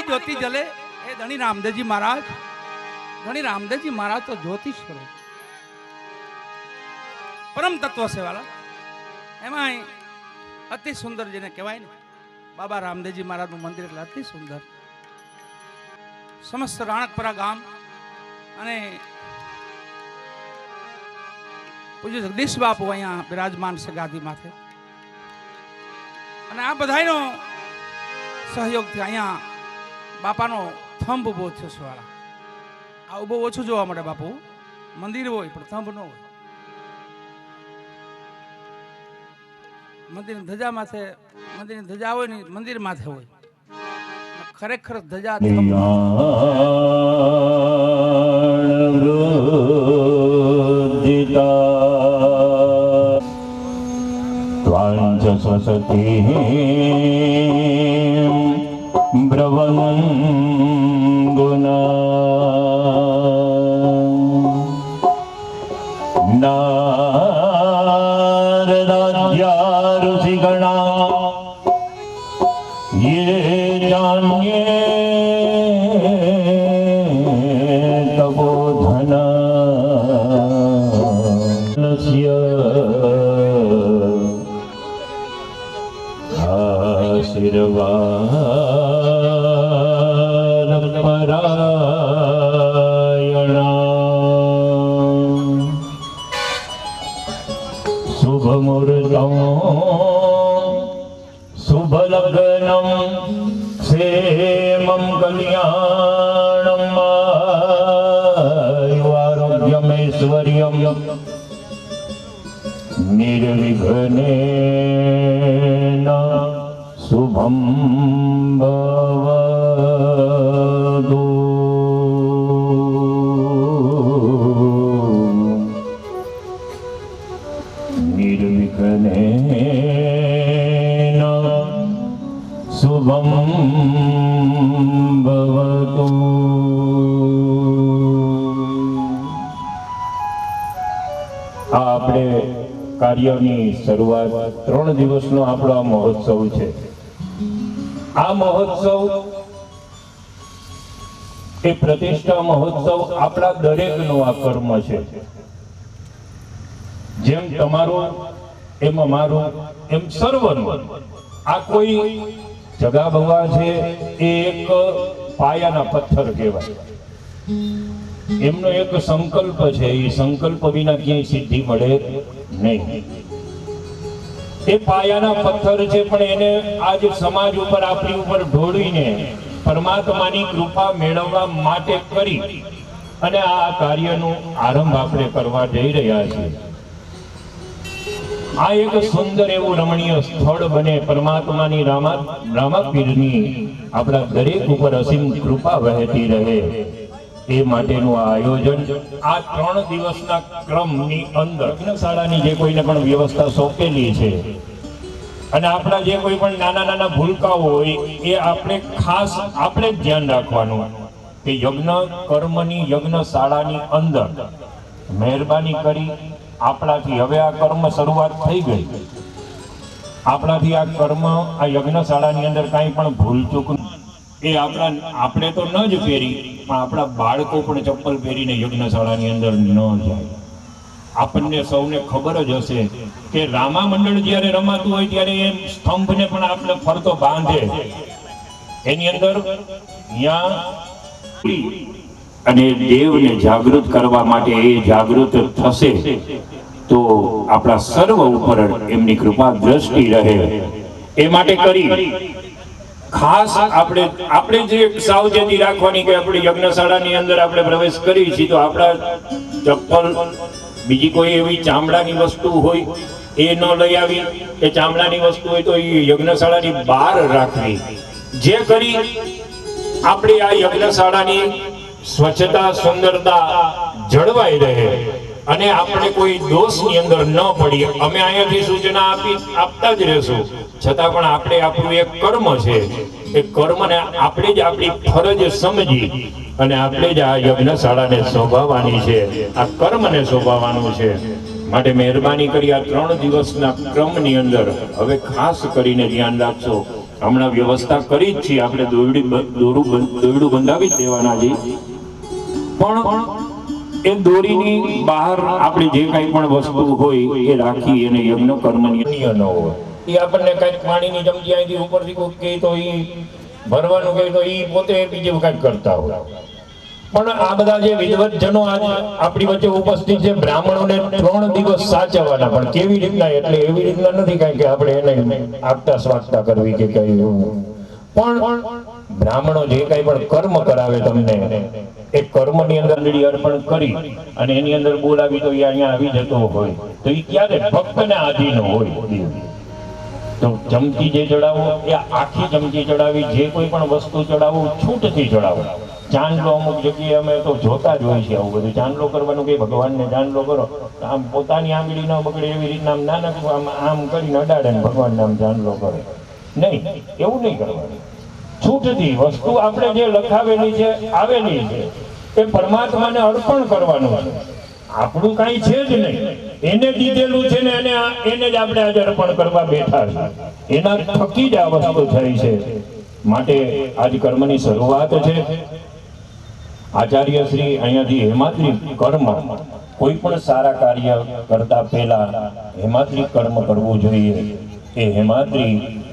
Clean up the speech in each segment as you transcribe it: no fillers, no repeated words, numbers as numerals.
તમારી જ્યોતિ જલે એ ધણી રામદેવજી મહારાજ, ધણી રામદેવજી મહારાજ તો જ્યોતિ સ્વરૂપ પરમ તત્વ છે વાલા. એમાં અતિ સુંદર જેને કહેવાય ને બાબા રામદેવજી મહારાજનું મંદિર એટલે અતિ સુંદર. સમસ્ત રાણકપરા ગામ અને પૂજ્ય જગદીશ બાપુ અહીંયા બિરાજમાન છે ગાદી માથે, અને આ બધાનો સહયોગથી અહીંયા બાપાનો થંભ ઉભો થયો છે વાળા. આ ઉભો ઓછો જોવા મળે બાપુ, મંદિર હોય પણ થંભ ન હોય. મંદિરની ધજા માથે, મંદિરની ધજા હોય ને મંદિર માથે હોય, ખરેખર ધજા स्वसती ब्रवंगुना नारदाद्या ऋषिगणा ये जान्ये तपोधनस्य आशीर्वाद परायणा शुभ मुहूर्तं शुभ लग्नं क्षेमं कल्याणं आयुरारोग्यमैश्वर्यं निर्विघ्नेन शुभं भवतु. निर्विघ्नेन शुभं भवतु. આપણે કાર્યની શરૂઆત 3 દિવસનો આપણો મહોત્સવ છે. આ મહોત્સવ એ પ્રતિષ્ઠા મહોત્સવ આપણા દરેકનો આ કર્મ છે. જેમ તમારું એમ અમારું એમ સર્વનું. આ કોઈ જગા ભગવાન છે એ એક પાયાના પથ્થર કહેવાય. એમનો એક સંકલ્પ છે, એ સંકલ્પ વિના ક્યાંય સિદ્ધિ મળે નહીં. એ પાયાના પથ્થર છે, પણ એને આજ સમાજ ઉપર આપણી ઉપર ઢોળીને પરમાત્માની કૃપા મેળવવા માટે કરી અને આ કાર્યનો આરંભ આપણે કરવા જઈ રહ્યા છીએ. આ એક સુંદર એવું રમણીય સ્થળ બને, પરમાત્માની રામાપીરની આપણા દરેક ઉપર અસીમ કૃપા વહેતી રહે, એ માટેનું આ આયોજન. આ 3 દિવસના ક્રમની અંદર શાળાની જે કોઈને પણ વ્યવસ્થા સોંપેલી છે અને આપણા જે કોઈ પણ નાના નાના ભૂલકાઓ હોય એ આપણે ખાસ આપણે જ ધ્યાન રાખવાનું કે યજ્ઞ કર્મની યજ્ઞશાળાની અંદર મહેરબાની કરી આપણાથી હવે આ કર્મ શરૂઆત થઈ ગઈ. આપણાથી આ કર્મ આ યજ્ઞશાળાની અંદર કાંઈ પણ ભૂલચૂક એ આપણે તો ન જ પહેરી, પણ આપણા બાળકો પણ ચપ્પલ પહેરીને યજ્ઞશાળાની અંદર ન જાય. આપણને સૌને ખબર જ હશે કે રામા મંડળ જ્યારે રમાતું હોય ત્યારે એ સ્તંભને પણ આપણે ફરતો બાંધે, એની અંદર અને દેવને જાગૃત કરવા માટે એ જાગૃત થશે તો આપણા સર્વ ઉપર એમની કૃપા દ્રષ્ટિ રહે. એ માટે કરી ખાસ આપણે જે સાવચેતી રાખવાની કે આપણે યજ્ઞશાળાની અંદર આપણે પ્રવેશ કરી છીએ તો આપણા ચપ્પલ બીજી કોઈ એવી ચામડાની વસ્તુ હોય એ ન લઈ આવી, એ ચામડાની વસ્તુ હોય તો એ યજ્ઞશાળાની બહાર રાખવી. જે કરી આપણી આ યજ્ઞશાળાની સ્વચ્છતા સુંદરતા જળવાઈ રહે અને આપણે કોઈ દોષની અંદર ન પડીએ. અમે અહીંયાથી સૂચના આપતા જ રહેશું, છતાં પણ આપણે આપણું એક કર્મ છે, એ કર્મને આપણે જ આપણી ફરજ સમજી અને આપણે જ આ યજ્ઞશાળાને શોભાવવાની છે, આ કર્મને શોભાવવાનું છે. માટે મહેરબાની કરી આ 3 દિવસના ક્રમની અંદર હવે ખાસ કરીને ધ્યાન રાખશો. હમણાં વ્યવસ્થા કરી જ છીએ આપણે, દોરડું બંધાવી જ દેવાના છે, પણ એ દોરીની બહાર આપણે જે કાંઈ પણ વસ્તુ હોય એ રાખી અને યજ્ઞ કર્મની ન હોય. એ આપણને કાંઈક પાણીની ચમચી અહીંથી ઉપરથી કોઈ કહે તો એ ભરવાનું કહે તો એ પોતે બીજું કાંઈક કરતા હોય. પણ આ બધા જે વિદ્વતજનો આજે આપણી વચ્ચે ઉપસ્થિત છે, બ્રાહ્મણોને 3 દિવસ સાચવવાના. પણ કેવી રીતના? એટલે એવી રીતના નથી કાંઈ કે આપણે એને આગતા સ્વાગતા કરવી કે કઈ એવું. પણ બ્રાહ્મણો જે કાંઈ પણ કર્મ કરાવે તમને, એ કર્મની અંદર અર્પણ કરી અને એની અંદર બોલાવી તો એ અહીંયા આવી જતો હોય તો એ ક્યારે ભક્તને આધીન હોય. તો ચમચી જે ચડાવો એ આખી ચમચી ચડાવી, જે કોઈ પણ વસ્તુ ચડાવવું છૂટથી ચડાવો. ચાંદલો અમુક જગ્યાએ અમે તો જોતા જ હોય છે આવું બધું. ચાંદલો કરવાનું કે ભગવાનને ચાંદલો કરો, આમ પોતાની આંગળી ન બગડે એવી રીતના આમ નાના આમ કરીને અડાડે ને ભગવાનને આમ ચાંદલો કરે. નહીં, એવું નહીં કરવાનું. છૂટથી વસ્તુ આપણે જે લખાવેલી છે, આવેલી છે, એ પરમાત્માને અર્પણ કરવાનું છે. આપણું કાંઈ છે જ નહીં, એને દીધેલું છે ને એને જ આપણે આજે અર્પણ કરવા બેઠા છે. એના થકી જ આ વસ્તુ થઈ છે. માટે આજ કર્મની શરૂઆત છે. આચાર્ય શ્રી અહીંયાથી હેમાત્રી કર્મ, કોઈ પણ સારા કાર્ય કરતા પહેલા હેમાત્રી કર્મ કરવું જોઈએ. એ હેમાત્રી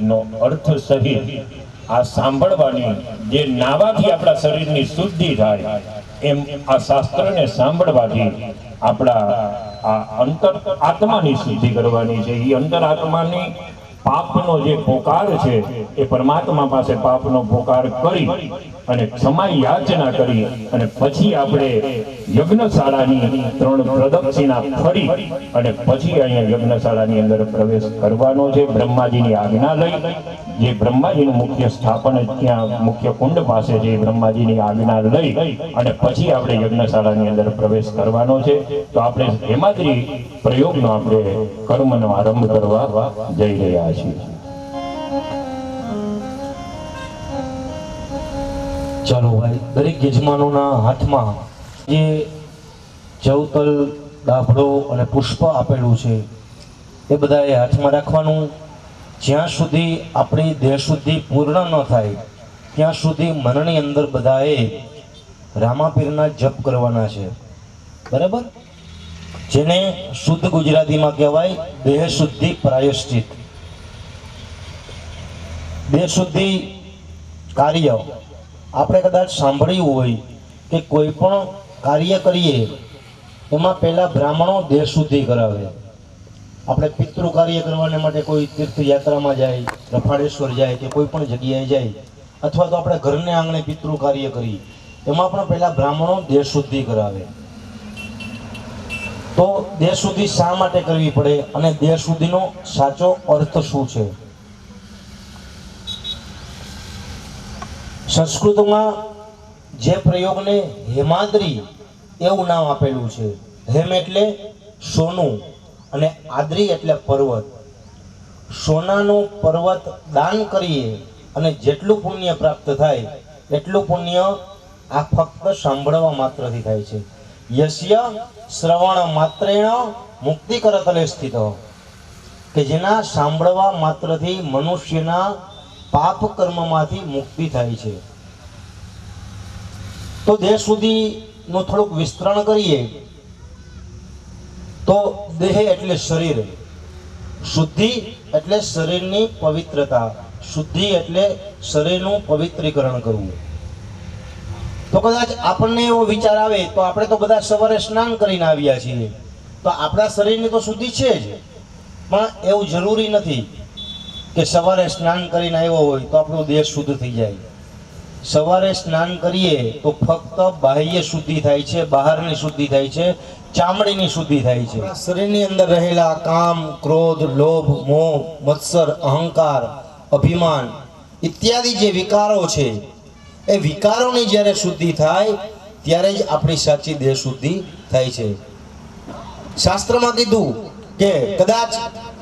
નો અર્થ સહિત આ સાંભળવાની, જે નાવાથી આપણા શરીરની શુદ્ધિ થાય, એમ આ શાસ્ત્રને સાંભળવાથી આપણા આ અંતર આત્માની શુદ્ધિ કરવાની છે. એ અંતર આત્માની પાપનો જે પોકાર છે એ પરમાત્મા પાસે પાપનો પોકાર કરી અને ક્ષમા યાચના કરી અને પછી આપણે યજ્ઞશાળાની 3 પ્રદક્ષિણા ફરી અને પછી અહીંયા યજ્ઞશાળાની અંદર પ્રવેશ કરવાનો છે. બ્રહ્માજીની આજ્ઞા લઈ, જે બ્રહ્માજીનું મુખ્ય સ્થાપન ત્યાં મુખ્ય કુંડ પાસે છે, બ્રહ્માજીની આજ્ઞા લઈ અને પછી આપણે યજ્ઞશાળાની અંદર પ્રવેશ કરવાનો છે. તો આપણે હેમાત્રી પ્રયોગનો આપણે કર્મનો આરંભ કરવા જઈ રહ્યા છીએ. ચાલો ભાઈ, દરેક યજમાનોના હાથમાં જે ચૌતલ, દાભડો અને પુષ્પ આપેલું છે એ બધાએ હાથમાં રાખવાનું. જ્યાં સુધી આપણી દેહ શુદ્ધિ પૂર્ણ ન થાય ત્યાં સુધી મનની અંદર બધાએ રામાપીરના જપ કરવાના છે. બરાબર? જેને શુદ્ધ ગુજરાતીમાં કહેવાય દેહ શુદ્ધિ પ્રાયશ્ચિત. દેહ શુદ્ધિ કાર્ય આપણે કદાચ સાંભળ્યું હોય કે કોઈ પણ કાર્ય કરીએ એમાં પહેલા બ્રાહ્મણો દેહ શુદ્ધિ કરાવે. આપણે પિતૃ કાર્ય કરવાને માટે કોઈ તીર્થયાત્રામાં જાય, રફાળેશ્વર જાય કે કોઈ પણ જગ્યાએ જાય, અથવા તો આપણે ઘરને આંગણે પિતૃ કાર્ય કરીએ, એમાં પણ પહેલા બ્રાહ્મણો દેહ શુદ્ધિ કરાવે. તો દેહ શુદ્ધિ શા માટે કરવી પડે અને દેહ શુદ્ધિનો સાચો અર્થ શું છે? સંસ્કૃતમાં જે પ્રયોગને હેમાદ્રી એવું નામ આપેલું છે. હેમ એટલે સોનું અને આદ્રી એટલે પર્વત. સોનાનું પર્વત દાન કરીએ અને જેટલું પુણ્ય પ્રાપ્ત થાય એટલું પુણ્ય આ ફક્ત સાંભળવા માત્રથી થાય છે. યસ્ય શ્રવણ માત્રેણ મુક્તિ કરતલે સ્થિત, કે જેના સાંભળવા માત્રથી મનુષ્યના પાપ કર્મમાંથી મુક્તિ થાય છે. તો દેહ શુદ્ધિનું થોડુંક વિસ્તરણ કરીએ તો દેહ એટલે શરીર, શુદ્ધિ એટલે શરીરની પવિત્રતા, શુદ્ધિ એટલે શરીરનું પવિત્રીકરણ કરવું. તો કદાચ આપણને એવો વિચાર આવે તો આપણે તો બધા સવારે સ્નાન કરીને આવ્યા છીએ, તો આપણા શરીરની તો શુદ્ધિ છે જ, પણ એવું જરૂરી નથી કે સવારે સ્નાન કરીને આવ્યો હોય તો આપણું દેહ શુદ્ધ થઈ જાય. સવારે સ્નાન કરીએ તો ફક્ત બાહ્ય શુદ્ધિ થાય છે, બહારની શુદ્ધિ થાય છે, ચામડીની શુદ્ધિ થાય છે. શરીરની અંદર રહેલા કામ, ક્રોધ, લોભ, મોહ, મત્સર, અહંકાર, અભિમાન ઇત્યાદિ જે વિકારો છે એ વિકારોની જ્યારે શુદ્ધિ થાય ત્યારે જ આપણી સાચી દેહ શુદ્ધિ થાય છે. શાસ્ત્રમાં કીધું કે કદાચ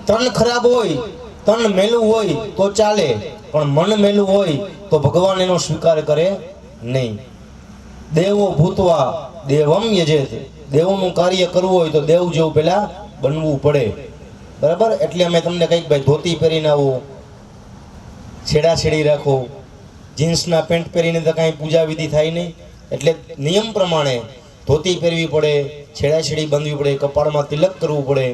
તન ખરાબ હોય, તન મેલું હોય તો ચાલે, પણ મન મેલું હોય તો ભગવાન એનો સ્વીકાર કરે નહીં. દેવો ભૂતવા દેવમ યજેત, દેવનું કાર્ય કરવું હોય તો દેવ જેવું પેલા બનવું પડે. બરાબર? એટલે અમે તમને કંઈક ભાઈ ધોતી પહેરીને આવો, છેડાછેડી રાખો, જીન્સના પેન્ટ પહેરીને તો કાંઈ પૂજા વિધિ થાય નહીં, એટલે નિયમ પ્રમાણે ધોતી પહેરવી પડે, છેડાછેડી બાંધવી પડે, કપાળમાં તિલક કરવું પડે,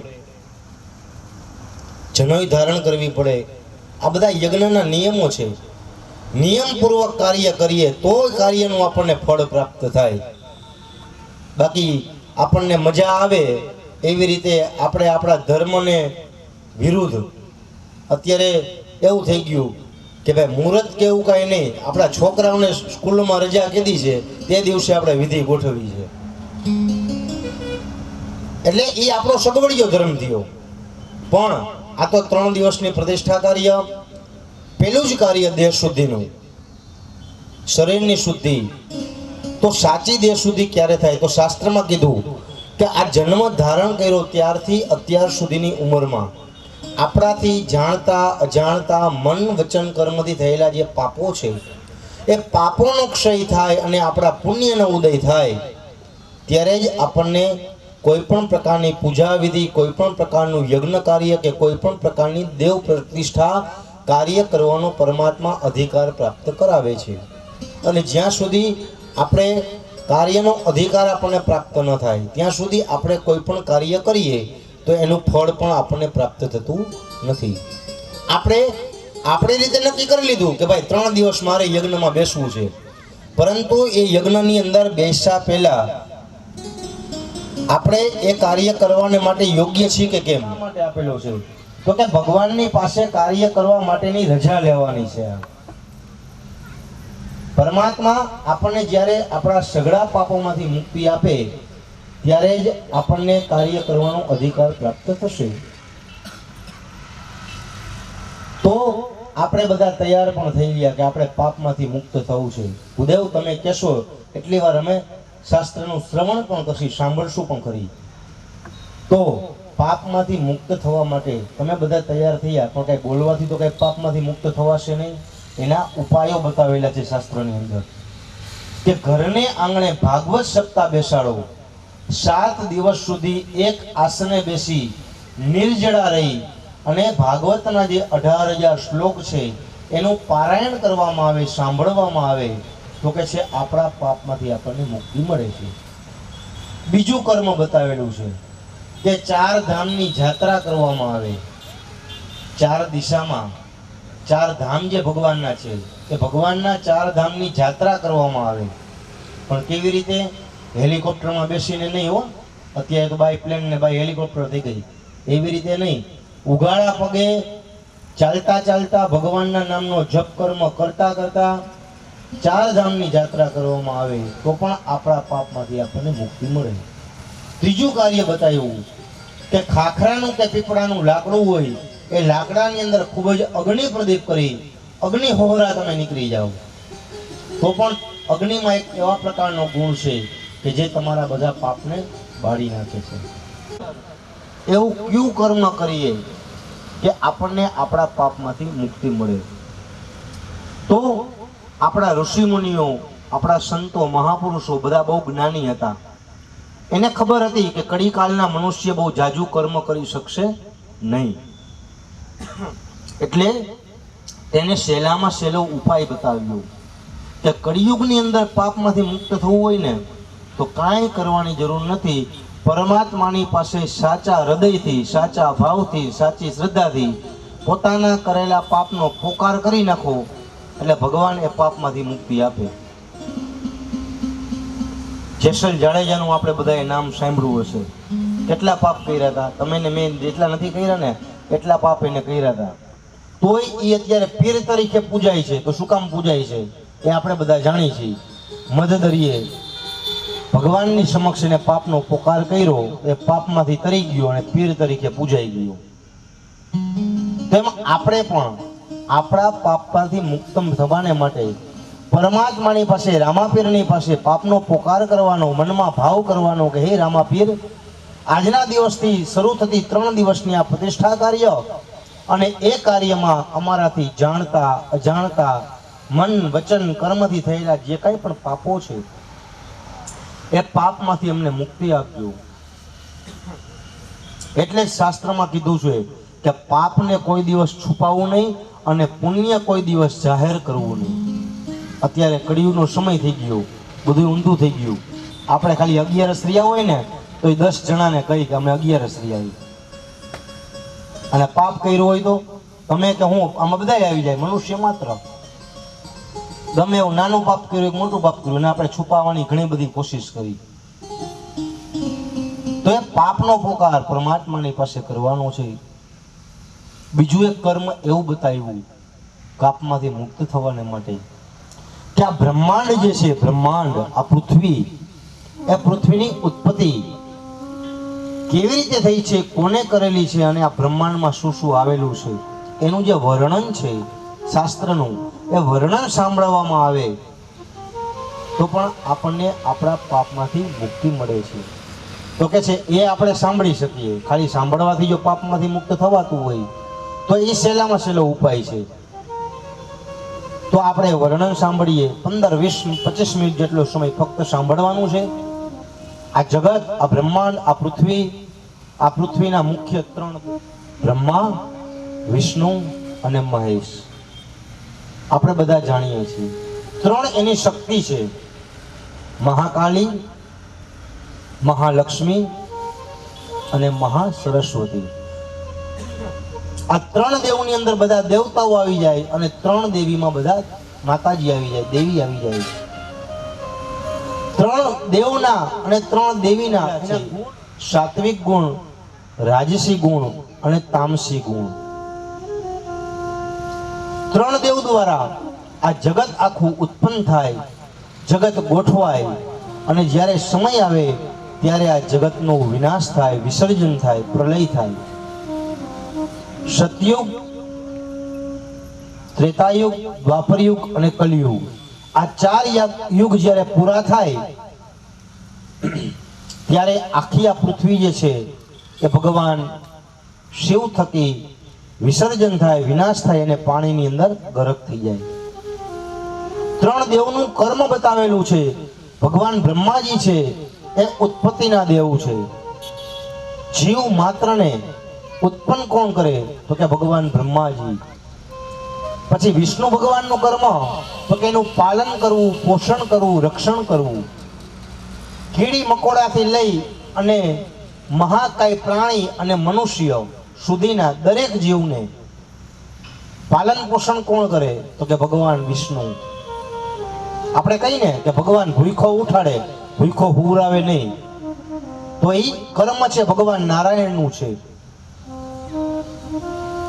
જનોઈ ધારણ કરવી પડે. આ બધા યજ્ઞના નિયમો છે. નિયમપૂર્વક કાર્ય કરીએ તો કાર્યનું આપણને ફળ પ્રાપ્ત થાય. બાકી આપણને મજા આવે એવી રીતે આપણે આપણા ધર્મને વિરુદ્ધ, અત્યારે એવું થઈ ગયું કે ભાઈ મુહૂર્ત કે એવું કાંઈ નહીં, આપણા છોકરાઓને સ્કૂલમાં રજા કીધી છે તે દિવસે આપણે વિધિ ગોઠવી છે, એટલે એ આપણો સગવડિયો ધર્મ થયો. પણ આ તો 3 દિવસની પ્રતિષ્ઠા કાર્ય. પેલું જ કાર્ય દેહ શુદ્ધિનું, શરીરની શુદ્ધિ. તો સાચી દેહ શુદ્ધિ ક્યારે થાય? તો શાસ્ત્રમાં કીધું કે આ જન્મ ધારણ કર્યો ત્યારથી અત્યાર સુધીની ઉંમરમાં આપણાથી જાણતા અજાણતા મન વચન કર્મથી થયેલા જે પાપો છે એ પાપોનો ક્ષય થાય અને આપણા પુણ્યનો ઉદય થાય, ત્યારે જ આપણને કોઈ પણ પ્રકારની પૂજા વિધિ, કોઈ પણ પ્રકારનું યજ્ઞ કાર્ય કે કોઈ પણ પ્રકારની દેવ પ્રતિષ્ઠા કાર્ય કરવાનો પરમાત્મા અધિકાર પ્રાપ્ત કરાવે છે. અને જ્યાં સુધી આપણે કાર્યનો અધિકાર આપણને પ્રાપ્ત ન થાય ત્યાં સુધી આપણે કોઈ પણ કાર્ય કરીએ તો એનું ફળ પણ આપણને પ્રાપ્ત થતું નથી. આપણે રીતે નક્કી કરી લીધું કે ભાઈ 3 દિવસ મારે યજ્ઞમાં બેસવું છે, પરંતુ એ યજ્ઞની અંદર બેસતા પહેલા આપણે એ કાર્ય કરવાને માટે યોગ્ય છીએ કે કેમ માટે આપેલો છે? તો કે ભગવાનની પાસે કાર્ય કરવા માટેની રજા લેવાની છે. પરમાત્મા આપણને જ્યારે આપણા સઘળા પાપોમાંથી મુક્તિ આપે ત્યારે જ આપણને કાર્ય કરવાનો અધિકાર પ્રાપ્ત થશે. તો આપણે બધા તૈયાર પણ થઈ ગયા કે આપણે પાપમાંથી મુક્ત થવું છે. ભૂદેવ તમે કહેશો એટલી વાર અમે શાસ્ત્રનું શ્રવણ પણ કરશું, સાંભળશું પણ ખરી. તો પાપમાંથી મુક્ત થવા માટે તમે બધા તૈયાર થયા, પણ કઈ બોલવાથી તો કઈ પાપમાંથી મુક્ત થવાશે નહીં. એના ઉપાયો બતાવેલા છે શાસ્ત્રની અંદર કે ઘરને આંગણે ભાગવત સપ્તાહ બેસાડો, 7 દિવસ સુધી એક આસને બેસી નિર્જળા રહી અને ભાગવતના જે 18,000 શ્લોક છે એનું પારાયણ કરવામાં આવે, સાંભળવામાં આવે તો કે છે આપણા પાપમાંથી આપણને મુક્તિ મળે છે. બીજું કર્મ બતાવેલું છે કે 4 ધામની યાત્રા કરવામાં આવે. 4 દિશામાં 4 ધામ જે ભગવાનના છે એ ભગવાનના 4 ધામની યાત્રા કરવામાં આવે. પણ કેવી રીતે? હેલિકોપ્ટરમાં બેસીને નહીં હો, અત્યારે તો બાય પ્લેન ને બાય હેલિકોપ્ટર થઈ ગઈ, એવી રીતે નહીં. ઉઘાડા પગે ચાલતા ચાલતા ભગવાનના નામનો જપ કર્મ કરતા કરતા 4 ધામની યાત્રા કરવામાં આવે તો પણ આપણા પાપમાંથી આપણને મુક્તિ મળે. ત્રીજું કાર્ય બતાવ્યું કે ખાખરાનું કે પીપળાનું લાકડું હોય એ લાકડાની અંદર ખૂબ જ અગ્નિ પ્રદીપ કરી અગ્નિ હોહરા તમે નીકળી જાઓ તો પણ અગ્નિમાં એક એવા પ્રકારનો ગુણ છે કે જે તમારા બધા પાપને બાળી નાખે છે. એવું કયું કર્મ કરીએ કે આપણને આપણા પાપમાંથી મુક્તિ મળે? તો આપણા ઋષિમુનિઓ, આપણા સંતો, મહાપુરુષો બધા બહુ જ્ઞાની હતા. એને ખબર હતી કે કળીકાલના મનુષ્ય બહુ જાજુ કર્મ કરી શકશે નહીં, એટલે તેને સહેલામાં સહેલો ઉપાય બતાવ્યો કે કળિયુગની અંદર પાપમાંથી મુક્ત થવું હોય ને તો કાંઈ કરવાની જરૂર નથી. પરમાત્માની પાસે સાચા હૃદયથી, સાચા ભાવથી, સાચી શ્રદ્ધાથી પોતાના કરેલા પાપનો પોકાર કરી નાખો એટલે ભગવાન એ પાપમાંથી મુક્તિ આપે. જેસલ જાડેજાનું આપણે બધાએ નામ સાંભળ્યું હશે. કેટલા પાપ કર્યા હતા? તમે ને મેં જેટલા નથી કર્યા ને એટલા પાપ એને કર્યા હતા. તોય એ અત્યારે પીર તરીકે પૂજાય છે. તો શું કામ પૂજાય છે એ આપણે બધા જાણીએ છીએ. મધદરીએ ભગવાનની સમક્ષ એને પાપનો પોકાર કર્યો, એ પાપમાંથી તરી ગયો અને પીર તરીકે પૂજાઈ ગયો. તેમ આપણે પણ આપણા પાપમાંથી મુક્ત થવાને માટે પરમાત્માની પાસે, રામાપીરની પાસે પાપનો પોકાર કરવાનો, મનમાં ભાવ કરવાનો કે હે રામાપીર, આજના દિવસથી શરૂ થતી 3 દિવસની આ પ્રતિષ્ઠા કાર્ય અને એ કાર્યમાં અમારાથી જાણતા અજાણતા મન વચન કર્મથી થયેલા જે કંઈ પણ પાપો છે એ પાપમાંથી અમને મુક્તિ આપજો. એટલે જ શાસ્ત્રમાં કીધું છે કે પાપને કોઈ દિવસ છુપાવવું નહીં અને પુણ્ય કોઈ દિવસ જાહેર કરવું નહીં. અત્યારે કળિયુગનો સમય થઈ ગયો, બધું ઊંધું થઈ ગયું. આપણે ખાલી 11 રહ્યા હોય ને તો એ 10 જણાને કહી કે અમે 11 રહ્યા, અને પાપ કર્યું હોય તો તમે કે હું, આમાં બધા આવી જાય. મનુષ્ય માત્ર ગમે એવું નાનું પાપ કર્યું, એક મોટું પાપ કર્યું, અને આપણે છુપાવવાની ઘણી બધી કોશિશ કરી. તો એ પાપનો પોકાર પરમાત્માની પાસે કરવાનો છે. બીજું એક કર્મ એવું બતાવ્યું પાપમાંથી મુક્ત થવાને માટે કે આ બ્રહ્માંડ જે છે, બ્રહ્માંડ, આ પૃથ્વી, એ પૃથ્વીની ઉત્પત્તિ કેવી રીતે થઈ છે, કોને કરેલી છે, અને આ બ્રહ્માંડમાં શું શું આવેલું છે, એનું જે વર્ણન છે શાસ્ત્રનું, એ વર્ણન સાંભળવામાં આવે તો પણ આપણને આપણા પાપમાંથી મુક્તિ મળે છે. તો કે છે એ આપણે સાંભળી શકીએ. ખાલી સાંભળવાથી જો પાપમાંથી મુક્ત થવાતું હોય તો એ સહેલામાં સહેલો ઉપાય છે. તો આપણે વર્ણન સાંભળીએ, 15, 20, 25 મિનિટ જેટલો સમય ફક્ત સાંભળવાનું છે. આ જગત, આ બ્રહ્માંડ, આ પૃથ્વીના મુખ્ય 3 બ્રહ્મા, વિષ્ણુ અને મહેશ, આપણે બધા જાણીએ છીએ. 3 એની શક્તિ છે, મહાકાળી, મહાલક્ષ્મી અને મહાસરસ્વતી. આ 3 દેવોની અંદર બધા દેવતાઓ આવી જાય અને 3 દેવીમાં બધા માતાજી આવી જાય, દેવી આવી જાય. 3 દેવના અને 3 દેવીના સાત્વિક ગુણ, રાજસી ગુણ અને તામસી ગુણ. 3 દેવ દ્વારા આ જગત આખું ઉત્પન્ન થાય, જગત ગોઠવાય, અને જ્યારે સમય આવે ત્યારે આ જગતનો વિનાશ થાય, વિસર્જન થાય, પ્રલય થાય. સતયુગ, ત્રેતાયુગ, દ્વાપરયુગ અને કલિયુગ, આ 4 યુગ જ્યારે પૂરા થાય ત્યારે આખી આ પૃથ્વી જે છે એ ભગવાન શિવ થકી વિસર્જન થાય, વિનાશ થાય અને પાણીની અંદર ગરક થઈ જાય. 3 દેવનું કર્મ બતાવેલું છે. ભગવાન બ્રહ્માજી છે એ ઉત્પત્તિના દેવ છે. જીવ માત્રને ઉત્પન્ન કોણ કરે તો કે ભગવાન બ્રહ્માજી. પછી વિષ્ણુ ભગવાનનું કર્મ તો કે એનું પાલન કરવું, પોષણ કરવું, રક્ષણ કરવું. કીડી મકોડાથી લઈ અને મહાકાય પ્રાણી અને મનુષ્ય સુધીના દરેક જીવને પાલન પોષણ કોણ કરે તો કે ભગવાન વિષ્ણુ. આપણે કહીને કે ભગવાન ભૂખો ઉઠાડે, ભૂખો હુવરાવે નહીં, તો એ કર્મ છે ભગવાન નારાયણનું છે.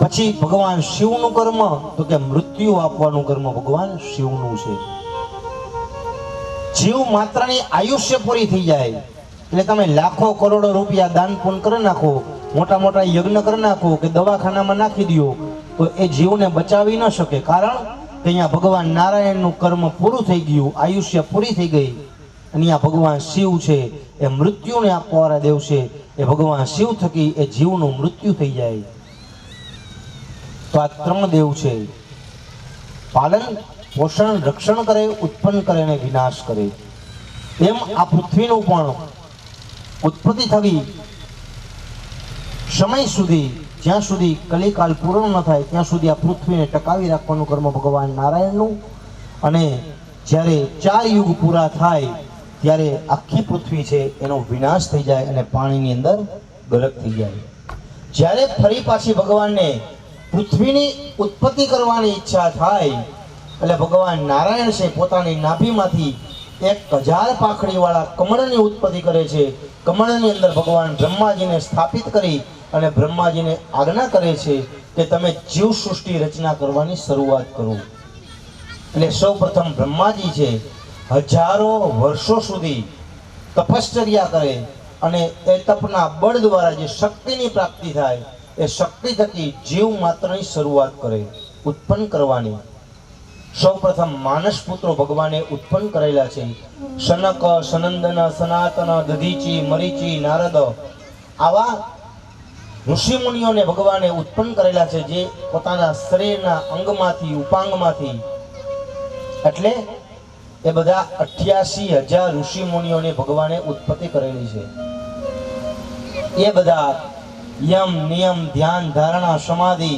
પછી ભગવાન શિવનું કર્મ તો કે મૃત્યુ આપવાનું કર્મ ભગવાન શિવનું છે. જીવ માત્રની આયુષ્ય પૂરી થઈ જાય એટલે તમે લાખો કરોડો રૂપિયા દાન પુણ્ય કરી નાખો, મોટા મોટા યજ્ઞ કરી નાખો કે દવાખાનામાં નાખી દો, તો એ જીવને બચાવી ન શકે. કારણ કે અહીંયા ભગવાન નારાયણનું કર્મ પૂરું થઈ ગયું, આયુષ્ય પૂરી થઈ ગઈ. અને અહીંયા ભગવાન શિવ છે એ મૃત્યુને આપવાવાળા દેવ છે. એ ભગવાન શિવ થકી એ જીવનું મૃત્યુ થઈ જાય. તો આ 3 દેવ છે, પાલન, પોષણ, રક્ષણ કરે, ઉત્પન્ન કરે અને વિનાશ કરે. એમ આ પૃથ્વીનું પણ ઉત્પત્તિ થવી સમય સુધી, જ્યાં સુધી કલિકાલ પૂર્ણ ન થાય ત્યાં સુધી આ પૃથ્વીને ટકાવી રાખવાનું કર્મ ભગવાન નારાયણનું. અને જ્યારે 4 યુગ પૂરા થાય ત્યારે આખી પૃથ્વી છે એનો વિનાશ થઈ જાય અને પાણીની અંદર ગરક થઈ જાય. જ્યારે ફરી પાછી ભગવાનને પૃથ્વીની ઉત્પત્તિ કરવાની ઈચ્છા થાય એટલે ભગવાન નારાયણ છે પોતાની નાભીમાંથી 1000 પાંખડી વાળા કમળની ઉત્પત્તિ કરે છે. કમળની અંદર ભગવાન બ્રહ્માજીને સ્થાપિત કરી અને બ્રહ્માજીને આજ્ઞા કરે છે કે તમે જીવ સૃષ્ટિ રચના કરવાની શરૂઆત કરો. એટલે સૌપ્રથમ બ્રહ્માજી છે હજારો વર્ષો સુધી તપશ્ચર્યા કરે અને એ તપના બળ દ્વારા જે શક્તિની પ્રાપ્તિ થાય એ શક્તિ થકી જીવ માત્રની શરૂઆત કરે ઉત્પન્ન કરવાની. સૌપ્રથમ માનસ પુત્રો ભગવાને ઉત્પન્ન કરેલા છે. સનક, સનંદન, સનાતન, દધીચી, મરીચી, નારદ, આવા ઋષિ મુનિઓને ભગવાને ઉત્પન્ન કરેલા છે જે પોતાના શરીરના અંગમાંથી, ઉપાંગમાંથી. એટલે એ બધા 88,000 ઋષિ મુનિઓને ભગવાને ઉત્પત્તિ કરેલી છે. એ બધા યમ નિયમ ધ્યાન ધારણા સમાધિ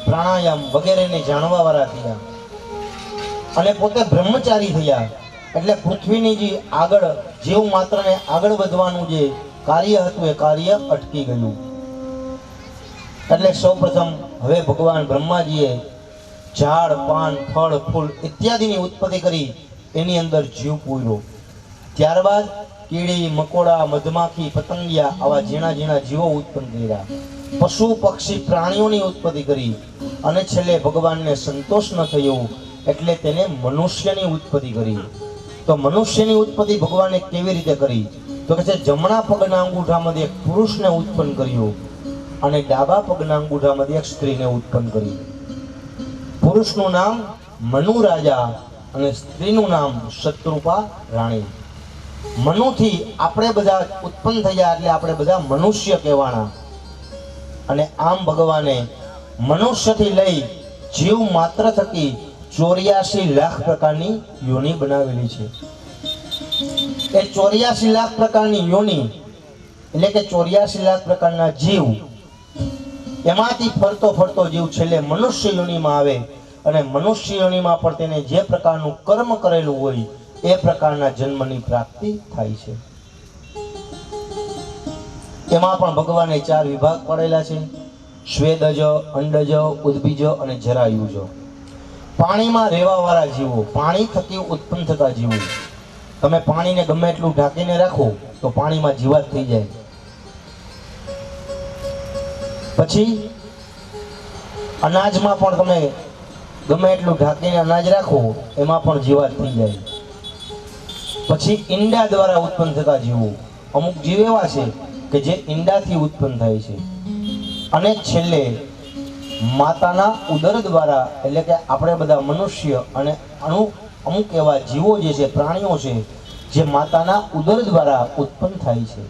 પ્રાણાયામ વગેરેને જાણવાવાળા થયા અને પોતે બ્રહ્મચારી થયા. એટલે પૃથ્વીની જે આગળ જીવ માત્રને આગળ વધવાનું જે કાર્ય હતું એ કાર્ય અટકી ગયું. એટલે સૌપ્રથમ હવે ભગવાન બ્રહ્માજીએ ઝાડ પાન ફળ ફૂલ ઇત્યાદિની ઉત્પત્તિ કરી એની અંદર જીવ પૂર્યો. ત્યારબાદ કીડી મકોડા મધમાખી પતંગિયા આવા ઝીણા ઝીણા જીવો ઉત્પન્ન કર્યા. પશુ પક્ષી પ્રાણીઓની ઉત્પત્તિ કરી અને છેલ્લે ભગવાનને સંતોષ ન થયો એટલે તેને મનુષ્યની ઉત્પત્તિ કરી. તો મનુષ્યની ઉત્પત્તિ ભગવાને કેવી રીતે કરી? તો કે છે જમણા પગના અંગૂઠામાંથી એક પુરુષને ઉત્પન્ન કર્યો અને ડાબા પગના અંગૂઠામાંથી એક સ્ત્રીને ઉત્પન્ન કરી. પુરુષનું નામ મનુ રાજા અને સ્ત્રીનું નામ શત્રુપા રાણી. મનુથી આપણે બધા ઉત્પન્ન થયા એટલે આપણે બધા મનુષ્ય કહેવાના. અને આમ ભગવાને મનુષ્યથી લઈ જીવ માત્ર થકી 84 લાખ પ્રકારની યોની બનાવેલી છે. એ 84 લાખ પ્રકારની યોની એટલે કે 84 લાખ પ્રકારના જીવ, એમાંથી ફરતો ફરતો જીવ છેલ્લે મનુષ્ય યોનીમાં આવે અને મનુષ્ય યોનીમાં પણ તેને જે પ્રકારનું કર્મ કરેલું હોય એ પ્રકારના જન્મની પ્રાપ્તિ થાય છે. એમાં પણ ભગવાને 4 વિભાગ પાડેલા છે: સ્વેદજ, અંડજ, ઉદ્બીજ અને જરાયુજ. પાણીમાં રહેવાવાળા જીવો, પાણી થકી ઉત્પન્ન થતા જીવો. તમે પાણીને ગમે એટલું ઢાંકીને રાખો તો પાણીમાં જીવાત થઈ જાય. પછી અનાજમાં પણ તમે ગમે એટલું ઢાંકીને અનાજ રાખો એમાં પણ જીવાત થઈ જાય. પછી ઈંડા દ્વારા ઉત્પન્ન થતા જીવો, અમુક જીવ એવા છે કે જે ઈંડાથી ઉત્પન્ન થાય છે. અને છેલ્લે માતાના ઉદર દ્વારા, એટલે કે આપણે બધા મનુષ્ય અને અમુક એવા જીવો જે છે, પ્રાણીઓ છે, જે માતાના ઉદર દ્વારા ઉત્પન્ન થાય છે.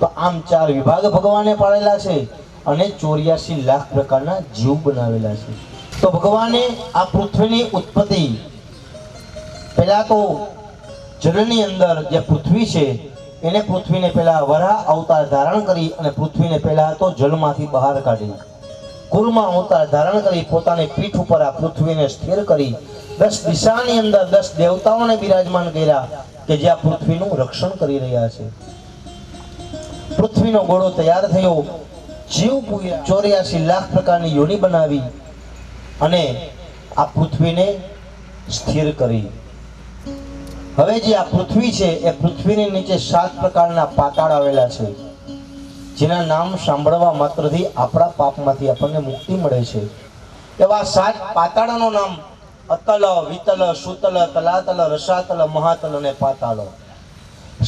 તો આમ 4 વિભાગ ભગવાને પાડેલા છે અને 84 લાખ પ્રકારના જીવ બનાવેલા છે. તો ભગવાને આ પૃથ્વીની ઉત્પત્તિ પહેલા તો જળની અંદર જે પૃથ્વી છે એને પૃથ્વીને પહેલા વરાહ અવતાર ધારણ કરી અને પૃથ્વીને પહેલા તો જળમાંથી બહાર કાઢી. કુર્મા અવતાર ધારણ કરી પોતાની પીઠ ઉપર આ પૃથ્વીને સ્થિર કરી 10 દિશાની અંદર 10 દેવતાઓને બિરાજમાન કર્યા કે જે આ પૃથ્વીનું રક્ષણ કરી રહ્યા છે. પૃથ્વીનો ગોળો તૈયાર થયો, જીવ પૂર્યા, 84 લાખ પ્રકારની યોની બનાવી અને આ પૃથ્વીને સ્થિર કરી. હવે જે આ પૃથ્વી છે એ પૃથ્વીની નીચે 7 પ્રકારના પાતાળ આવેલા છે, જેના નામ સાંભળવા માત્રથી આપણા પાપમાંથી આપણને મુક્તિ મળે છે. એવા 7 પાતાળોનું નામ અતલ, વિતલ, સુતલ, તલાતલ, રસાતલ, મહાતલ અને પાતાળ.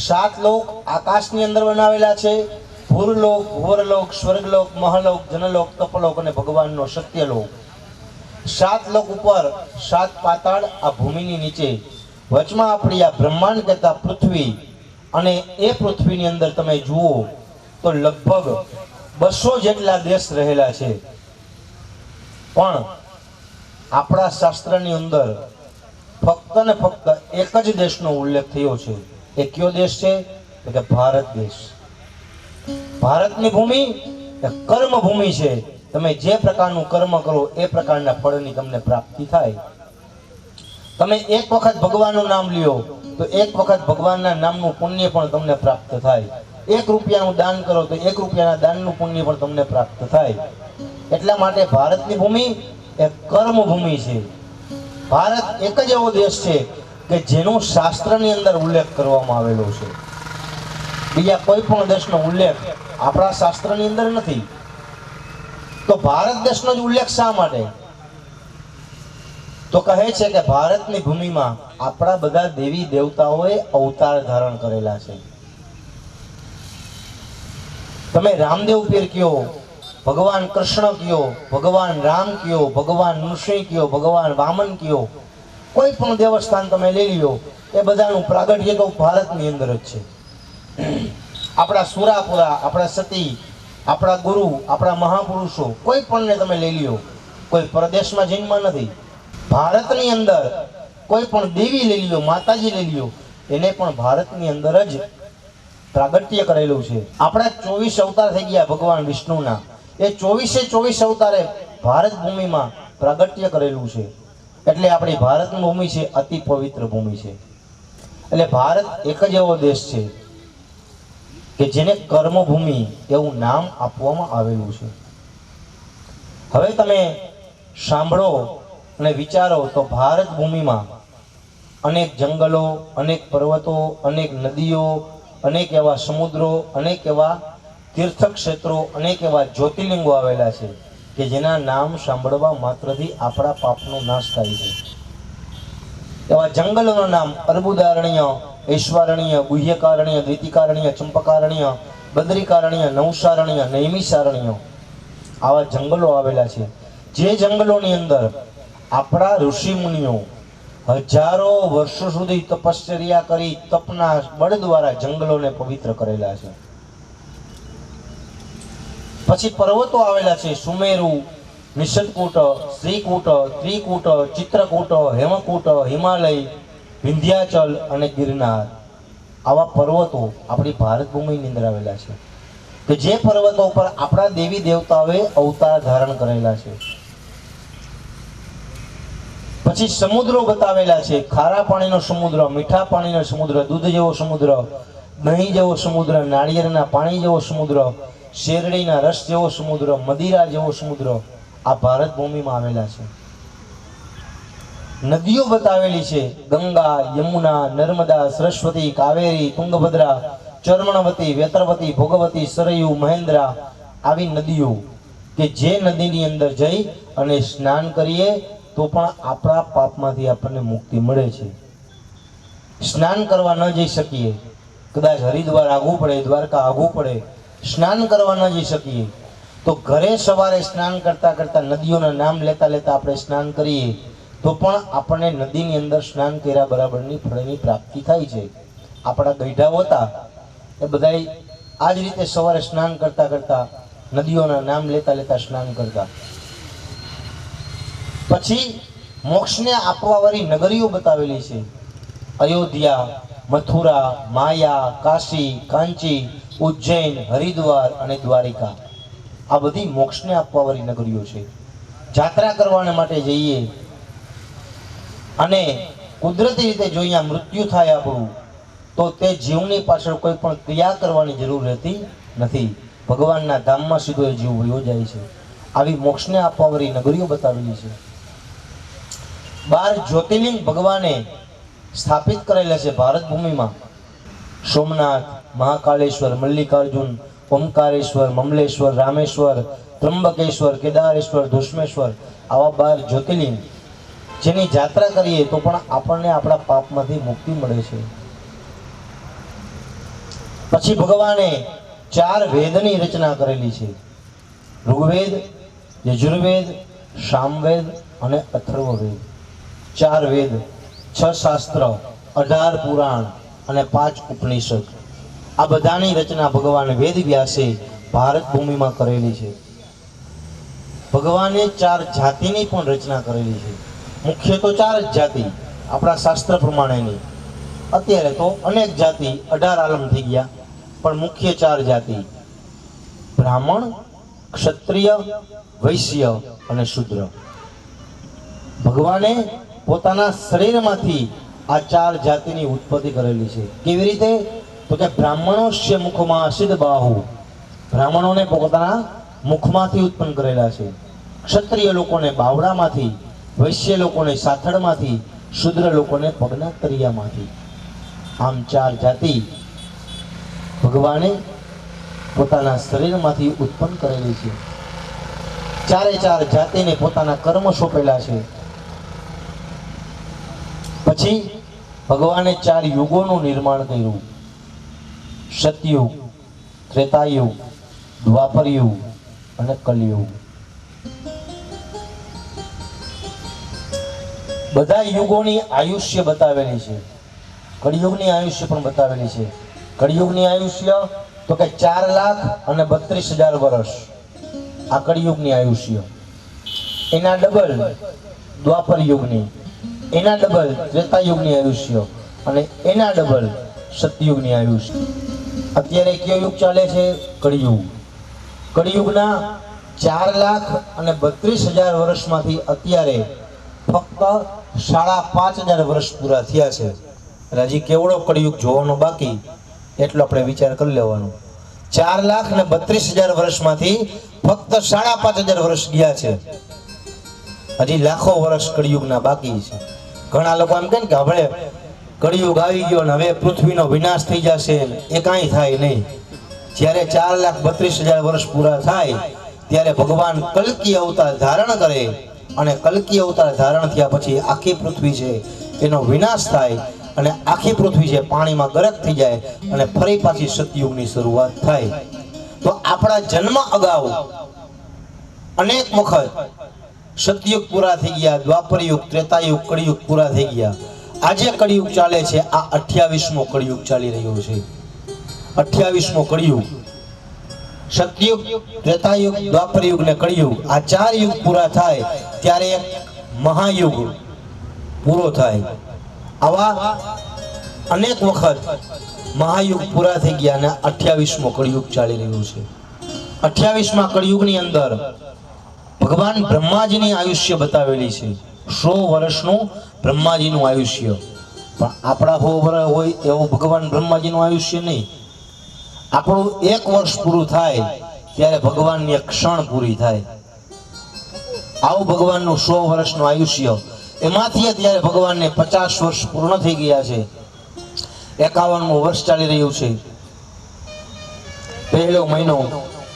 7 લોક આકાશની અંદર બનાવેલા છે: ભૂરલોક, ભુવરલોક, સ્વર્ગલોક, મહાલોક, જનલોક, તપલોક અને ભગવાનનો સત્યલોક. 7 લોક ઉપર 7 પાતાળ આ ભૂમિની નીચે, વચમાં આપણી આ બ્રહ્માંડ કહેતા પૃથ્વી. અને એ પૃથ્વીની અંદર તમે જુઓ તો લગભગ 200 જેટલા દેશ રહેલા છે. પણ આપણા શાસ્ત્રની અંદર ફક્ત ને ફક્ત એક જ દેશનો ઉલ્લેખ થયો છે. એ કયો દેશ છે? તો કે ભારત દેશ. ભારતની ભૂમિ એ કર્મ ભૂમિ છે. તમે જે પ્રકારનું કર્મ કરો એ પ્રકારના ફળની તમને પ્રાપ્તિ થાય. તમે એક વખત ભગવાનનું નામ લ્યો તો એક વખત ભગવાનના નામનું પુણ્ય પણ તમને પ્રાપ્ત થાય. 1 રૂપિયાનું દાન કરો તો 1 રૂપિયાના દાનનું પુણ્ય પણ તમને પ્રાપ્ત થાય. એટલા માટે ભારતની ભૂમિ એ કર્મ ભૂમિ છે. ભારત એક જ એવો દેશ છે કે જેનો શાસ્ત્રની અંદર ઉલ્લેખ કરવામાં આવેલો છે. બીજા કોઈ પણ દેશનો ઉલ્લેખ આપણા શાસ્ત્રની અંદર નથી. તો ભારત દેશનો જ ઉલ્લેખ શા માટે? તો કહે છે કે ભારતની ભૂમિમાં આપણા બધા દેવી દેવતાઓએ અવતાર ધારણ કરેલા છે. તમે રામદેવ પીર કયો, ભગવાન કૃષ્ણ કયો, ભગવાન રામ કયો, ભગવાન નૃસિંહ કયો, ભગવાન વામન કયો, કોઈ પણ દેવસ્થાન તમે લઈ લો એ બધાનું પ્રાગટ્ય તો ભારતની અંદર જ છે. આપણા સુરાપુરા, આપણા સતી, આપણા ગુરુ, આપણા મહાપુરુષો કોઈ પણને તમે લઈ લ્યો, કોઈ પરદેશમાં જન્મ નથી. ભારતની અંદર કોઈ પણ દેવી લઈ લ્યો, માતાજી લઈ લ્યો, એને પણ ભારતની અંદર જ પ્રાગટ્ય કરેલું છે. આપણા 24 અવતાર થઈ ગયા ભગવાન વિષ્ણુના. એ 24 અવતારે ભારત ભૂમિમાં પ્રાગટ્ય કરેલું છે. એટલે આપણી ભારતની ભૂમિ છે અતિ પવિત્ર ભૂમિ છે. એટલે ભારત એક જ એવો દેશ છે કે જેને કર્મભૂમિ એવું નામ આપવામાં આવેલું છે. હવે તમે સાંભળો અને વિચારો તો ભારત ભૂમિમાં અનેક જંગલો, અનેક પર્વતો, અનેક નદીઓ, અનેક એવા સમુદ્રો, અનેક એવા તીર્થક્ષેત્રો, અનેક એવા જ્યોતિર્લિંગો આવેલા છે કે જેના નામ સાંભળવા માત્રથી આપણા પાપનો નાશ થાય છે. એવા જંગલોના નામ અર્બુદારણ્ય, ઐશ્વરણ્ય, ગુહ્યકારણ્ય, દ્વિતિકારણ્ય, ચંપકારણ્ય, બદ્રિકારણ્ય, નવસારણ્ય, નૈમિસારણ્ય, આવા જંગલો આવેલા છે. જે જંગલોની અંદર આપણા ઋષિ મુનિઓ હજારો વર્ષો સુધી તપશ્ચર્યા કરી તપના બળ દ્વારા જંગલોને પવિત્ર કરેલા છે. પછી પર્વતો આવેલા છે સુમેરુ, નિષદકૂટ, શ્રીકૂટ, ત્રિકૂટ, ચિત્રકૂટ, હેમકૂટ, હિમાલય, વિંધ્યાચલ અને ગિરનાર. આવા પર્વતો આપણી ભારત ભૂમિની અંદર આવેલા છે કે જે પર્વતો પર આપણા દેવી દેવતાઓએ અવતાર ધારણ કરેલા છે. પછી સમુદ્રો બતાવેલા છે. ખારા પાણીનો સમુદ્ર, મીઠા પાણીનો સમુદ્ર, દૂધ જેવો સમુદ્ર, દહીં જેવો સમુદ્ર, નાળિયેરના પાણી જેવો સમુદ્ર, શેરડીના રસ જેવો સમુદ્ર, મદિરા જેવો સમુદ્ર આ ભારત ભૂમિમાં આવેલા છે. નદીઓ બતાવેલી છે. ગંગા, યમુના, નર્મદા, સરસ્વતી, કાવેરી, તુંગભદ્રા, ચર્મણવતી, વેતરવતી, ભોગવતી, સરયુ, મહેન્દ્રા આવી નદીઓ કે જે નદીની અંદર જઈ અને સ્નાન કરીએ તો પણ આપણા પાપમાંથી આપણને મુક્તિ મળે છે. સ્નાન કરવા ન જઈ શકીએ, કદાચ હરિદ્વાર આગવું પડે, દ્વારકા આગવું પડે, સ્નાન કરવા ન જઈ શકીએ તો ઘરે સવારે સ્નાન કરતા કરતા નદીઓના નામ લેતા લેતા આપણે સ્નાન કરીએ તો પણ આપણને નદીની અંદર સ્નાન કર્યા બરાબરની ફળની પ્રાપ્તિ થાય છે. આપણા ગઈઢાઓ હતા એ બધા આ જ રીતે સવારે સ્નાન કરતા કરતા નદીઓના નામ લેતા લેતા સ્નાન કરતા. પછી મોક્ષને આપવાવાળી નગરીઓ બતાવેલી છે. અયોધ્યા, મથુરા, માયા, કાશી, કાંચી, ઉજ્જૈન, હરિદ્વાર અને દ્વારિકા આ બધી મોક્ષને આપવાવાળી નગરીઓ છે. જાત્રા કરવા માટે જઈએ અને કુદરતી રીતે જો અહીંયા મૃત્યુ થાય આપણું તો તે જીવની પાછળ કોઈ પણ ક્રિયા કરવાની જરૂર રહેતી નથી. ભગવાનના ધામમાં સીધો એ જીવ વયો જાય છે. આવી મોક્ષને આપવાવાળી નગરીઓ બતાવેલી છે. 12 જ્યોતિર્લિંગ ભગવાને સ્થાપિત કરેલા છે ભારત ભૂમિમાં. સોમનાથ, મહાકાલેશ્વર, મલ્લિકાર્જુન, ઓમકારેશ્વર, મમલેશ્વર, રામેશ્વર, ત્રંબકેશ્વર, કેદારેશ્વર, ધુષ્મેશ્વર આવા 12 જ્યોતિર્લિંગ જેની જાત્રા કરીએ તો પણ આપણને આપણા પાપમાંથી મુક્તિ મળે છે. પછી ભગવાને 4 વેદની રચના કરેલી છે. ઋગ્વેદ, યજુર્વેદ, સામવેદ અને અથર્વવેદ. 4 વેદ, 6 શાસ્ત્ર, 18 પુરાણ અને 5 ઉપનિષદ આ બધાની રચના ભગવાન વેદ વ્યાસે ભારત ભૂમિમાં કરેલી છે. ભગવાને 4 જાતિની પણ રચના કરેલી છે. મુખ્ય તો 4 જ જાતિ આપણા શાસ્ત્ર પ્રમાણેની. અત્યારે તો અનેક જાતિ 18 આલમ થઈ ગયા પણ મુખ્ય 4 જાતિ બ્રાહ્મણ, ક્ષત્રિય, વૈશ્ય અને શૂદ્ર. ભગવાને પોતાના શરીરમાંથી આ 4 જાતિની ઉત્પત્તિ કરેલી છે. કેવી રીતે? તો કે બ્રાહ્મણોસ્ય મુખમાં અસિદ્ધ બાહુ, બ્રાહ્મણોને પોતાના મુખમાંથી ઉત્પન્ન કરેલા છે. ક્ષત્રિય લોકોને બાવડામાંથી, વૈશ્ય લોકોને સાથળમાંથી, શૂદ્ર લોકોને પગના તળિયામાંથી. આમ 4 જાતિ ભગવાને પોતાના શરીરમાંથી ઉત્પન્ન કરેલી છે. 4 જાતિને પોતાના કર્મ સોંપેલા છે. પછી ભગવાને 4 યુગોનું નિર્માણ કર્યું. સતયુગ, ત્રેતાયુગ, દ્વાપરયુગ અને કલયુગ. બધા યુગોની આયુષ્ય બતાવેલી છે. કળિયુગની આયુષ્ય પણ બતાવેલી છે. કળિયુગની આયુષ્ય તો કે 4,32,000 વર્ષ આ કળિયુગની આયુષ્ય. એના ડબલ દ્વાપર યુગની, એના ડબલ ત્રેતાયુગની આયુષ્ય અને એના ડબલ સતયુગની આયુષ્ય. અત્યારે કયો યુગ ચાલે છે? કળિયુગ. કળિયુગના 4,32,000 વર્ષમાંથી અત્યારે ફક્ત 5,500 વર્ષ પૂરા થયા છે. એટલે હજી કેવડો કળિયુગ જોવાનો બાકી, એટલો આપણે વિચાર કરી લેવાનો. 4,32,000 વર્ષમાંથી ફક્ત 5,500 વર્ષ ગયા છે. હજી લાખો વર્ષ કળિયુગના બાકી છે. ઘણા લોકો એમ કહે ને કે હવે કળિયુગ આવી ગયો ને હવે પૃથ્વીનો વિનાશ થઈ જશે, એ કાંઈ થાય નહીં. જ્યારે 4,32,000 વર્ષ પૂરા થાય ત્યારે ભગવાન કલ્કી અવતાર ધારણ કરે, અને કલ્કી અવતાર ધારણ થયા પછી આખી પૃથ્વી છે એનો વિનાશ થાય, અને આખી પૃથ્વી છે પાણીમાં ગરક થઈ જાય, અને ફરી પાછી સતયુગની શરૂઆત થાય. તો આપણા જન્મ અગાઉ અનેક વખત સતયુગ પૂરા થઈ ગયા, દ્વાપરયુગ, ત્રેતાયુગ, કળિયુગ પૂરા થઈ ગયા. આજે કળિયુગ ચાલે છે, આ 28મો કળિયુગ ચાલી રહ્યો છે. 28મો કળિયુગ. સતયુગ, ત્રેતાયુગ, દ્વાપરયુગ ને કળિયુગ, આ 4 યુગ પૂરા થાય ત્યારે એક મહાયુગ પૂરો થાય. આવા અનેક વખત મહાયુગ પૂરા થઈ ગયા અને 28મો કળિયુગ ચાલી રહ્યું છે. 28મા કળિયુગની અંદર ભગવાન બ્રહ્માજીની આયુષ્ય બતાવેલી છે. 100 વર્ષનું બ્રહ્માજીનું આયુષ્ય. પણ આપણા 100 વર્ષ હોય એવું ભગવાન બ્રહ્માજીનું આયુષ્ય નહીં. આપણું 1 વર્ષ પૂરું થાય ત્યારે ભગવાનની એક ક્ષણ પૂરી થાય. આવું ભગવાનનું 100 વર્ષનું આયુષ્ય. એમાંથી અત્યારે ભગવાનને 50 વર્ષ પૂર્ણ થઈ ગયા છે. 51મું વર્ષ ચાલી રહ્યું છે. પહેલો મહિનો,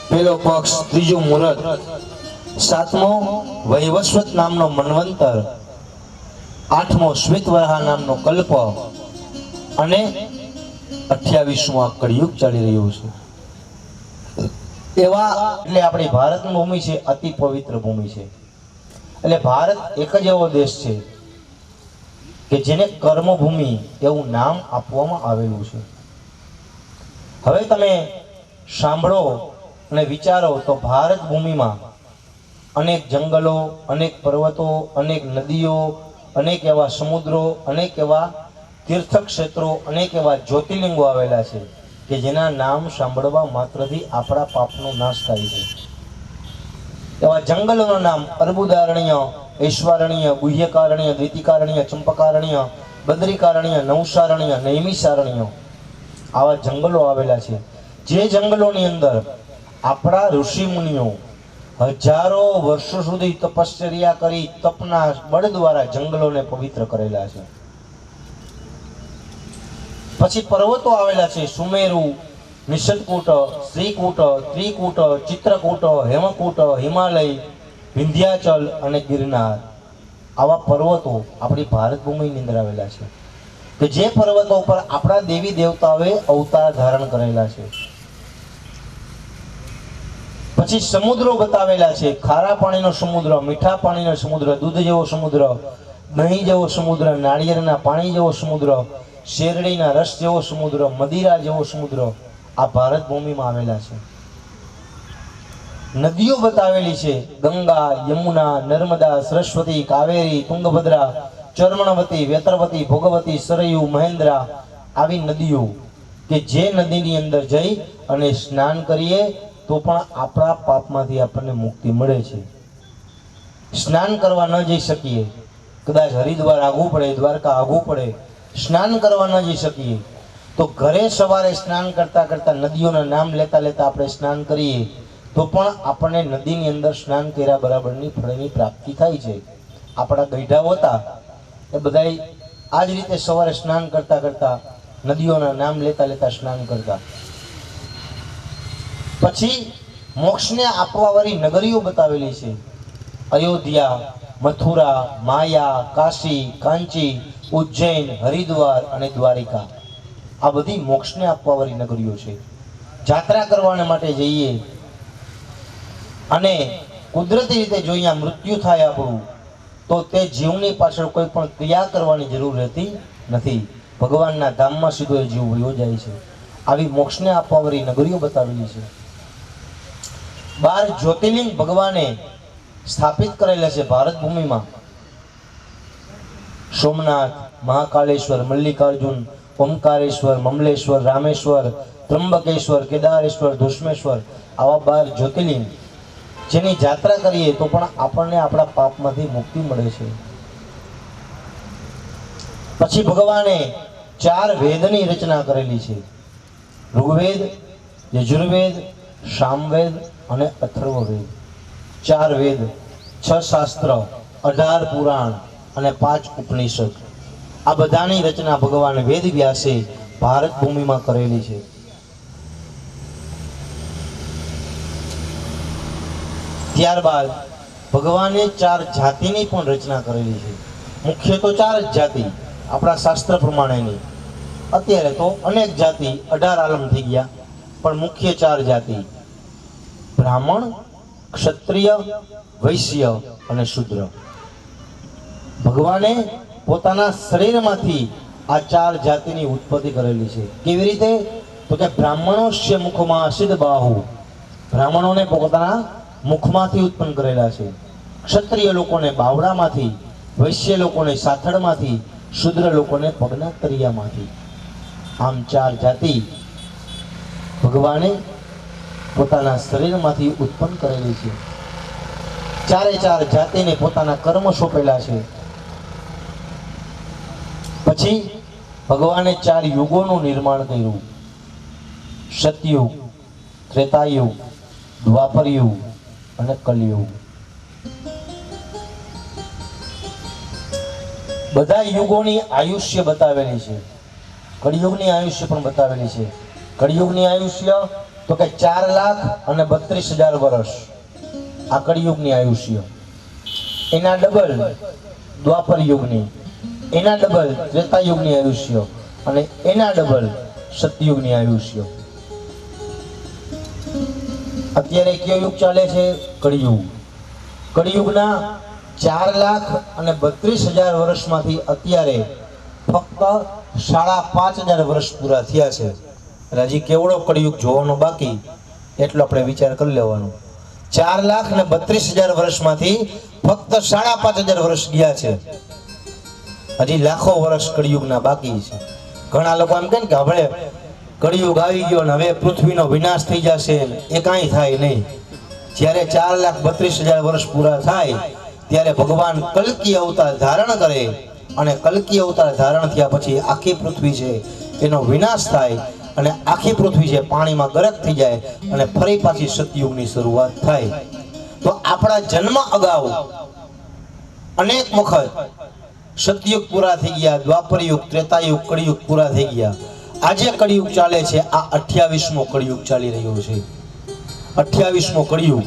પહેલો પક્ષ, ત્રીજું મુહૂર્ત, 7મો વૈવસ્વત નામનો મન્વંતર, 8મો શ્વેતવરાહ નામનો કલ્પ, અને 28મો આ કળિયુગ ચાલી રહ્યું છે. એવા એટલે આપણી ભારતની ભૂમિ છે, અતિ પવિત્ર ભૂમિ છે. એટલે ભારત એક જ એવો દેશ છે કે જેને કર્મભૂમિ એવું નામ આપવામાં આવેલું છે. હવે તમે સાંભળો અને વિચારો તો ભારત ભૂમિમાં અનેક જંગલો, અનેક પર્વતો, અનેક નદીઓ, અનેક એવા સમુદ્રો, અનેક એવા તીર્થક્ષેત્રો, અનેક એવા જ્યોતિર્લિંગો આવેલા છે કે જેના નામ સાંભળવા માત્રથી આપણા પાપનો નાશ થાય છે. એવા જંગલોના નામ અર્બુદારણ્ય, ઐશ્વરણ્ય, ગુહ્યકારણ્ય, દ્વિતિકારણ્ય, ચંપકારણ્ય, બદ્રિકારણ્ય, નૌશારણ્ય, નૈમિષારણ્ય, આવા જંગલો આવેલા છે. જે જંગલોની અંદર આપણા ઋષિ મુનિઓ હજારો વર્ષો સુધી તપશ્ચર્યા કરી તપના બળ દ્વારા જંગલોને પવિત્ર કરેલા છે. પછી પર્વતો આવેલા છે, સુમેરુ, નિષદકૂટ, શ્રીકૂટ, ત્રિકૂટ, ચિત્રકૂટ, હેમકૂટ, હિમાલય, વિંધ્યાચલ અને ગિરનાર. આવા પર્વતો આપણી ભારત ભૂમિની અંદર આવેલા છે કે જે પર્વતો પર આપણા દેવી દેવતાઓએ અવતાર ધારણ કરેલા છે. પછી સમુદ્રો બતાવેલા છે, ખારા પાણીનો સમુદ્ર, મીઠા પાણીનો સમુદ્ર, દૂધ જેવો સમુદ્ર, દહીં જેવો સમુદ્ર, નાળિયેરના પાણી જેવો સમુદ્ર, શેરડીના રસ જેવો સમુદ્ર, મદિરા જેવો સમુદ્ર આ ભારત ભૂમિમાં આવેલા છે. નદીઓ બતાવેલી છે, ગંગા, યમુના, નર્મદા, સરસ્વતી, કાવેરી, તુંગભદ્રા, ચર્મણવતી, વેતરવતી, ભોગવતી, સરયુ, મહેન્દ્રા. આવી નદીઓ કે જે નદીની અંદર જઈ અને સ્નાન કરીએ તો પણ આપણા પાપમાંથી આપણને મુક્તિ મળે છે. સ્નાન કરવા ન જઈ શકીએ, કદાચ હરિદ્વાર આગવું પડે, દ્વારકા આગવું પડે, સ્નાન કરવા ન જઈ શકીએ તો ઘરે સવારે સ્નાન કરતા કરતા નદીઓના નામ લેતા લેતા આપણે સ્નાન કરીએ તો પણ આપણને નદીની અંદર સ્નાન કર્યા બરાબરની ફળની પ્રાપ્તિ થાય છે. આપણા ગઈઢાઓ હતા એ બધા આ જ રીતે સવારે સ્નાન કરતા કરતા નદીઓના નામ લેતા લેતા સ્નાન કરતા. પછી મોક્ષને આપવાવાળી નગરીઓ બતાવેલી છે, અયોધ્યા, મથુરા, માયા, કાશી, કાંચી, ઉજ્જૈન, હરિદ્વાર અને દ્વારિકા. આ બધી મોક્ષને આપવાવાળી નગરીઓ છે. જાત્રા કરવા માટે જઈએ અને કુદરતી રીતે જો અહીંયા મૃત્યુ થાય આપણું તો તે જીવની પાછળ કોઈ પણ ક્રિયા કરવાની જરૂર રહેતી નથી. ભગવાનના ધામમાં સીધો એ જીવ વયો જાય છે. આવી મોક્ષને આપવાવાળી નગરીઓ બતાવેલી છે. 12 જ્યોતિર્લિંગ ભગવાને સ્થાપિત કરેલા છે ભારત ભૂમિમાં. સોમનાથ, મહાકાલેશ્વર, મલ્લિકાર્જુન, ઓમકારેશ્વર, મમલેશ્વર, રામેશ્વર, ત્રંબકેશ્વર, કેદારેશ્વર, ધુષ્મેશ્વર આવા 12 જ્યોતિર્લિંગ જેની યાત્રા કરીએ તો પણ આપણને આપણા પાપમાંથી મુક્તિ મળે છે. પછી ભગવાને 4 વેદની રચના કરેલી છે: ઋગ્વેદ, યજુર્વેદ, સામવેદ અને અથર્વવેદ. 4 વેદ, 6 શાસ્ત્ર, 18 પુરાણ અને 5 ઉપનિષદ. આ બધાની રચના ભગવાન વેદ વ્યાસે ભારત ભૂમિમાં કરેલી છે. ત્યારબાદ ભગવાને 4 જાતિની પણ રચના કરેલી છે. મુખ્ય તો 4 જ જાતિ આપણા શાસ્ત્ર પ્રમાણેની. અત્યારે તો અનેક જાતિ 18 આલમ થઈ ગયા, પણ મુખ્ય 4 જાતિ: બ્રાહ્મણ, ક્ષત્રિય, વૈશ્ય અને શૂદ્ર. ભગવાને પોતાના શરીરમાંથી આ 4 જાતિની ઉત્પત્તિ કરેલી છે. કેવી રીતે? તો કે બ્રાહ્મણોસ્ય મુખમાં અસિદ્ધ બાહુ, બ્રાહ્મણોને પોતાના મુખમાંથી ઉત્પન્ન કરેલા છે. ક્ષત્રિય લોકોને બાવડામાંથી, વૈશ્ય લોકોને સાથળમાંથી, શૂદ્ર લોકોને પગના તળિયામાંથી. આમ 4 જાતિ ભગવાને પોતાના શરીરમાંથી ઉત્પન્ન કરેલી છે. 4 જાતિને પોતાના કર્મ સોંપેલા છે. પછી ભગવાને 4 યુગોનું નિર્માણ કર્યું: સતયુગ, ત્રેતાયુગ, દ્વાપરયુગ અને કલયુગ. બધા યુગોની આયુષ્ય બતાવેલી છે. કળિયુગની આયુષ્ય પણ બતાવેલી છે. કળિયુગની આયુષ્ય તો કે 4,32,000 વર્ષ. આ કળિયુગની આયુષ્ય. એના ડબલ દ્વાપર યુગની, એના ડબલ ત્રેતાયુગની આયુષ્ય અને એના ડબલ સતયુગની આયુષ્ય. અત્યારે કયો યુગ ચાલે છે? કળિયુગ. કળિયુગના 4,32,000 વર્ષમાંથી અત્યારે ફક્ત 5,500 વર્ષ પૂરા થયા છે. હજી કેવડો કળિયુગ જોવાનો બાકી, એટલો આપણે વિચાર કરી લેવાનો. 4,32,000 વર્ષમાંથી ફક્ત 5,500 વર્ષ ગયા છે. હજી લાખો વર્ષ કળિયુગના બાકી છે. ઘણા લોકો એમ કહે ને કે હવે કળિયુગ આવી ગયો ને હવે પૃથ્વીનો વિનાશ થઈ જશે, એ કાંઈ થાય નહીં. જ્યારે 4,32,000 વર્ષ પૂરા થાય ત્યારે ભગવાન કલ્કી અવતાર ધારણ કરે અને કલ્કી અવતાર ધારણ થયા પછી આખી પૃથ્વી છે એનો વિનાશ થાય અને આખી પૃથ્વી છે પાણીમાં ગરક થઈ જાય અને ફરી પાછી સતયુગની શરૂઆત થાય. તો આપણા જન્મ અગાઉ અનેક વખત સતયુગ પૂરા થઈ ગયા, દ્વાપરયુગ, ત્રેતાયુગ, કળિયુગ પૂરા થઈ ગયા. આજે કળિયુગ ચાલે છે, આ 28મો કળિયુગ ચાલી રહ્યો છે. 28મો કળિયુગ.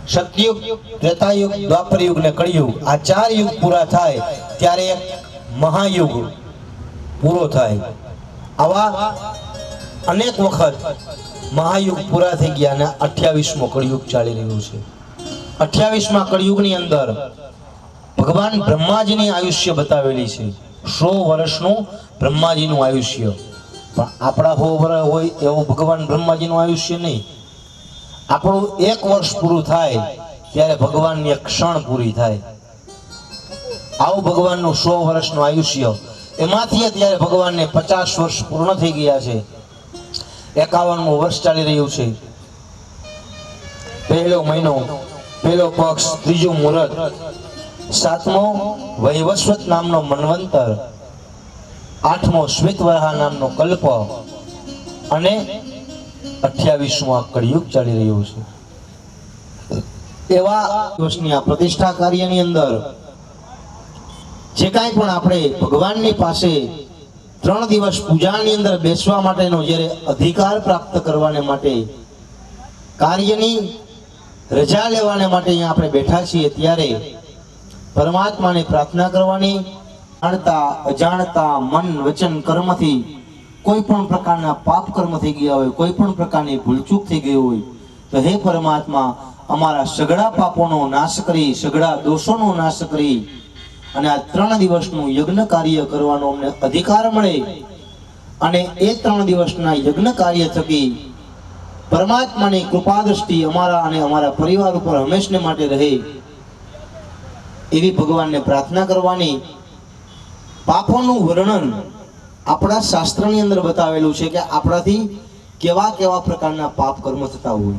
સતયુગ, ત્રેતાયુગ, દ્વાપરયુગ ને કળિયુગ, આ 4 યુગ પૂરા થાય ત્યારે એક મહાયુગ પૂરો થાય. આવા અનેક વખત મહાયુગ પૂરા થઈ ગયા અને 28મો કળિયુગ ચાલી રહ્યું છે. 28મા કળિયુગની અંદર ભગવાન બ્રહ્માજીની આયુષ્ય બતાવેલી છે. 100 વર્ષનું બ્રહ્માજીનું આયુષ્ય. પણ આપણા 100 વર્ષ હોય એવું ભગવાન બ્રહ્માજીનું આયુષ્ય નહીં. આપણું 1 વર્ષ પૂરું થાય ત્યારે ભગવાનની એક ક્ષણ પૂરી થાય. આવું ભગવાનનું 100 વર્ષનું આયુષ્ય. એમાંથી અત્યારે ભગવાનને 50 વર્ષ પૂર્ણ થઈ ગયા છે. 51મું વર્ષ ચાલી રહ્યું છે. પહેલો મહિનો, પહેલો પક્ષ, ત્રીજું મુહૂર્ત, 7મો વૈવસ્વત નામનો મન્વંતર, 8મો શ્વેતવરાહ નામનો કલ્પ અને 28મો આ કળિયુગ ચાલી રહ્યું છે. એવા દિવસની આ પ્રતિષ્ઠા કાર્યની અંદર જે કાંઈ પણ આપણે ભગવાનની પાસે 3 દિવસ પૂજાની અંદર બેસવા માટેનો જ્યારે અધિકાર પ્રાપ્ત કરવાને માટે કાર્યની રજા લેવાને માટે અહીંયા આપણે બેઠા છીએ ત્યારે પરમાત્માને પ્રાર્થના કરવાની. જાણતા અજાણતા મન વચન કર્મથી કોઈ પણ પ્રકારના પાપ કર્મ થઈ ગયા હોય, કોઈ પણ પ્રકારની ભૂલચૂક થઈ ગઈ હોય તો હે પરમાત્મા અમારા સઘળા પાપોનો નાશ કરી, સઘળા દોષોનો નાશ કરી અને આ 3 દિવસનું યજ્ઞ કાર્ય કરવાનો અમને અધિકાર મળે અને એ 3 દિવસના યજ્ઞ કાર્ય થકી પરમાત્માની કૃપા દ્રષ્ટિ અમારા અને અમારા પરિવાર ઉપર હંમેશને માટે રહે એવી ભગવાનને પ્રાર્થના કરવાની. પાપોનું વર્ણન આપણા શાસ્ત્રની અંદર બતાવેલું છે કે આપણાથી કેવા કેવા પ્રકારના પાપ કર્મ થતા હોય.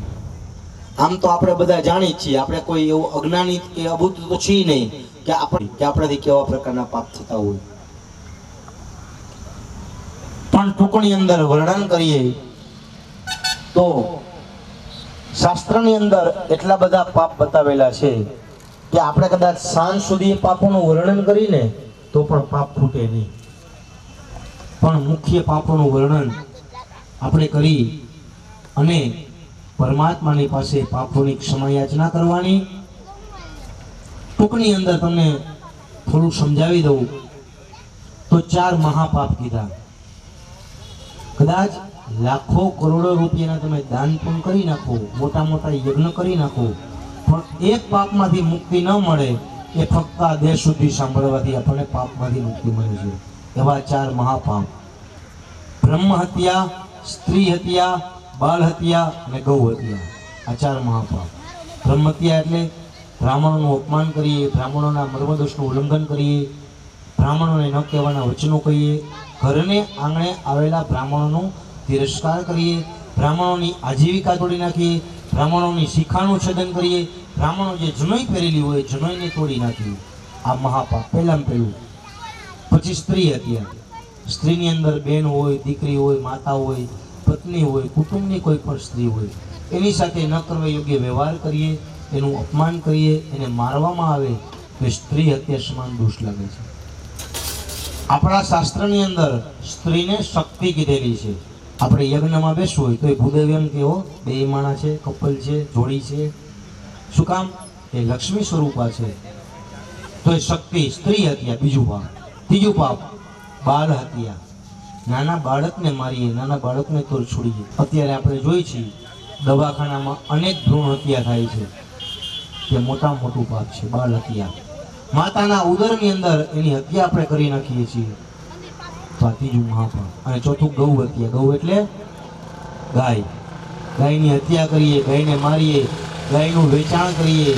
આમ તો આપણે બધા જાણીએ જ છીએ, આપણે કોઈ એવું અજ્ઞાની કે અબુદ્ધ તો છીએ નહીં કે આપણાથી કેવા પ્રકારના પાપ થતા હોય. પણ ટૂંકની અંદર વર્ણન કરીએ તો શાસ્ત્રની અંદર એટલા બધા પાપ બતાવેલા છે કે આપણે કદાચ સાંજ સુધી પાપોનું વર્ણન કરીને તો પણ પાપ ખૂટે નહીં. પણ મુખ્ય પાપોનું વર્ણન આપણે કરી અને પરમાત્માની પાસે પાપોની ક્ષમા યાચના કરવાની. ટૂંકની અંદર તમને થોડું સમજાવી દઉં તો 4 મહાપાપ કીધા. કદાચ લાખો કરોડો રૂપિયાના તમે દાન પણ કરી નાખો, મોટા મોટા યજ્ઞ કરી નાખો, પણ એક પાપમાંથી મુક્તિ ન મળે. એ ફક્ત આ દેહ શુદ્ધિ સાંભળવાથી આપણને પાપમાંથી મુક્તિ મળે છે. એવા 4 મહાપાપ: બ્રહ્મ હત્યા, સ્ત્રી હત્યા, બાળ હત્યા અને ગૌ હત્યા. આ 4 મહાપાપ. બ્રહ્મ હત્યા એટલે બ્રાહ્મણોનું અપમાન કરીએ, બ્રાહ્મણોના મર્મદોષનું ઉલ્લંઘન કરીએ, બ્રાહ્મણોને ન કહેવાના વચનો કહીએ, ઘરને આંગણે આવેલા બ્રાહ્મણોનો તિરસ્કાર કરીએ, બ્રાહ્મણોની આજીવિકા તોડી નાખીએ, બ્રાહ્મણોની શિખાનું છેદન કરીએ, બ્રાહ્મણો જે જનોઈ પહેરેલી હોય જનોઈને તોડી નાખીએ. આ મહાપાપ પહેલામાં પહેલું. પછી સ્ત્રી હત્યા. સ્ત્રીની અંદર બેન હોય, દીકરી હોય, માતા હોય, પત્ની હોય, કુટુંબની કોઈ પણ સ્ત્રી હોય, એની સાથે ન કરવા યોગ્ય વ્યવહાર કરીએ, એનું અપમાન કરીએ, એને મારવામાં આવે તો સ્ત્રી હત્યા સમાન દોષ લાગે છે. આપણા શાસ્ત્રની અંદર સ્ત્રીને શક્તિ કીધેલી છે. આપણે યજ્ઞમાં બેસવું હોય તો એ ભૂદેવ એમ કેવો બે માણા છે, કપલ છે, જોડી છે. શું કામ? એ લક્ષ્મી સ્વરૂપા છે. તો એ શક્તિ. સ્ત્રી હત્યા બીજું પાપ. ત્રીજું પાપ બાળ હત્યા. નાના બાળકને મારીએ, નાના બાળકને તો છોડીએ. અત્યારે આપણે જોઈ છીએ દવાખાનામાં અનેક ભ્રૂણ હત્યા થાય છે. તે મોટા મોટું પાપ છે બાળ હત્યા. માતાના ઉદરની અંદર એની હત્યા આપણે કરી નાખીએ છીએ. તો આ ત્રીજું મહાપાપ. અને ચોથું ગૌ હત્યા. ગૌ એટલે ગાય. ગાયની હત્યા કરીએ, ગાયને મારીએ, ગાયનું વેચાણ કરીએ,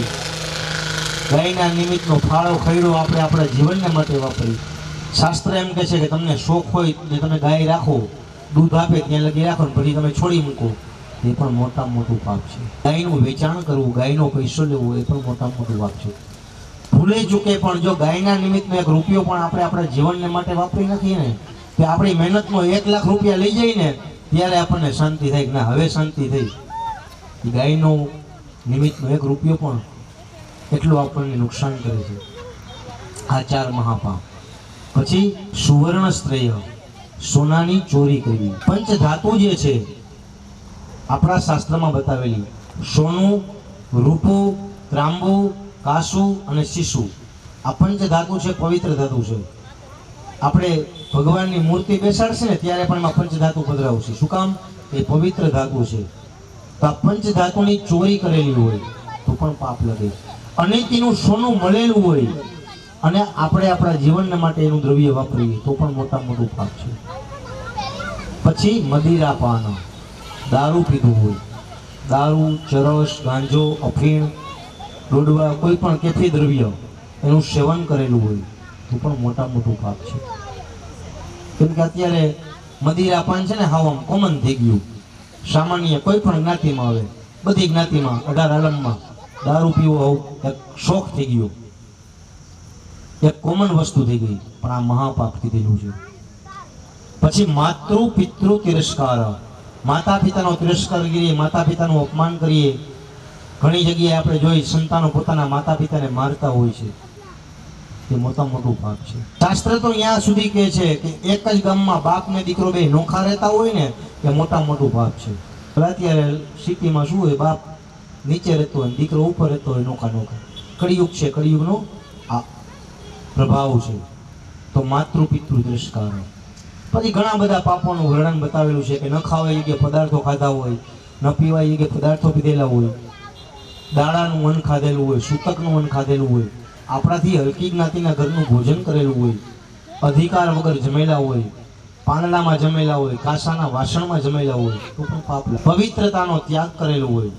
ગાયના નિમિત્તનો ફાળો ખૈડો આપણે આપણા જીવનને માટે વાપરીએ. શાસ્ત્ર એમ કહે છે કે તમને શોખ હોય તો તમે ગાય રાખો, દૂધ આપે ત્યાં લગી રાખો, પછી તમે છોડી મૂકો. એ પણ મોટા મોટું પાપ છે. ગાયનું વેચાણ કરવું, ગાયનો પૈસો લેવો એ પણ મોટા મોટું પાપ છે. ભૂલે ચૂકે પણ જો ગાયના નિમિત્તનો 1 રૂપિયો પણ આપણે આપણા જીવનને માટે વાપરી નાખીએ ને, કે આપણી મહેનતનો 1 લાખ રૂપિયા લઈ જાય ને, ત્યારે આપણને શાંતિ થાય કે ના હવે શાંતિ થઈ. ગાયનો નિમિત્તનો 1 રૂપિયો પણ એટલું આપણને નુકસાન કરે છે. આ 4 મહાપાપ. પછી સુવર્ણ શ્રેય, સોનાની ચોરી કરવી. પંચધાતુ જે છે આપણા શાસ્ત્રમાં બતાવેલી, સોનું, રૂપું, ત્રાંબુ, કાસુ અને શીશુ. આ પંચધાતુ છે, પવિત્ર ધાતુ છે. આપણે ભગવાનની મૂર્તિ બેસાડશે ને ત્યારે પણ એમાં પંચધાતુ પધરાવશે. શું કામ? એ પવિત્ર ધાતુ છે. તો આ પંચધાતુની ચોરી કરેલી હોય તો પણ પાપ લાગે. અને તેનું સોનું મળેલું હોય અને આપણે આપણા જીવનને માટે એનું દ્રવ્ય વાપરીએ તો પણ મોટા મોટું પાપ છે. પછી મદિરા પાન, દારૂ પીધું હોય, દારૂ, ચરસ, ગાંજો, અફીણ, દોડવા, કોઈ પણ કેફી દ્રવ્ય એનું સેવન કરેલું હોય તો પણ મોટા મોટું પાપ છે. કેમ કે અત્યારે મદિરા પાન છે ને હાવ કોમન થઈ ગયું. સામાન્ય કોઈ પણ જ્ઞાતિમાં આવે, બધી જ્ઞાતિમાં 18 આલમમાં દારૂ પીવો એક શોખ થઈ ગયો, એક કોમન વસ્તુ થઈ ગઈ. પણ આ મહાપાપ કીધેલું છે. પછી માતૃ પિતૃ તિરસ્કાર. માતા પિતાનો તિરસ્કાર કરીએ, માતા પિતાનું અપમાન કરીએ. ઘણી જગ્યાએ આપણે જોઈ સંતાનો પોતાના માતા પિતાને મારતા હોય છે. એ મોટા મોટું પાપ છે. શાસ્ત્ર તો ત્યાં સુધી કહે છે કે એક જ ગામમાં બાપ ને દીકરો બે નોખા રહેતા હોય ને એ મોટા મોટું પાપ છે. અત્યારે સિટીમાં શું હોય, બાપ નીચે રહેતો હોય, દીકરો ઉપર રહેતો હોય, નોખા નોખા. કળિયુગ છે, કળિયુગનો આ પ્રભાવ છે. તો માતૃ પિતૃ તિરસ્કાર. પછી ઘણા બધા પાપોનું વર્ણન બતાવેલું છે કે ન ખાવા યોગ્ય પદાર્થો ખાધા હોય, ન પીવા યોગ્ય પદાર્થો પીધેલા હોય, દાડાનું અન્ન ખાધેલું હોય, સૂતકનું અન્ન ખાધેલું હોય, આપણાથી હલકી જ્ઞાતિના ઘરનું ભોજન કરેલું હોય, અધિકાર વગર જમેલા હોય, પાંદડામાં જમેલા હોય, કાંસાના વાસણમાં જમેલા હોય તો પણ પાપ. પવિત્રતાનો ત્યાગ કરેલો હોય.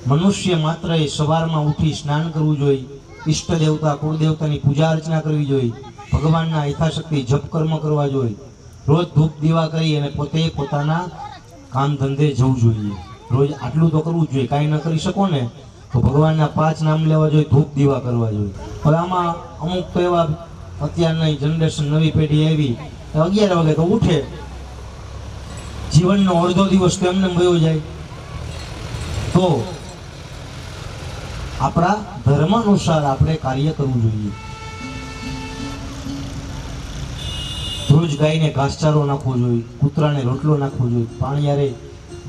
મનુષ્ય માત્ર એ સવારમાં ઉઠી સ્નાન કરવું જોઈએ, ઈષ્ટ દેવતા કુળદેવતાની પૂજા અર્ચના કરવી જોઈએ, ભગવાનના યથાશક્તિ જપ કર્મ કરવા જોઈએ, રોજ ધૂપ દીવા કરી અને પોતે પોતાના કામ ધંધે જવું જોઈએ. રોજ આટલું તો કરવું જ જોઈએ. કાંઈ ન કરી શકો ને તો ભગવાનના 5 નામ લેવા જોઈએ, ધૂપ દીવા કરવા જોઈએ. હવે આમાં અમુક તો એવા અત્યારની જનરેશન નવી પેઢી આવી 11 વાગે તો ઉઠે, જીવનનો અડધો દિવસ તો એમને વયો જાય. તો આપણા ધર્મ અનુસાર આપણે કાર્ય કરવું જોઈએ. રોજ ગાયને ઘાસચારો નાખવો જોઈએ, કૂતરાને રોટલો નાખવો જોઈએ, પાણીયારે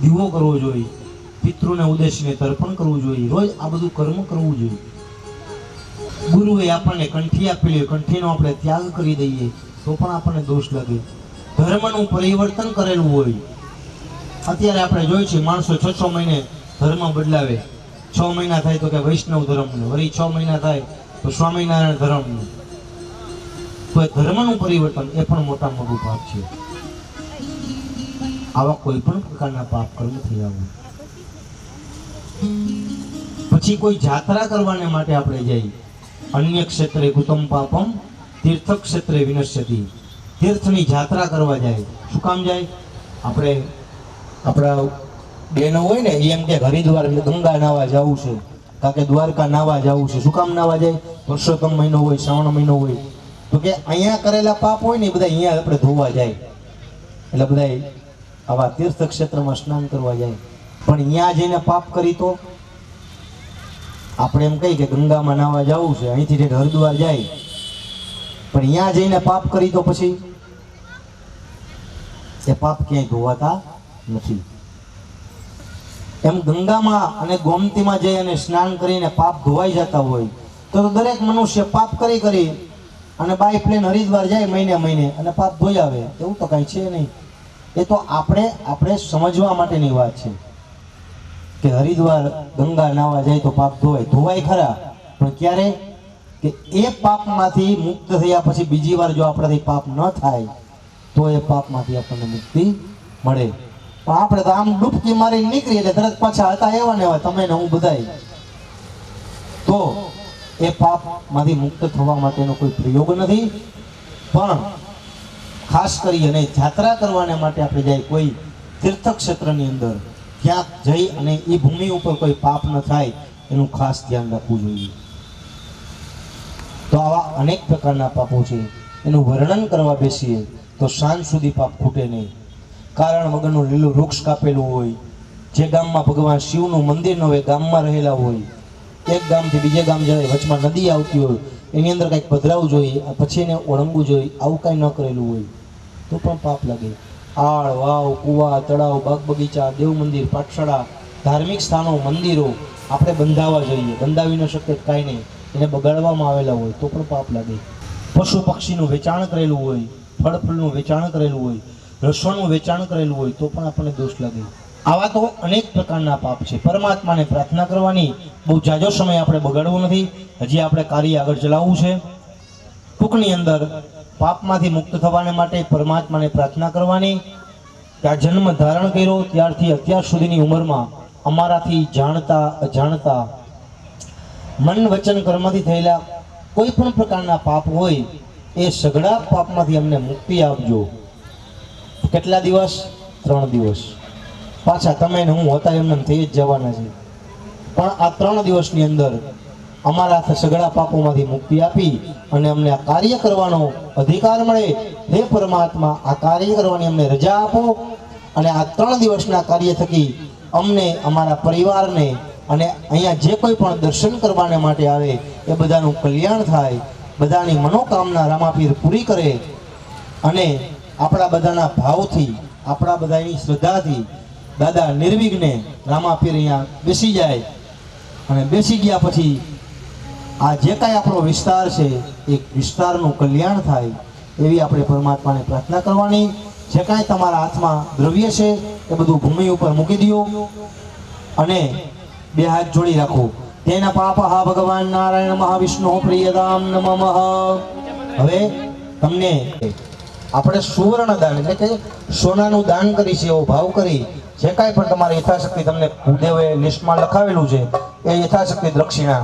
દીવો કરવો જોઈએ, પિતૃને ઉદ્દેશીને તર્પણ કરવું જોઈએ. રોજ આ બધું કર્મ કરવું જોઈએ. ગુરુએ આપણને કંઠી આપેલી હોય, કંઠીનો આપણે ત્યાગ કરી દઈએ તો પણ આપણને દોષ લાગે. ધર્મનું પરિવર્તન કરેલું હોય. અત્યારે આપણે જોઈએ છીએ માણસો 6 મહિને ધર્મ બદલાવે. 6 મહિના થાય તો કે વૈષ્ણવ ધર્મનું, વળી 6 મહિના થાય તો સ્વામિનારાયણ ધર્મનું. તો એ ધર્મનું પરિવર્તન એ પણ મોટા મોટું પાપ છે. આવા કોઈ પણ પ્રકારના પાપ કર્મ થયા હોય. પછી કોઈ જાત્રા કરવાને માટે આપણે જઈએ, અન્ય ક્ષેત્રે કુતમ પાપમ તીર્થ ક્ષેત્રે વિનશ્યતિ. તીર્થની જાત્રા કરવા જાય. શું કામ જાય? આપણે આપણા બહેનો હોય ને એમ કે હરિદ્વાર એટલે ગંગા નાવા જવું છે, કારણ કે દ્વારકા નાવા જવું છે. શું કામ નાવા જાય? પુરુષોત્તમ મહિનો હોય, શ્રાવણ મહિનો હોય, તો કે અહીંયા કરેલા પાપ હોય ને એ બધા અહીંયા આપણે ધોવા જાય. એટલે બધા આવા તીર્થ ક્ષેત્રમાં સ્નાન કરવા જાય. પણ અહીંયા જઈને પાપ કરી તો આપણે એમ કહીએ કે ગંગામાં નાવા જવું છે, અહીંથી હરિદ્વાર જાય, પણ અહીંયા જઈને પાપ કરી તો પછી એ પાપ ક્યાંય ધોવાતા નથી. એમ ગંગામાં અને ગોમતીમાં જઈ અને સ્નાન કરીને પાપ ધોવાઈ જતા હોય તો દરેક મનુષ્ય પાપ કરી કરી અને બાય પ્લેન હરિદ્વાર જાય મહિને મહિને અને પાપ ધોઈ આવે, એવું તો કઈ છે નહીં. એ તો આપણે સમજવા માટેની વાત છે કે હરિદ્વાર ગંગા નાવા જાય તો પાપ ધોવાય ખરા, પણ ક્યારે? કે એ પાપમાંથી મુક્ત થયા પછી બીજી વાર જો આપણાથી પાપ ન થાય તો એ પાપમાંથી આપણને મુક્તિ મળે. પણ આપણે તો આમ ડૂબકી મારી નીકળી એટલે તરત પાછા હતા એવા ને એવા તમે ને હું બધાય. તો એ પાપમાંથી મુક્ત થવા માટેનો કોઈ પ્રયોગ નથી. પણ ખાસ કરી અને જાત્રા કરવાને માટે આપણે જાય કોઈ તીર્થ ક્ષેત્રની અંદર, ક્યાંક જઈ અને એ ભૂમિ ઉપર કોઈ પાપ ન થાય એનું ખાસ ધ્યાન રાખવું જોઈએ. તો આવા અનેક પ્રકારના પાપો છે. એનું વર્ણન કરવા બેસીએ તો સાંજ સુધી પાપ ખૂટે નહીં. કારણ વગરનું લીલું વૃક્ષ કાપેલું હોય, જે ગામમાં ભગવાન શિવનું મંદિર ન હોય, ગામમાં રહેલા હોય, એક ગામથી બીજે ગામ જાય, વચમાં નદી આવતી હોય, એની અંદર કંઈક પધરાવવું જોઈએ, પછી એને ઓળંગવું જોઈએ. આવું કાંઈ ન કરેલું હોય તો પણ પાપ લાગે. આળ, વાવ, કુવા, તળાવ, બાગ બગીચા, દેવ મંદિર, પાઠશાળા, ધાર્મિક સ્થાનો, મંદિરો આપણે બંધાવવા જોઈએ. બંધાવી ન શકીએ કાંઈ નહીં, એને બગાડવામાં આવેલા હોય તો પણ પાપ લાગે. પશુ પક્ષીનું વેચાણ કરેલું હોય, ફળ ફૂલનું વેચાણ કરેલું હોય, રસોનું વેચાણ કરેલું હોય તો પણ આપણને દોષ લાગે. આવા તો અનેક પ્રકારના પાપ છે. પરમાત્માને પ્રાર્થના કરવાની, બહુ જાજો સમય આપણે બગાડવો નથી. હજી આપણે કાર્ય આગળ ચલાવવું છે. ટૂંકની અંદર પાપમાંથી મુક્ત થવાને માટે પરમાત્માને પ્રાર્થના કરવાની કે આ જન્મ ધારણ કર્યો ત્યારથી અત્યાર સુધીની ઉંમરમાં અમારાથી જાણતા અજાણતા મન વચન કર્મથી થયેલા કોઈ પણ પ્રકારના પાપ હોય એ સઘળા પાપમાંથી અમને મુક્તિ આપજો. કેટલા દિવસ? 3 દિવસ. પાછા તમે ને હું હોતા એમને થઈ જ જવાના છે. પણ આ 3 દિવસની અંદર અમારા સઘળા પાપોમાંથી મુક્તિ આપી અને અમને આ કાર્ય કરવાનો અધિકાર મળે. હે પરમાત્મા, આ કાર્ય કરવાની અમને રજા આપો અને આ 3 દિવસના કાર્ય થકી અમને, અમારા પરિવારને અને અહીંયા જે કોઈ પણ દર્શન કરવાને માટે આવે એ બધાનું કલ્યાણ થાય, બધાની મનોકામના રામાપીર પૂરી કરે અને આપણા બધાના ભાવથી, આપણા બધાની શ્રદ્ધાથી દાદા નિર્વિઘ્ને રામાપીર અહીંયા બેસી જાય અને બેસી ગયા પછી આ જે કાંઈ આપણો વિસ્તાર છે એ વિસ્તારનું કલ્યાણ થાય એવી આપણે પરમાત્માને પ્રાર્થના કરવાની. જે કાંઈ તમારા હાથમાં દ્રવ્ય છે એ બધું ભૂમિ ઉપર મૂકી દો અને 2 હાથ જોડી રાખો. તેના પાપા ભગવાન નારાયણ મહાવિષ્ણુ પ્રિયદામ નમઃ. હવે તમને આપણે સુવર્ણ દાન એટલે કે સોનાનું દાન કરી છે એવો ભાવ કરી જે કાંઈ પણ તમારી યથાશક્તિ તમને ભૂદેવે લિસ્ટમાં લખાવેલું છે એ યથાશક્તિ દક્ષિણા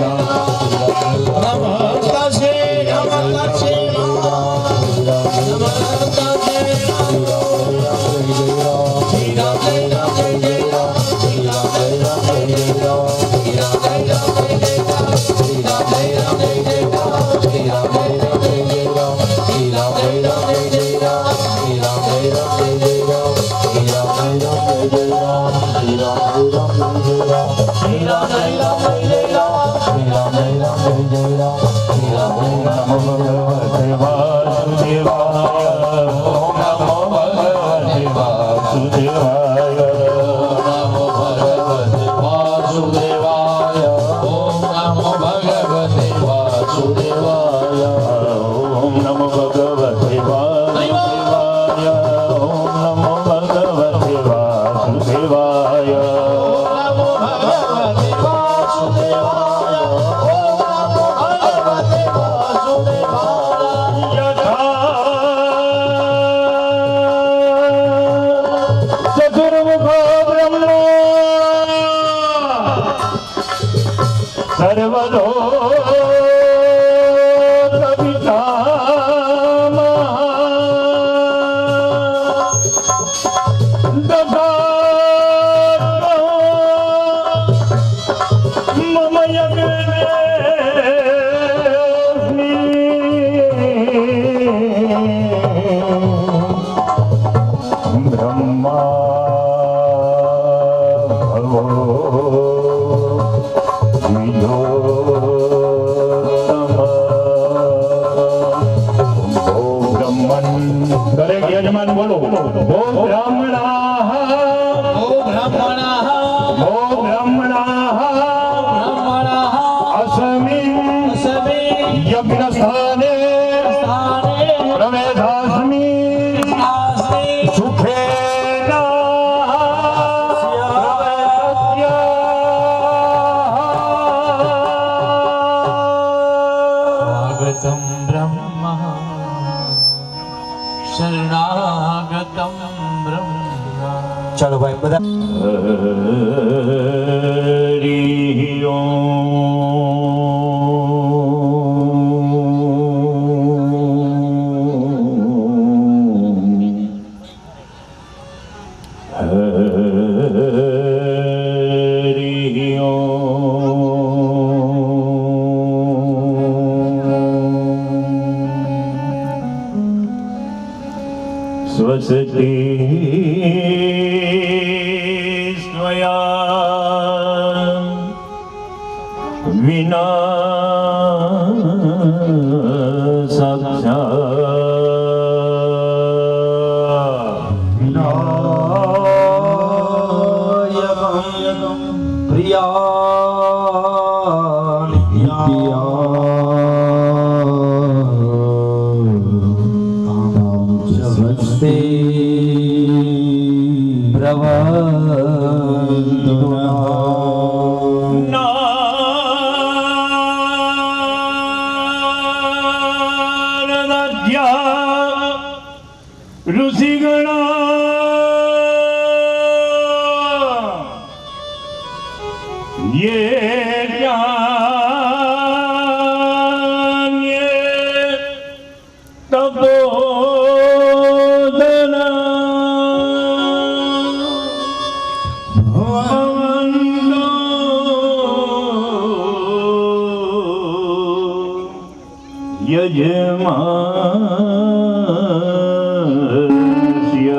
સર્વદો દરેક યજમાન બોલો ભો બ્રાહ્મણા અસમી યજ્ઞ સ્થાને પ્રવેદાસ્મી સ્વાગતમ બ્રહ્મા શરણાગતમ બ્રહ્મા. ચાલો ભાઈ બધા હરિ स्वस्ति स्वया विना साक्षात् વિનાયકં પ્રિયા સ્વસ્તિ ऋषिगणा ये ज्ञान्ये तपोधना भवन्तो यजमानस्य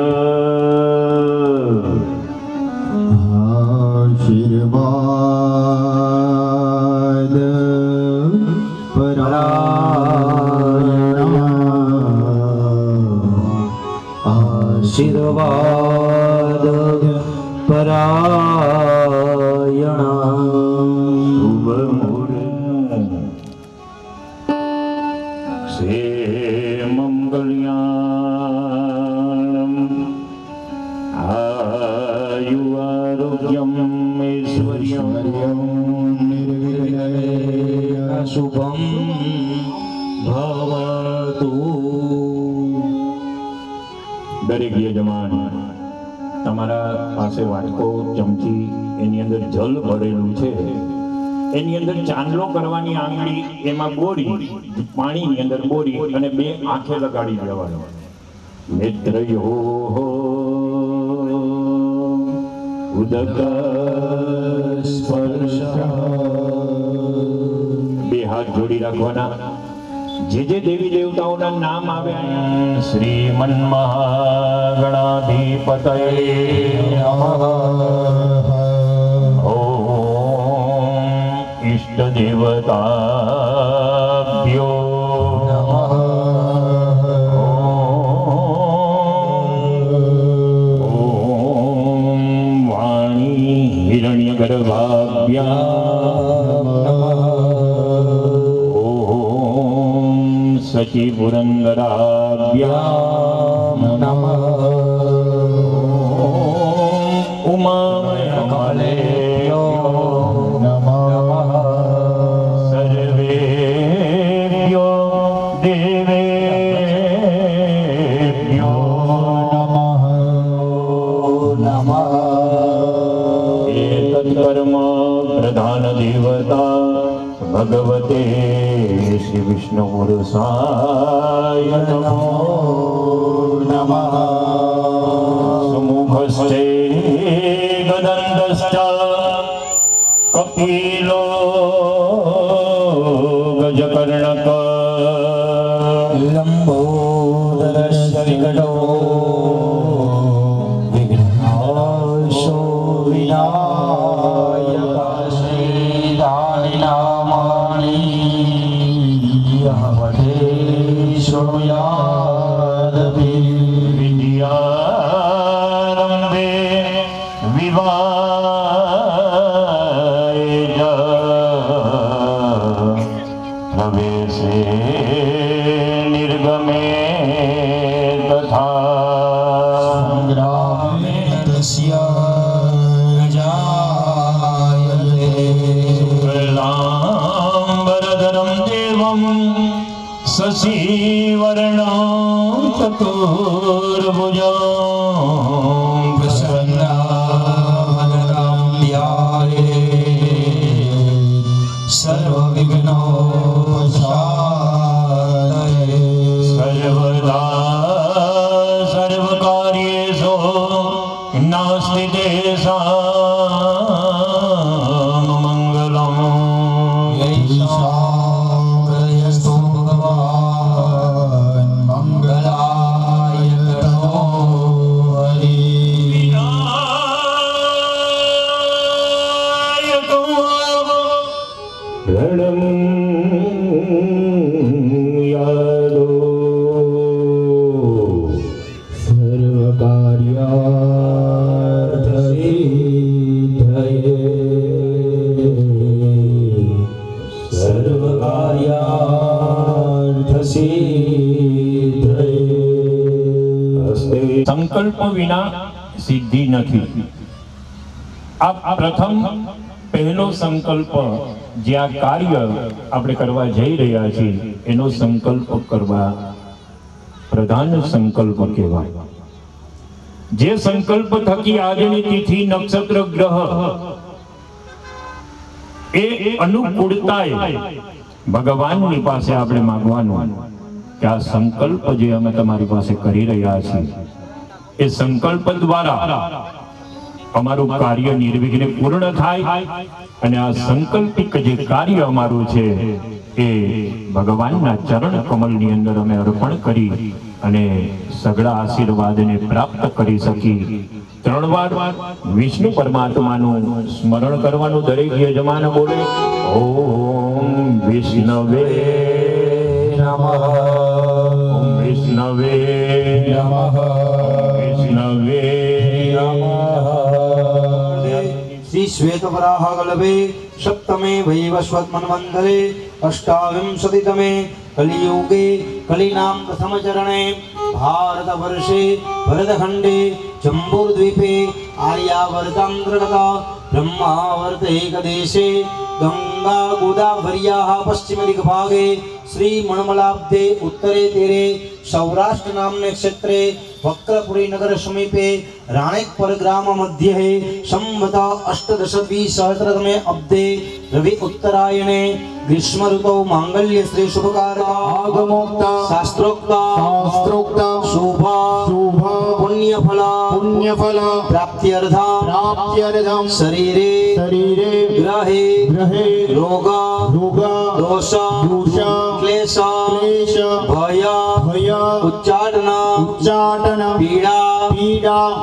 આશીર્વાદ પરાયણ આશીર્વાદ પરાયણ से मंगल्याणं आयु आरोग्यम ऐश्वर्यं શુભમ ભવતુ. દરેક યજમાન તમારા પાસે વાટકો ચમચી એની અંદર જલ ભરેલું છે, એની અંદર ચાંદલો કરવાની આંગળી, એમાં બોરી, પાણીની અંદર બોરી અને બે આંખે લગાડી દેવાનો. નેત્રયો ઉદક સ્પર્શ, બે હાથ જોડી રાખવાના. જે જે દેવી દેવતાઓના નામ આવ્યા, શ્રીમન મહાગણાધિપતય નમઃ. ઓમ ઇષ્ટ દેવતાભ્યો નમઃ. ઓમ વાણી હિરણ્ય ગર્ભાભ્યામ સચી પુરંદરાભ્યામ નમઃ. ઉમામય કમલેભ્યો નમઃ. સર્વેભ્યો દેવેભ્યો નમઃ. એતત્કર્મ પ્રધાન દેવતા ભગવતે શ્રી વિષ્ણુ પુરુષાય નમો નમઃ. સુમુખસ્તે ગદંતશ્ચ કપિલો ગજકર્ણક લંબોદરસ્ય વિકટો વિઘ્નાશો વિનાયક શ્રીદાનિ નામાની યહ પઠે શૃણુયાદપી વિદ્યારંભે વિવાય પ્રવેશે નિર્ગમે તથા સંગ્રામે તસ્ય જાયતે શુક્લાંબરધરં દેવં શશિવર્ણં ચતુર્ભુજં પ્રસન્નાવદनं ध्यायेत् सर्वविघ्नोपशान्तये સર્વદા સર્વકાર્યેષુ નાસ્તિ તેષાં મંગલં. યૈષામૃતયસ્તુ ભગવાન મંગલાય તનો હરિ યાદો સંકલ્પ વિના સિદ્ધિ નથી. આ પ્રથમ પહેલો સંકલ્પ જે આ કાર્ય આપણે કરવા જઈ રહ્યા છીએ એનો સંકલ્પ કરવા પ્રધાન સંકલ્પ કહેવાય. જે સંકલ્પ થકી આજની તિથિ નક્ષત્ર ગ્રહ એ અનુકૂળતાએ ભગવાનની પાસે આપણે માંગવાનું કે આ સંકલ્પ જે અમે તમારી પાસે કરી રહ્યા છીએ એ સંકલ્પ દ્વારા અમારું કાર્ય નિર્વિઘ્ને પૂર્ણ થાય અને આ સંકલ્પિક જે કાર્ય અમારું છે એ ભગવાનના ચરણ કમલની અંદર અમે અર્પણ કરી અને સઘળા આશીર્વાદને પ્રાપ્ત કરી શકી. 3 વાર વિષ્ણુ પરમાત્માનું સ્મરણ કરવાનું દરેક યજમાન બોલે ઓમ વિષ્ણવે નમઃ, ઓમ વિષ્ણવે નમઃ, વિષ્ણવે નમઃ. श्री श्वेत वराह गलभे सप्तमे वैवस्वत मन्वन्तरे अष्टाविंशतितमे कलियुगे कलिनाम प्रथम चरणे भारत वर्षे भरतखंडे जम्बूद्वीपे आर्यावर्तांतर्गत ब्रह्मावर्त एकदेशे गंगा गोदावर्याः पश्चिम दिग्भागे श्री मणमलाब्धे उत्तरे तीरे सौराष्ट्र नामने क्षेत्रे वक्रपुरी नगर समीपे राणेकपुर ग्राम मध्ये संवत 1820 अब्दे रवि उत्तरायणे ग्रीष्म ऋतौ मांगल्य श्री शुभकारक आगमोक्त शास्त्रोक्त शुभ पुण्यफल प्राप्त्यर्थम शरीरे ग्रहे रोग दोष क्लेश भय उच्चाटन पीड़ा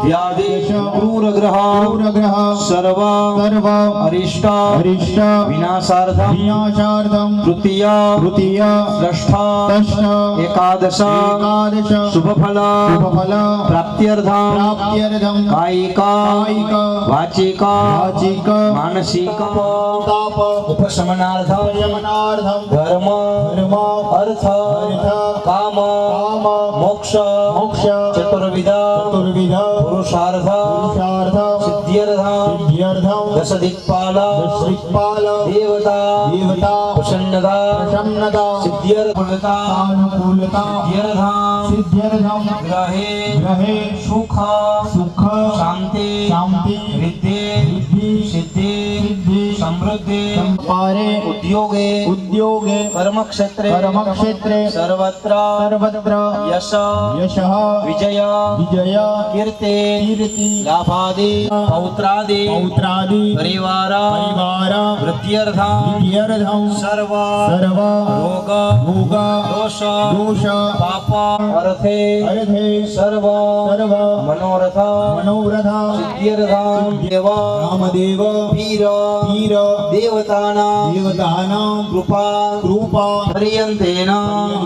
व्याधि क्रूर ग्रह सर्व अरिष्ट विनाशार्थम तृतीय षष्ठ एकादश शुभफल प्राप्त्यर्थम कायिक वाचिक मानसिक उपशमनार्थम धर्म अर्थ काम मोक्ष चतुर्विध पुरुषार्थ सिद्ध्यर्थम दश दिक्पाल देवता प्रसन्नता सिद्ध्यर्थम ग्रहे सुख शांति रिद्धि सिद्धि સમૃદ્ધિ સંપારે ઉદ્યોગે ઉદ્યોગે કર્મક્ષેત્રે કર્મક્ષેત્રે સર્વત્ર સર્વત્ર યશ યશઃ વિજય વિજય કીર્તિ કીર્તિ લાભાદि પૌત્રાદि પૌત્રાદि પરિવાર પરિવાર વૃદ્ધ્યર્થં વિદ્યાર્થં સર્વ સર્વ રોગ ભોગ દોષ દોષ પાપ અર્થે અર્થે સર્વ સર્વ મનોરથ મનોરથ સિદ્ધ્યર્થં દેવ રામદેવ પીર પીર દેવતાના દેવતાનાં કૃપા કૃપા પર્યંતેન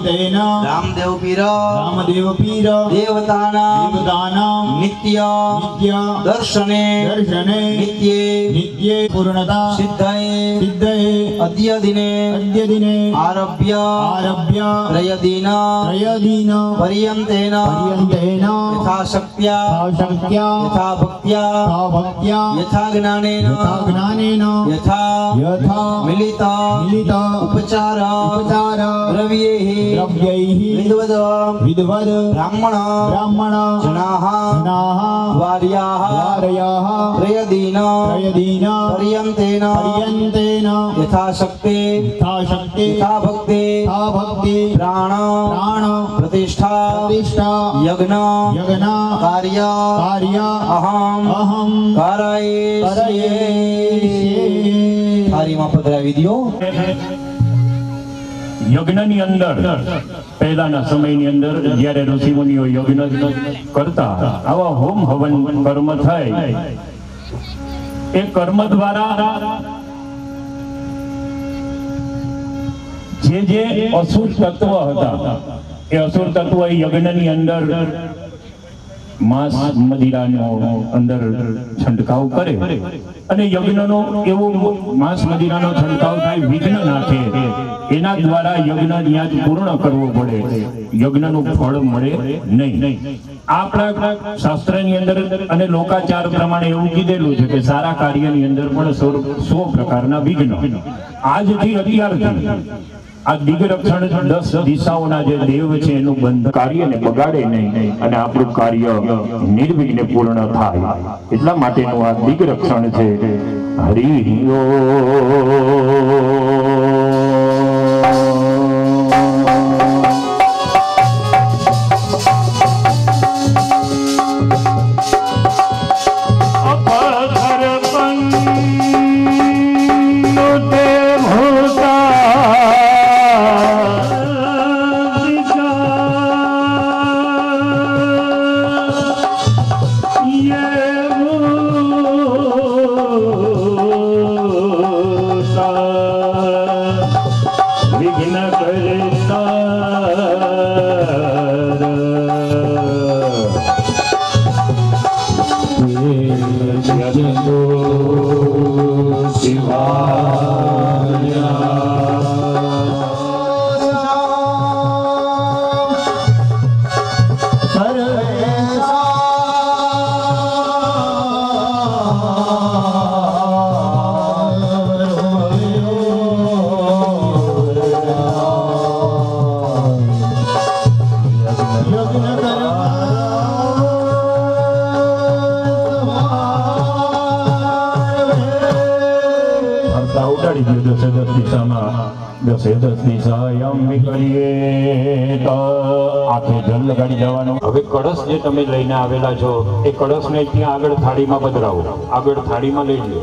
પર્યંતેન રામદેવ પીર રામદેવ પીર દેવતાના દેવતાનાં નિત્ય નિત્ય દર્શને દર્શને નિત્યે નિત્યે પૂર્ણતા સિદ્ધયે સિદ્ધયે અદ્ય દિને અદ્ય દિને આરભ્ય આરભ્ય ત્રયદિન ત્રયદિન પર્યંતેન પર્યંતેન યથાશક્ત્યા શક્ત્યા યથા ભક્ત્યા ભક્ત્યા યથા જ્ઞાનેન યથા જ્ઞાનેન યથા યથા મિલિત મિલિત ઉપચાર ઉપચાર દ્રવ્યૈઃ દ્રવ્યૈઃ વિદ્વદ વિદ્વદ બ્રાહ્મણ બ્રાહ્મણ જનાઃ જનાઃ વાર્યાઃ વારયાઃ ત્રયદિન ત્રયદિન પર્યંતેન પર્યંતેન યથાશક્તિ યથાશક્તિ યથા ભક્તિ યથા ભક્તિ પ્રાણ પ્રાણ પ્રતિષ્ઠા પ્રતિષ્ઠા યજ્ઞ યજ્ઞ કાર્ય કાર્ય અહમ અહમ કારયિષ્યે કરયિષ્યે. થાળીમાં પધરાવી દ્યો. યજ્ઞની અંદર પહેલાના સમયની અંદર જ્યારે ઋષિમુનિઓ યજ્ઞ કરતા આવા હોમ હવન કર્મ થાય એ કર્મ દ્વારા જે અસુર તત્વ હતા એ અસુર તત્વ એ યજ્ઞની અંદર માંસ મદિરાનો અંદર છંટકાવ કરે અને યજ્ઞનો એવો માંસ મદિરાનો છંટકાવ થાય વિઘ્ન નાખે એના દ્વારા યજ્ઞ ત્યાં જ પૂર્ણ કરવો પડે યજ્ઞનું ફળ મળે નહીં. આપણા શાસ્ત્રની અંદર અને લોકાચાર પ્રમાણે એવું કીધેલું છે કે સારા કાર્યની અંદર પણ 100 પ્રકારના વિઘ્ન આજથી અત્યારથી આ દિગ્રક્ષણ 10 દિશાઓના જે દેવ છે એનું બંધ કાર્યને બગાડે નહીં અને આપણું કાર્ય નિર્વિઘ્ને પૂર્ણ થાય એટલા માટેનું આ દિગ્રક્ષણ છે. હરિ વિઘ્ન ઉડાડી દો 10 દિશામાં 10 દિશા એમ નીકળીએ તો આખે જલ લગાડી જવાનું. હવે કળશ જે તમે લઈને આવેલા છો એ કળશને ત્યાં આગળ થાળીમાં પધરાવો. આગળ થાળીમાં લઈ લો.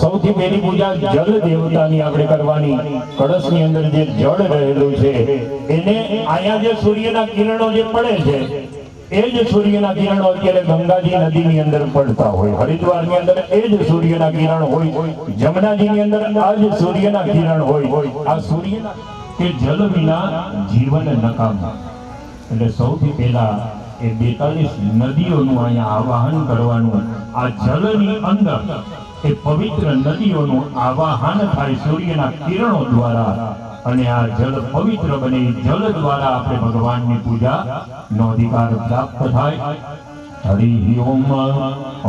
સૌથી પહેલી પૂજા જલ દેવતાની આપણે કરવાની. કળશની અંદર જે જળ રહેલું છે એને અહીંયા જે સૂર્યના કિરણો જે પડે છે એ જ સૂર્યના કિરણો અત્યારે ગંગાજી નદીની અંદર પડતા હોય, હરિદ્વારની અંદર એ જ સૂર્યના કિરણ હોય, જમનાજીની અંદર આ જ સૂર્યના કિરણ હોય. આ સૂર્યના કે જલ વિના જીવન નકામું. એટલે સૌથી પહેલા એ 42 નદીઓનું અહીંયા આવાહન કરવાનું. આ જલની અંદર એ પવિત્ર નદીઓનું આવાહન થાય સૂર્યના કિરણો દ્વારા અને આ જળ પવિત્ર બને. જળ દ્વારા આપણે ભગવાનની પૂજા નો અધિકાર પ્રાપ્ત થાય. હરિ ઓમ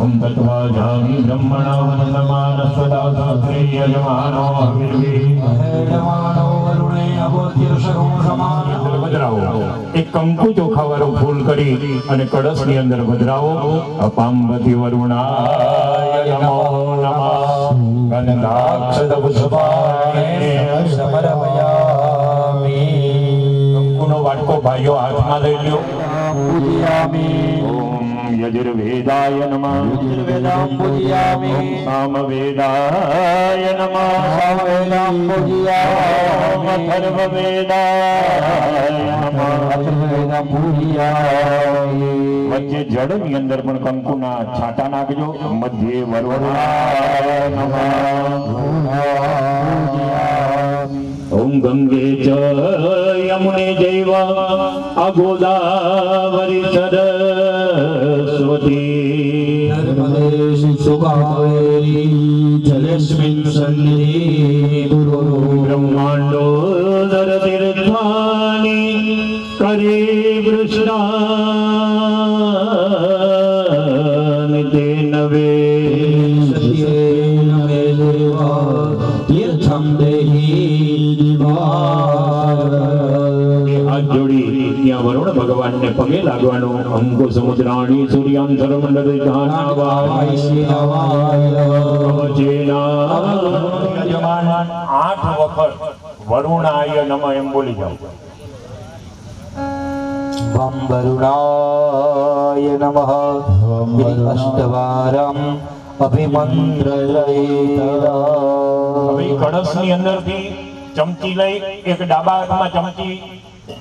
ઓમ તત્વા જામિ બ્રહ્મણા વંદમાન સદા સહસ્રે યજમાનો અવિર્વે યજમાનો વરુણે અભોત્યર્ષગો સમાન. બદલાવો એક કંકુ ચોખા વાળું ફૂલ કરી અને કળશની અંદર પધરાવો. અપાંબતિ વરુણાય નમો નમઃ ગંધાક્ષત પુષ્પાણિ સમર્પયામિ. કંકુનો વાટકો ભાઈઓ હાથમાં લઈ લ્યો. ઓમ યજુર્વેદાય નમઃ. યજુર્વેદામ પૂજયામિ. ઓમ સામવેદાય નમઃ. સામવેદામ પૂજયામિ. ઓમ અથર્વવેદાય નમઃ. અથર્વવેદામ પૂજયામિ. વચ્ચે જળની અંદર પણ કંકુના છાંટા નાખજો. મધ્યે વરુણાય નમઃ. ઓમ ગંગે ચ યમુને જૈવ અગોદાવરી સરસ્વતી નર્મદે સુકાવેરી જલેસ્મિન સન્નિધિ ગુરુ બ્રહ્માંડો તીર્થાની કરે કૃષ્ણાનિ તે નવે સત્યેન મે દેવા તીર્થમ દેહી હાથ જોડી ત્યાં વરુણ ભગવાનને પગે લાગવાનું. અંકો સમુદ્રાણી સૂર્યાંતર મંડળ યજમાન 8 વખત વરુણાય નમઃ એમ બોલી જાઓ. વમ વરુણાય નમઃ ઇતિ અષ્ટવારમ અભિમંત્રયેતા. હવે કળશની અંદરથી ચમચી લઈ એક ડાબા હાથમાં ચમચી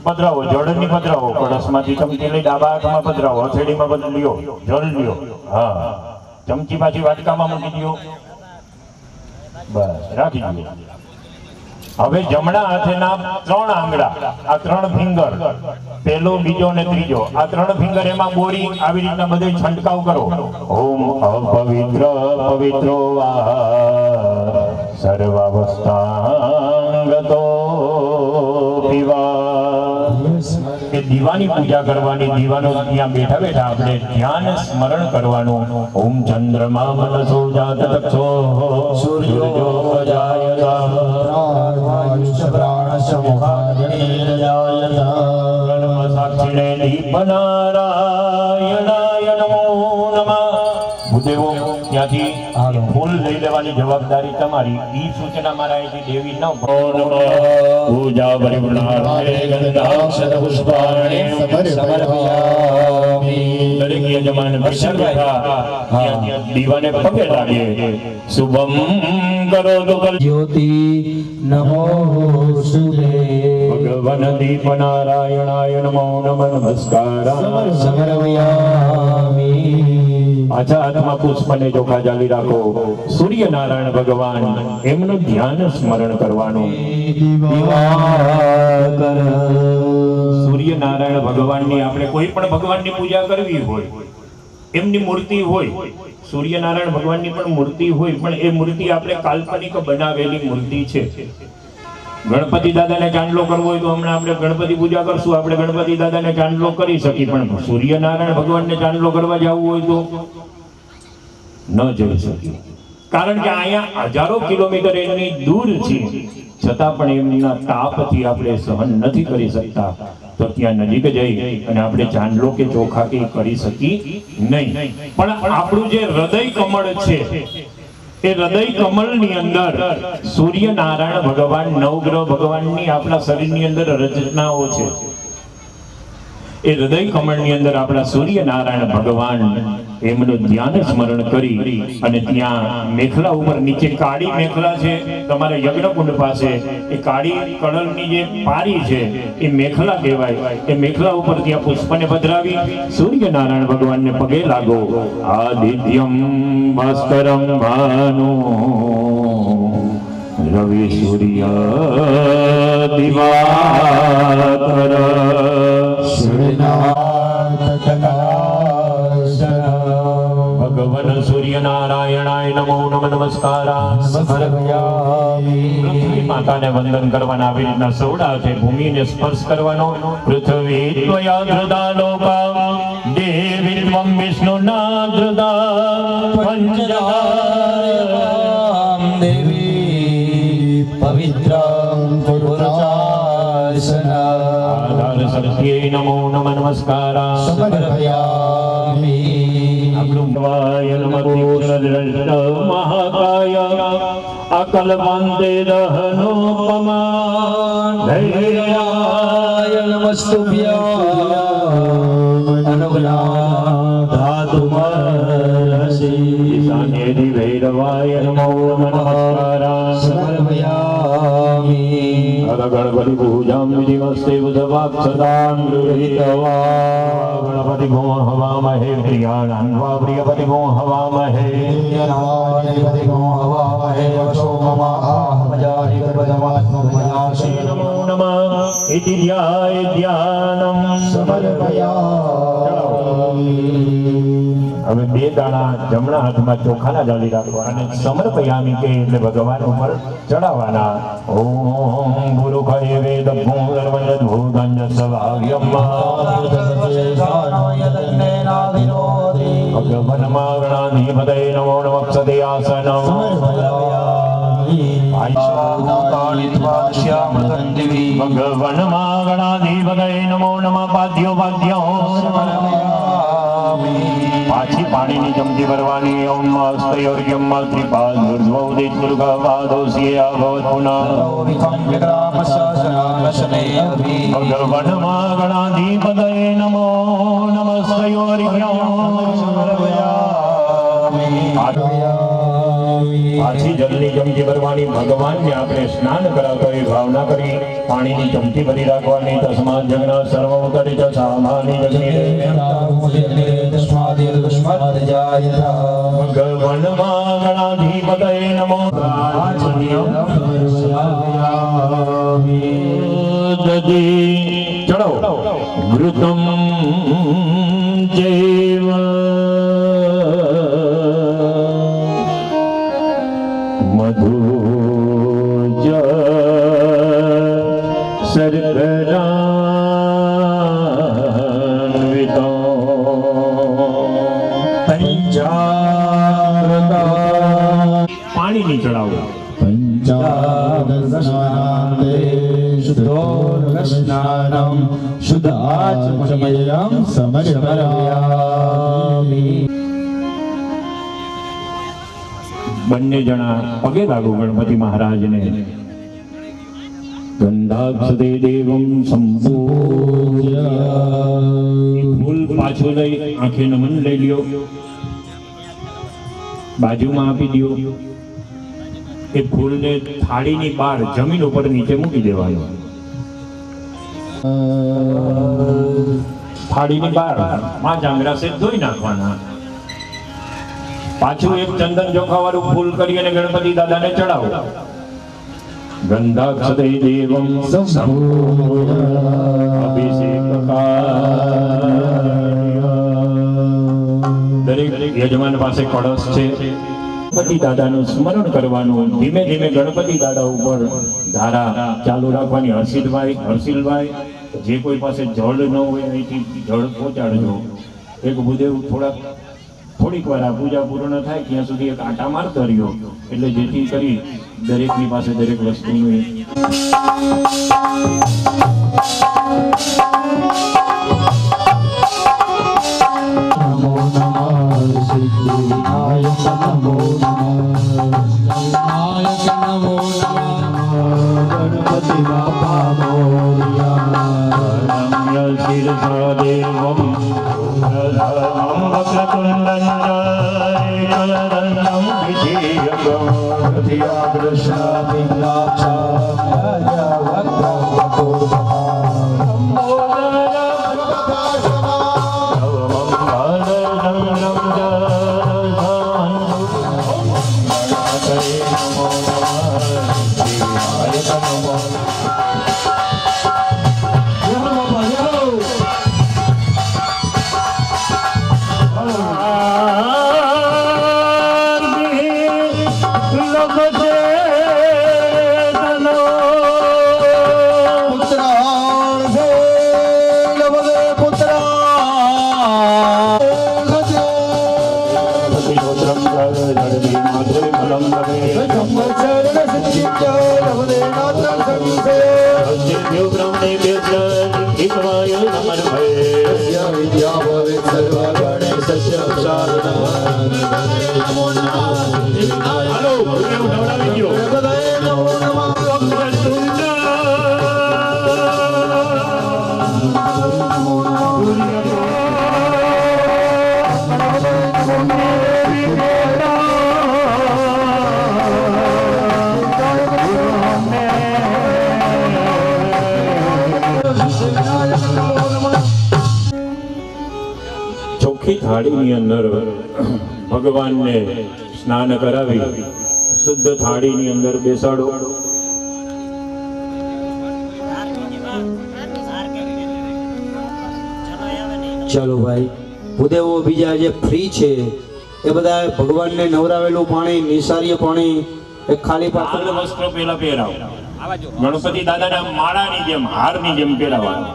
પધરાવો, જળની પધરાવો. કળશમાંથી ચમચી લઈ ડાબા હાથમાં પધરાવો, હથેળીમાં લ્યો, જળ લ્યો. હા, ચમચી પાછી વાટકામાં મૂકી દો. બસ રાખી દો. હવે જમણા હાથેના 3 આંગળા, આ 3 ફિંગર, પહેલો, બીજો ને ત્રીજો, આ 3 ફિંગર એમાં બોરી આવી રીતના બધે છંટકાવ કરો. ઓમ અપવિત્ર પવિત્રો વા સર્વાવસ્થાંગતો પીવા. કે દીવાની પૂજા કરવાની. દીવાનો ત્યાં બેઠા બેઠા આપણે ધ્યાન સ્મરણ કરવાનું. ઓમ ચંદ્રમા મનસો જાત તક્ષો સૂર્યો જાયતા પ્રાણ કર્મ સાક્ષિણે દીપનારાયણાય નમો નમઃ. ભૂદેવો ત્યાંથી ફૂલ લઈ લેવાની જવાબદારી તમારી. ઈ સૂચના મારા અહીંથી દેવી ન પૂજા પરિપૂર્ણાર્થે ગંધાક્ષત પુષ્પાણિ સમર્પયામિ. દરેક યજમાન દીવાને પગે લાગે. શુભમ કરોતુ જ્યોતિ નમો સુદે ભગવાન દીપનારાયણાય નમો નમઃ નમસ્કાર. સમર્પયામિ. આછા હાથમાં પુષ્પને ચોખા જાળી રાખો. સૂર્યનારાયણ ભગવાન એમનું ધ્યાન સ્મરણ કરવાનું. સૂર્યનારાયણ ભગવાનની આપણે કોઈ પણ ભગવાનની પૂજા કરવી હોય, એમની મૂર્તિ હોય, સૂર્યનારાયણ ભગવાનની પણ મૂર્તિ હોય, પણ એ મૂર્તિ આપણે કાલ્પનિક બનાવેલી મૂર્તિ છે. ગણપતિ દાદાને ચાંદલો કરવો હોય તો હમણાં આપણે ગણપતિ પૂજા કરશું, આપણે ગણપતિ દાદાને ચાંદલો કરી શકીએ, પણ સૂર્યનારાયણ ભગવાનને ચાંદલો કરવા જવું હોય તો ન જઈ શકીએ. કારણ કે અહીંયા હજારો કિલોમીટર એમની દૂર છે, છતાં પણ એમના તાપથી આપણે સહન નથી કરી શકતા. તો ત્યાં નજીક જઈ અને આપણે ચાંદલો કે ચોખા કે કરી શકી નહીં. પણ આપણું જે હૃદય કમળ છે, એ હૃદય કમળની અંદર સૂર્યનારાયણ ભગવાન, નવગ્રહ ભગવાનની આપણા શરીરની અંદર રચનાઓ છે. એ હૃદય કમળની અંદર આપણા સૂર્યનારાયણ ભગવાન એમનું ધ્યાન સ્મરણ કરી અને ત્યાં મેખલા ઉપર નીચે કાળી મેખલા છે તમારા યજ્ઞકુંડ પાસે, એ કાળી કળલની જે પારી છે એ મેખલા કહેવાય. એ મેખલા ઉપર ત્યાં પુષ્પને પધરાવી સૂર્યનારાયણ ભગવાનને પગે લાગો. આદિત્યમ ભાસ્કરમ ભાનુ રવિ સૂર્ય દિવાકર ભગવાન સૂર્યનારાયણાય નમો નમઃ નમસ્કાર. પૃથ્વી માતાને વંદન કરવાના. આવી રીતના સૌડા છે, ભૂમિને સ્પર્શ કરવાનો. પૃથ્વી ત્વયા ધૃતા લોકા દેવી ત્વં વિષ્ણુના ધૃતા પંચધામ દેવી પવિત્રમ પુરુષાસના. સત્યે નમો નમઃ નમસ્કારા સમર્પયામિ અગ્રુવાય નમઃ તીક્ષ્ણદૃષ્ટ મહાકાય અકલ્પાન્તે દહનોપમા ધૈર્યાય નમસ્તુભ્યં અનુગ્રહાતુમર્હસી ઈશાનેધિ ભૈરવાય નમો નમઃ નમસ્કારા સમર્પયામિ ગણપતિ પૂજામ વિધિમસ્તે બુધવાક્ષદાન ગૃહીતવા ગણપતિ ભો હવામહે પ્રિયાણાન વા પ્રિયપતિ ભો હવામહે નમો નમઃ ઇતિ ધ્યાય ધ્યાનમ હવે બે દાણા જમણા હાથમાં ચોખાના જાળી રાખવા અને સમર્પયામિ કે એટલે ભગવાન ઉપર ચડાવવાના ઓમ ગુરુખય વેદ ભૂર્વજ ભૂગંજ સવાવ્યમ ભગવન માગણાધિપતય નમો નમઃ આસનમ ભગવન માગણાધિપતય નમો નમઃ પાદ્યો પાદ્યો પાછી પાણીની ચમચી ભરવાની ઓમ હસ્તયોર્યમ ત્રિપાદ ઉર્ધ્વોદિત દુર્ગાવાદોસ્ય અભવત પુનઃ ભગવન માગણાધિપતય નમો નમસ્તયોર્યમ પાછી જલની ચમચી ભરવાની ભગવાનને આપણે સ્નાન કરાવતા એ ભાવના કરી પાણીની ચમચી ભરી રાખવાની તસ્માત જગ્ન સર્વ ઉતરી ચ સામાની જગ્નિ ભગવન માગણાધિપતય નમો દધી ચડો ઘૃતમ જૈવ મધુ જ શર્કરાન્વિતો પાણીની ચડાવો શુદ્ધોર્ગસ્નાનમ શુદ્ધાચમયમ સમર્પયામિ બંને જણા પગે લાગો ગણપતિ મહારાજને ગંધાક્ષતે દેવમ સંપૂજ્ય ફૂલ પાછું લઈ આંખે નમન લઈ લ્યો બાજુમાં આપી દો એ ફૂલને થાળીની બહાર જમીન ઉપર નીચે મૂકી દેવાનું થાળીની બહાર 5 આંગળા સે ધોઈ નાખવાના પાછું એક ચંદન ચોખા વાળું ફૂલ કરી અને ગણપતિ દાદાને ચડાવો ગંધાક્ષતે દેવમ દરેક યજમાન પાસે કળશ છે ગણપતિ દાદાનું સ્મરણ કરવાનું ધીમે ધીમે ગણપતિ દાદા ઉપર ધારા ચાલુ રાખવાની હર્ષિલભાઈ જે કોઈ પાસે જળ ન હોય અહીંથી જળ પહોંચાડજો એક ભૂદેવ થોડીક વાર આ પૂજા પૂર્ણ થાય ત્યાં સુધી એક આટા મારતો રહ્યો એટલે જેથી કરી દરેકની પાસે દરેક વસ્તુનું નમો નમઃ સિદ્ધિનાયક નમો નમઃ ગણપતિ બાપા મોરયા શિરસા દેવમ स्तोत्रं जडवी माधुरी फलं देव ब्रह्मणे देवाय नमः विद्या भवेत् सर्वगणेशस्य हेलो गुरुदेव नवरावी गयो ચોખ્ખી થાળીની અંદર ભગવાનને સ્નાન કરાવી શુદ્ધ થાળીની અંદર બેસાડો. ચાલો ભાઈ, ભૂદેવો બીજા જે ફ્રી છે એ બધા ભગવાનને નવરાવેલું પાણી, નિસાર્ય પાણી એક ખાલી પાત્ર લાલ વસ્ત્ર પેલા પહેરાવો. ગણપતિ દાદાના માળાની જેમ હારની જેમ પહેરાવવાનો.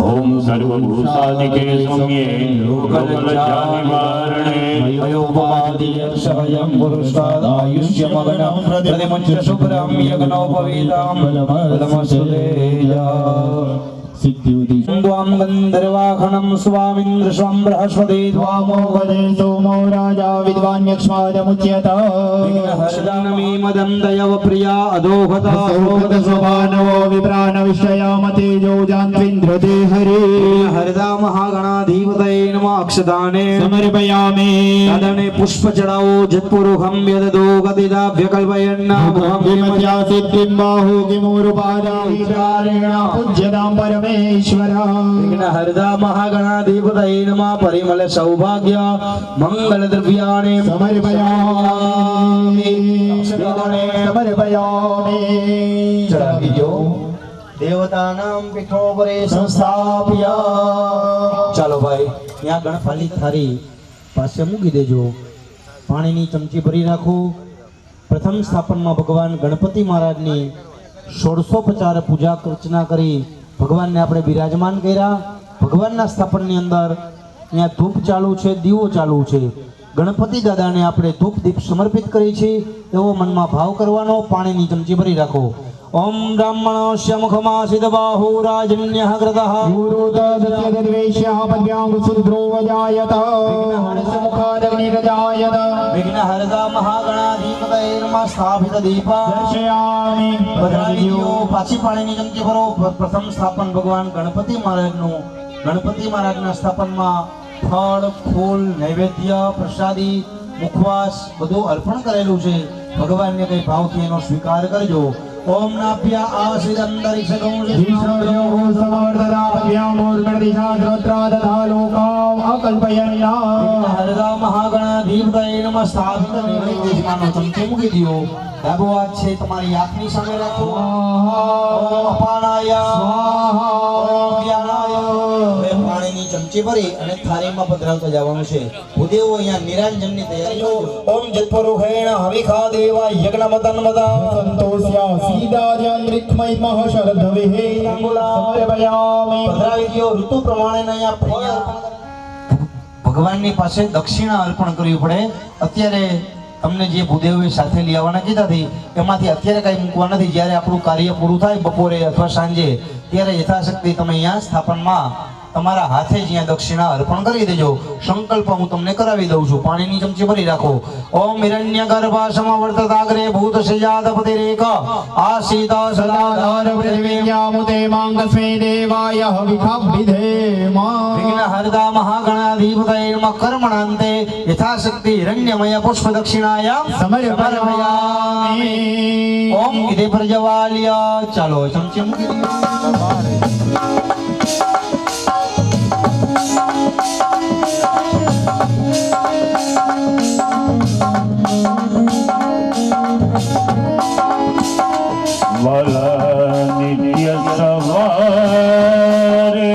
ઓમ સર્વભૂતાદિકે સૌમ્યે લોકલજ્જા નિવારણે મયોપાદિયક્ષયં પુરુષાદાયુષ્યમગણં પ્રતિમંચ શુભ્રં યજ્ઞોપવીતાં બલમસ્તુતેયા सिद्धियुति द्वां गन्धर्वाखनं स्वामिन्द्र स्वं बृहस्पति स्वामो गदे सोमो राजा विद्वान्यक्ष्मादमुच्यत विघ्नहर्षदानमी मदं दयव प्रिया अधोगता सोगत सोपानवो विप्राणविषयामतेजो जान्त्विन्द्रते हरे हरदा महागणाधिपतये नमः अक्षदाने समर्पयामि दादाने पुष्प चढ़ाओ जत्पुरुखं यददो गतिदाभ्यकल्पयन् विमत्या सिद्धिं बाहु किमूरुपादा विचारेण पूज्यतां परमेश्वर हरदा महागणाधिपतये नमः परिमल सौभाग्य मंगल द्रव्याणि समर्पयामि चढ़ावी दो देवतानां पीठोपरि संस्थाप्य ચાલો ભાઈ, ત્યાં ગણપાલી થારી પાસે મૂકી દેજો. પાણીની ચમચી ભરી રાખો. પ્રથમ સ્થાપનમાં ભગવાન ગણપતિ મહારાજની 1650 પૂજા અર્ચના કરી ભગવાનને આપણે બિરાજમાન કર્યા. ભગવાનના સ્થાપનની અંદર ત્યાં ધૂપ ચાલુ છે, દીવો ચાલુ છે. ગણપતિ દાદાને આપણે ધૂપ દીપ સમર્પિત કરી છે એવો મનમાં ભાવ કરવાનો. પાણીની ચમચી ભરી રાખો. ओम ब्राह्मणस्य मुखमासित बाहु राजन्यः कृतः गुरुदत्तद्वेष्यः पद्यांग सुद्रो वजायत मुखादग्निरजायत विघ्नहरदा महागणाधिपतये नमः स्थापित दीपा दर्शयामि पधरावीओ पाછી પાણીની ચમચી ભરો. પ્રથમ સ્થાપન ભગવાન ગણપતિ મહારાજનું. ગણપતિ મહારાજના સ્થાપનમાં ફળ, ફૂલ, નૈવેદ્ય, પ્રસાદી, મુખવાસ બધું અર્પણ કરેલું છે. ભગવાનને કઈ ભાવથી એનો સ્વીકાર કરજો. ओम नाभ्या आसिदंतरिक्षगं ईश्वरोः समर्दराभ्यामोर्गणदिशाद्रोत्रादधालोकाम् अकल्पयन्या हरदा महागणाधिपतये नमः स्थापित नैवेद्यमानो ચમચી મૂકી દો. ડાબો હાથ છે તમારી આંખની સામે રાખો. ઓમ અપાનાય સ્વાહા, ઓમ જ્ઞાનાય. હવે પાણીની ચમચી ભરી અને થાળીમાં પધરાવતા જવાનું છે. ભૂદેવો અહીંયા નિરાંજનની તૈયારી કરો. ઓમ જત્પરુખેણ હવિખા દેવા યજ્ઞમતન મદા संतोष्या सीदार्यान्द्रिक्मय महशरद्धविहे समर्पयामि પધરાવી દો. ઋતુ પ્રમાણે અહીંયા ભગવાનની પાસે દક્ષિણા અર્પણ કરવી પડે. અત્યારે તમને જે ભૂદેવે સાથે લઈ આવવાના કીધા હતી એમાંથી અત્યારે કઈ મૂકવા નથી. જ્યારે આપણું કાર્ય પૂરું થાય બપોરે અથવા સાંજે ત્યારે યથાશક્તિ તમે અહીંયા સ્થાપનમાં તમારા હાથે જ અહીંયા દક્ષિણા અર્પણ કરી દેજો. સંકલ્પ હું તમને કરાવી દઉં છું. પાણીની ચમચી ભરી રાખો. ઓમ હિરણ્ય ગર્ભા સમવર્તતાગ્રે ભૂત શયાદપતિરેક આસીતા સદાધાર पृथिवीयामुते माङ्गस्मे देवाय हविखाभिधेमा विघ्नहरदा महागणाधिपतये नमः कर्मणान्ते यथाशक्ति हिरण्यमय पुष्प दक्षिणायां समर्पयामि ओम इति प्रज्वाल्य. ચાલો ચમચી મૂકી દો. વાલા નિત્ય સવારે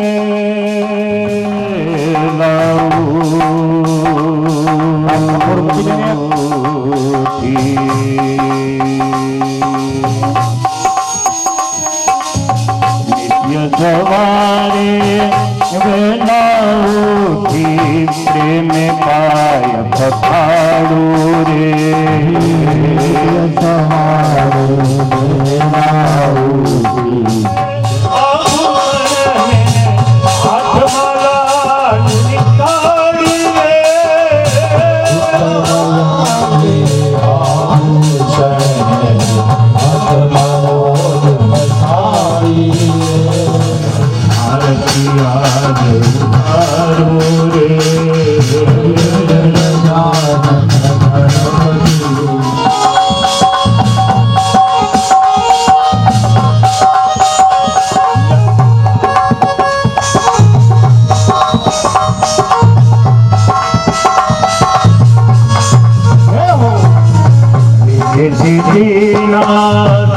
નિત્ય સવારે વેલા ઉઠી પ્રેમ પાય પથારે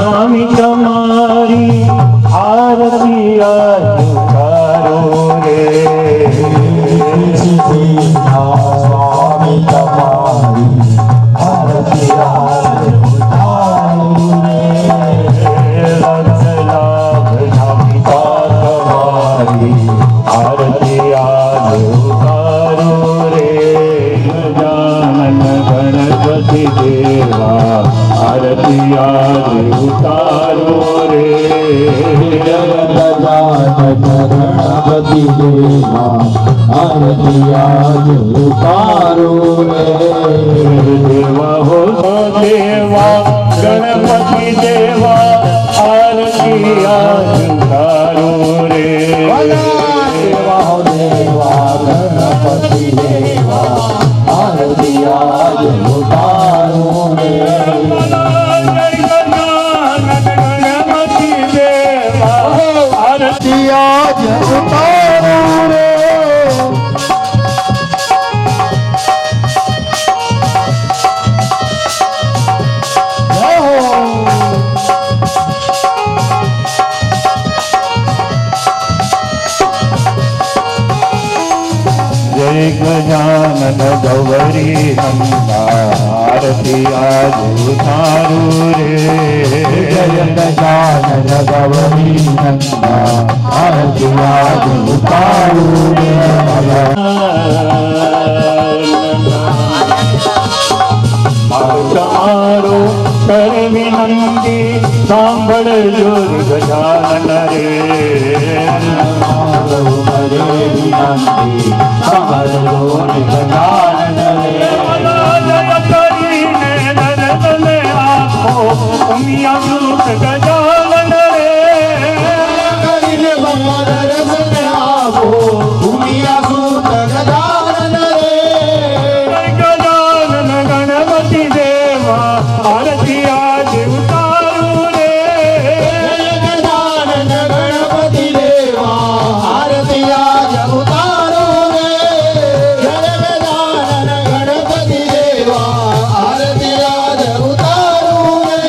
સ્વામી તમારી આરતી આજો રે સ્વામી તમારી આરતી ગણપતિ દેવા આરતી આજે ઉતારો રે ગણપતિ દેવા આરતી આજ ઉતારો રે દેવા હો દેવા ગણપતિ દેવા આરતી આજ ઉતારો રે દેવા દેવા ગણપતિ દેવા આરતી આજ ઉતારો રે ગણપતિ દેવા આરતી આજ ઉતારો રે જય ગજાનન ગૌરી નંદા આરતી આજ ઉતારું રે જય ગજાનન ગૌરી નંદા આરતી આજ ઉતારો રે તમારો કર વિનંતી સાંભળજો ગજાનન રે કરીને નરદને આપો ઉમિયા દૂત ગજાનન રે કરીને દર્શન આપો ભૂમિયા સૂત ગજાનન રે ગજાનન ગણપતિ દેવા આરતી આજે ઉતારું રે ગજાનન ગણપતિ દેવા આરતી આજ ઉતારો રે જય ગજાનન ગણપતિ દેવા આરતી આજ ઉતારો રે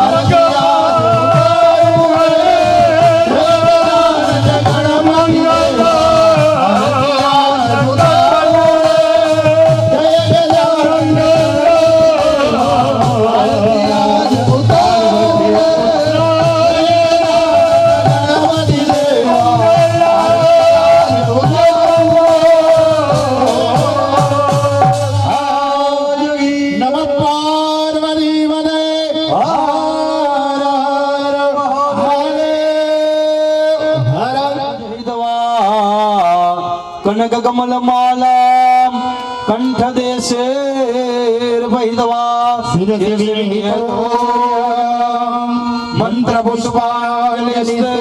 આરતી આજ ઉતારો રે જય ગજાનન ગણપતિ દેવા આરતી આજ ઉતારો રે જય ગજાનન કનક કમલ માલા કંઠ દેશે વૈદવા મંત્ર પુષ્પાલસ્તે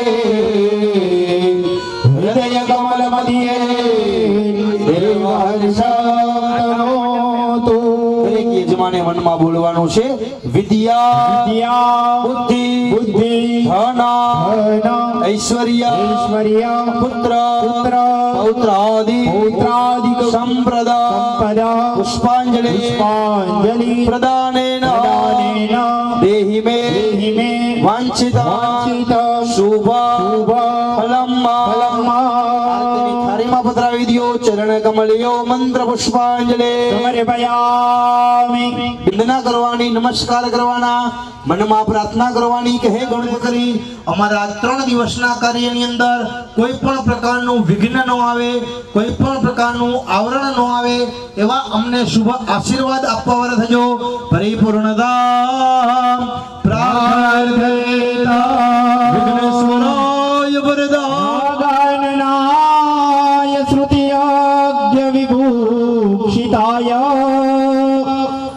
હૃદય કમલ મધ્યે દેવાર્ષાનો દરેક યજમાને મનમાં બોલવાનું છે વિદ્યા બુદ્ધિ ધન ઐશ્વર્ય પુત્ર પૌત્રાદિ સંપ્રદા પુષ્પાંજલિ પ્રદાનેન દેહી મે વાંછિત શુભ ફલમ થાળીમાં પધરાવી દ્યો ચરણ કમલયો મંત્ર પુષ્પાંજલિ વંદના કરવાની નમસ્કાર કરવાના મનમાં પ્રાર્થના કરવાની કે હે ગણપતિ અમારા 3 દિવસના કાર્યની અંદર કોઈ પણ પ્રકારનું વિઘ્ન ન આવે કોઈ પણ અંધકારનું આવરણ ન આવે એવા અમને શુભ આશીર્વાદ આપવા વાળા થજો. પરિપૂર્ણતા પ્રાર્થયતા વિઘ્નેશ્વરાય વરદાય ગણનાય શ્રુતિયજ્ઞ વિભૂષિતાય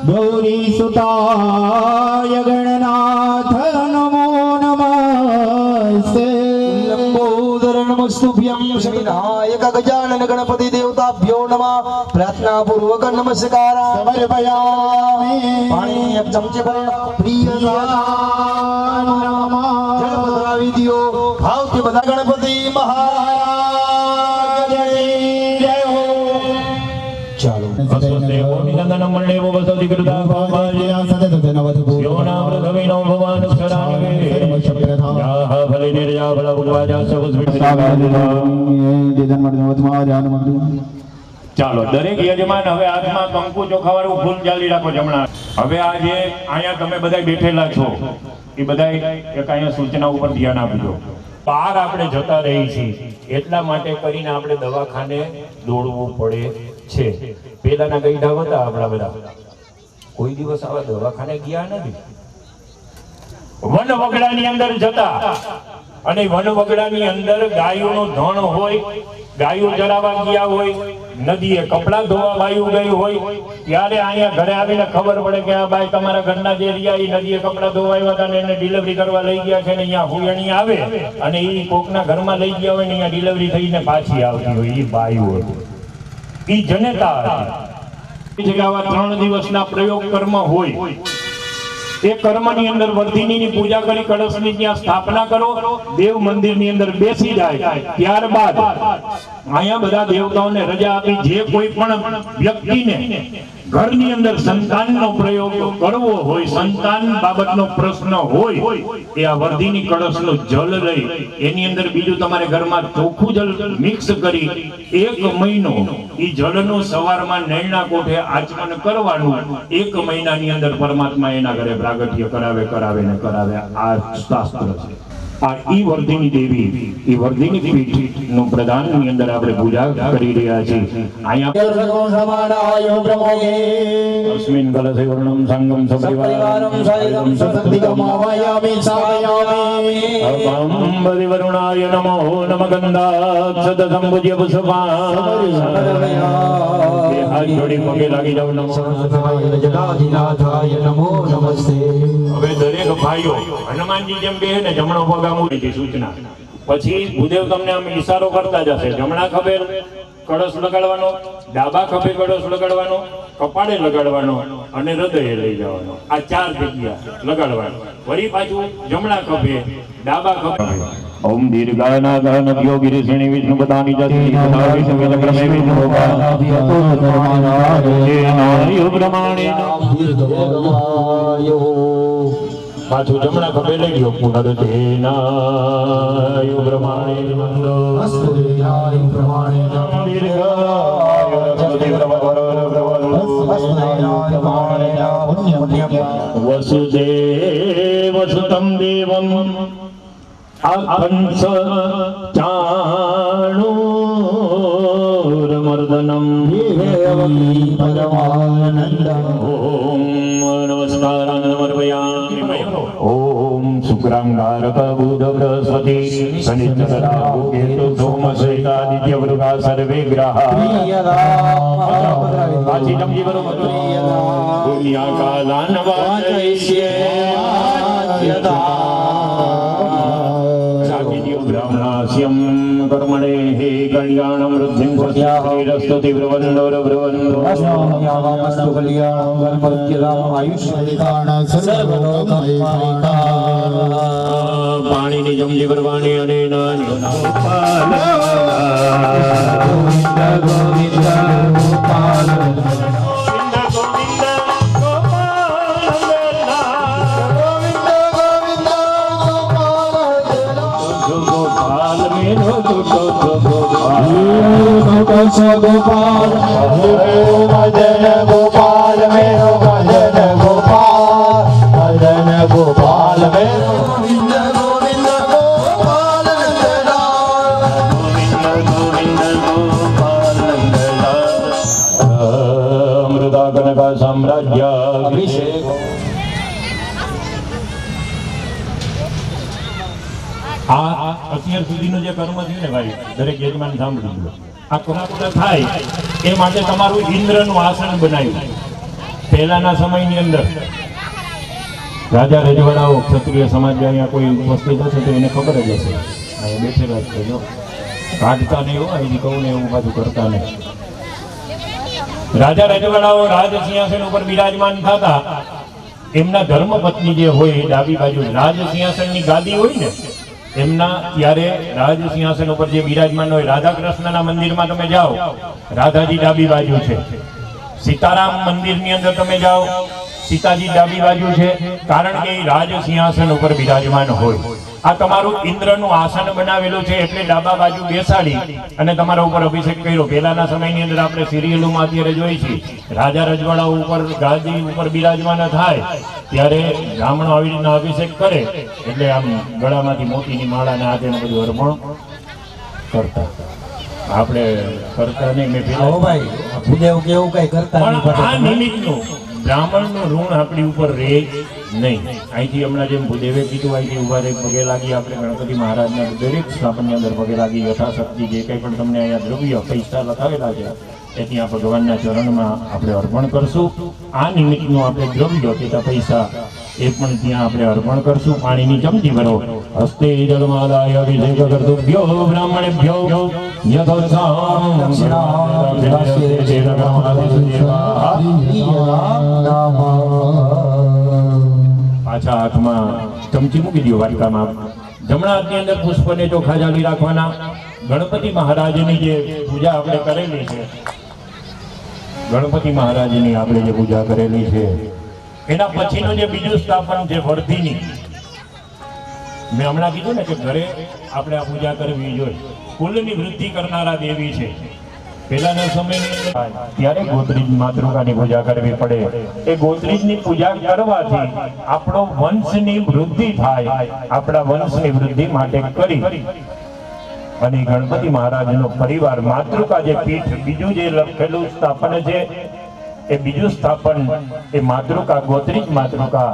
ગૌરીસુતાય ગણનાથ નમો નમસ્તે. લંબોદર નમસ્તુભ્યં શ્રીનાયક ગજાનન ગણપતિ દેવતાભ્યો નમઃ. પ્રાર્થના પૂર્વક નમસ્કાર સમર્પયામિ. પાણી એક ચમચે ભરી પ્રિય જળ પધરાવી દ્યો. ભાવથી બધા ગણપતિ મહારાજ જય હો. ચાલો ચાલો દરેક યજમાન હવે હાથમાં કંકુ ચોખાવાળું ફૂલ ચાલી રાખો જમણા. હવે આ જે અહીંયા તમે બધા બેઠેલા છો એ બધા એક અહીંયા સૂચના ઉપર ધ્યાન આપજો. બહાર આપણે જતા રહી છીએ એટલા માટે કરીને આપણે દવાખાને દોડવું પડે છે. પેલાના ગઈઢા હતા આપણા બધા, કોઈ દિવસ આવા દવાખાને ગયા નથી. વન વગડાની અંદર જતા અને વન વગડાની અંદર ગાયોનો ધણ હોય, ગાયો ચરાવવા ગયા હોય, નદીએ કપડા ધોવા બાયું ગઈ હોય, ત્યારે અહીંયા ઘરે આવીને ખબર પડે કે આ બાઈ તમારા ઘરના જે રહ્યા એ નદીએ કપડા ધોવા આવ્યા હતા ને એને ડિલિવરી કરવા લઈ ગયા છે ને અહીંયા હુયણી આવે અને એ કોકના ઘરમાં લઈ ગયા હોય ને અહીંયા ડિલિવરી થઈને પાછી આવતી હોય, એ બાયું હતી, એ જનેતા હતી. આવા 3 દિવસના પ્રયોગ કર્મ હોય, એ કર્મની અંદર વર્ધિનીની પૂજા કરી કળશની ત્યાં સ્થાપના કરો, દેવ મંદિરની અંદર બેસી જાય. ત્યારબાદ અહીંયા બધા દેવતાઓને રજા આપી જે કોઈ પણ વ્યક્તિને ઘરની અંદર સંતાનનો પ્રયોગ કરવો હોય, સંતાન બાબતનો પ્રશ્ન હોય, એ આ વર્ધિની કળશનું જલ લઈ એની અંદર બીજું તમારે ઘરમાં ચોખ્ખું જલ મિક્સ કરી 1 મહિનો એ જલનું સવારમાં નૈણા કોઠે આચમન કરવાનું. 1 મહિનાની અંદર પરમાત્મા એના ઘરે પ્રાગટ્ય કરાવે ને કરાવે. આ શાસ્ત્ર છે. આ ઈ વર્ધિની દેવી, ઈ વર્ધિની પીઠનું પ્રધાનની અંદર આપણે પૂજા કરી રહ્યા છીએ. અહીંયા અસ્મિન કલશે વર્ણમ સંગમ સપરિવારમ સાયમ સતંતિકમાવયામિ સાવયામિ. અપમ બલિ વરુણાય નમો નમ ગંધાક્ષત સંભુજ્ય પુષ્પા. હાથ જોડી પગે લાગી જાવ. નમો જગદાધિનાથાય નમો નમસ્તે. હવે દરેક ભાઈઓ હનુમાનજી જેમ કહે ને જમણો પગ સૂચના પછી ભૂદેવ તમને આમ ઈશારો કરતા જશે. જમણા ખભે કળશ લગાડવાનો, ડાબા ખભે કળશ લગાડવાનો, કપાળે લગાડવાનો અને હૃદયે લઈ જવાનો. આ 4 જગ્યા લગાડવાનો. વળી પાછું જમણા ખભે, ડાબા ખભે. ઓમ દીર્ઘાનાગનભ્યો ગિરિશ્રેણી વિષ્ણુ પદાની જાતિ પદાની સવેલ ક્રમે વિષ્ણુ ભોગાનાયો પ્રમાણે પાછું જમણા ખભે લઈ ગયો. પુનર્જેનાય પ્રમાણે વસુદેવ સુતમ દેવમ અકંસ ચાણૂરમર્દનમ પરમાનંદમ. ઓમ નમસ્કારાન સમર્પયામિ. ઓમ શુક્રાંગારક બુધ બૃહસ્પતિ શનિચરાહુ કેતુ સોમ શ્વેતાદિત્ય વૃગા સર્વે ગ્રહા. પાછી જમજી બરોબર. દુનિયા કાલાન વાચયિષ્યે બ્રહ્મણાસ્યમ કર્મણે હે કલ્યાણમ વૃદ્ધિમ સ્વસ્યાસ્તુ તીવ્રવંદોર બ્રવંદો કલ્યાણમ ગણપત્યરામ આયુષ્યદાન પાણીની જમજી કરવાની અને નાની ગોપાલ ભજન ગોપાલ મેરો ભજન ગોપાલ ભજન ગોપાલ મેરો ગોવિંદ ગોવિંદ ગોપાલ નંદલાલ ગોવિંદ ગોવિંદ ગોપાલ નંદલાલ સામ્રાજ્યાભિષેક. આ અત્યાર સુધીનું જે કર્મ થયું ને ભાઈ, દરેક યજમાન સાંભળી લો. આ કર્મ પૂરા થાય એ માટે તમારું ઇન્દ્રનું આસન બનાવ્યું. પહેલાના સમયની અંદર રાજા રજવાડાઓ ક્ષત્રિય સમાજ અહીંયા કોઈ ઉપસ્થિત હશે તો એને ખબર જ હશે. અહીંયા બેઠેલા જ છે. જો કાઢતા નહીં હોય એની કહું ને એવું પાછું કરતા નહીં. રાજા રજવાડાઓ રાજ સિંહાસન ઉપર બિરાજમાન થતા, એમના ધર્મપત્ની જે હોય એ ડાબી બાજુ રાજ સિંહાસનની ગાદી હોય ને એમના, ત્યારે રાજ સિંહાસન ઉપર જે બિરાજમાન હોય, રાધા કૃષ્ણના મંદિરમાં તમે જાઓ, રાધાજી ડાબી બાજુ છે. સીતારામ મંદિરની અંદર તમે જાઓ, સીતાજી ડાબી બાજુ છે, કારણ કે એ રાજ સિંહાસન ઉપર બિરાજમાન હોય. આ તમારું ઇન્દ્રનું આસન બનાવેલું છે, એટલે ડાબા બાજુ બેસાડી અને તમારા ઉપર અભિષેક કર્યો. પહેલાના સમયની અંદર આપણે સિરિયલોમાં અત્યારે જોઈ છીએ, રાજા રજવાડાઓ ઉપર ગાદી ઉપર બિરાજમાન થાય ત્યારે બ્રાહ્મણો આવી રીતના અભિષેક કરે, એટલે આમ ગળામાંથી મોતીની માળાને આ તેને બધું અર્પણ કરતા. આપણે કરતા નહીં. મેં પેલા ભાઈ ભૂદેવ કેવું કઈ કરતા પણ આ નહીં. નિમિત્તનું બ્રાહ્મણનું ઋણ આપણી ઉપર રહે નહીં. અહીંથી હમણાં જેમ ભૂદેવે કીધું, અહીંથી ઉભા રહી પગે લાગી, આપણે ગણપતિ મહારાજના દરેક સ્થાપનની અંદર પગે લાગી. યથાશક્તિ જે કંઈ પણ તમને અહીંયા દ્રવ્ય પૈસા લખાવેલા છે એ ત્યાં ભગવાનના ચરણમાં આપણે અર્પણ કરશું. આ નિમિત્તનું આપણે દ્રવ્ય કે પૈસા એ પણ ત્યાં આપણે અર્પણ કરશું. પાણીની ચમચી ભરો. હસ્તે જળમાલાય અભિષેક કર્તુભ્યો બ્રાહ્મણેભ્યો યથોત્સાહં પાછા હાથમાં ચમચી મૂકી દો વાટકામાં. જમણા હાથની અંદર પુષ્પને ચોખા જાળી રાખવાના. ગણપતિ મહારાજની જે પૂજા આપણે કરેલી છે, ગણપતિ મહારાજની આપણે જે પૂજા કરેલી છે, એના પછીનું જે બીજું સ્થાપન છે વર્ધીની. મેં હમણાં કીધું ને કે ઘરે આપણે આ પૂજા કરવી જોઈએ. કુલની વૃદ્ધિ કરનારા દેવી છે. પહેલાના સમયની અંદર ત્યારે ગોત્રીજ માતૃકાની પૂજા કરવી પડે. એ ગોત્રીજની પૂજા કરવાથી આપણો વંશની વૃદ્ધિ થાય. આપણા વંશની વૃદ્ધિ માટે કરી અને ગણપતિ મહારાજનો પરિવાર માતૃકા જે પીઠ, બીજું જે લખેલું સ્થાપન છે એ બીજું સ્થાપન એ માતૃકા, ગોત્રીજ માતૃકા,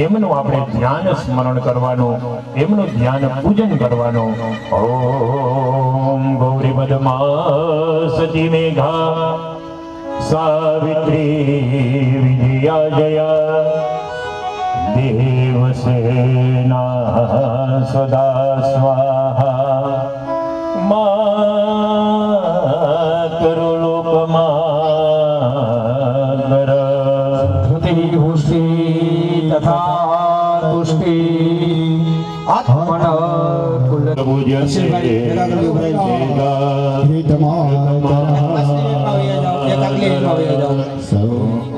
એમનું આપણે ધ્યાન સ્મરણ કરવાનું, એમનું ધ્યાન પૂજન કરવાનું. ઓમ ગૌરી પદ્મા સતી મેઘા સાવિત્રી વિજયા જયા દેવસેના સદા સ્વાહા માતૃલોકમાં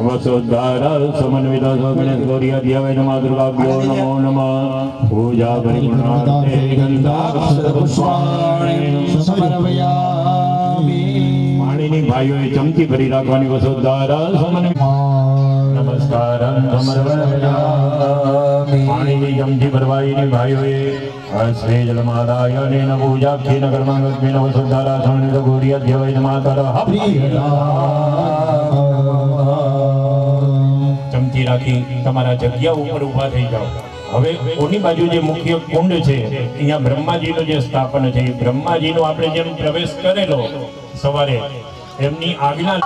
વસોદ્ધારા સમન્વિત ગણેશ ગૌરી દેવાય નમઃ દુર્ગાભ્યો નમો નમઃ. પૂજા પરિપૂર્ણાર્થે પાણીની ભાઈઓએ ચમચી ભરી રાખવાની. વસોદ્ધારા સમન્વિત નમસ્કાર પાણીની ચમચી ભરવાઈની ભાઈઓએ હસ્તે જલમાદાય અને પૂજા નગરમાં વસુધારા સમન્વિત ગૌરી દેવાય નમઃ. ચમચી રાખી તમારા જગ્યા ઉપર ઊભા થઈ જાઓ. હવે ઓની બાજુ જે મુખ્ય કુંડ છે, અહીંયા બ્રહ્માજીનું જે સ્થાપન છે, એ બ્રહ્માજીનો આપણે જેમ પ્રવેશ કરેલો સવારે, એમની આજ્ઞા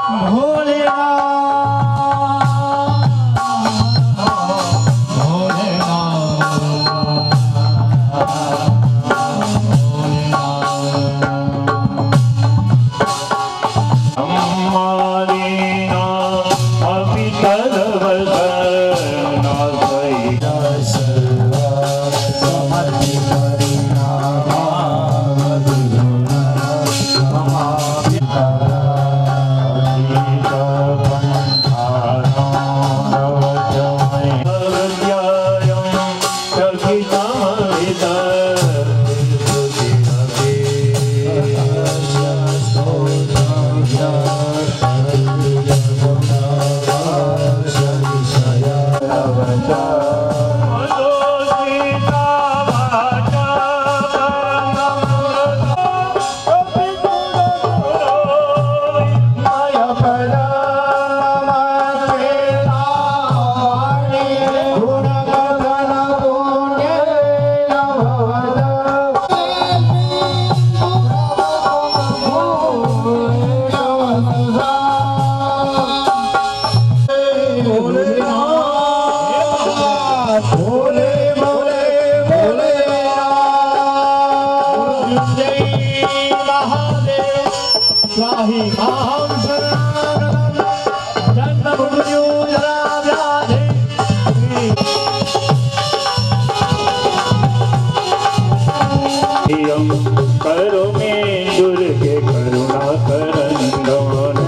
करो में दुर्गे करुणा करंदन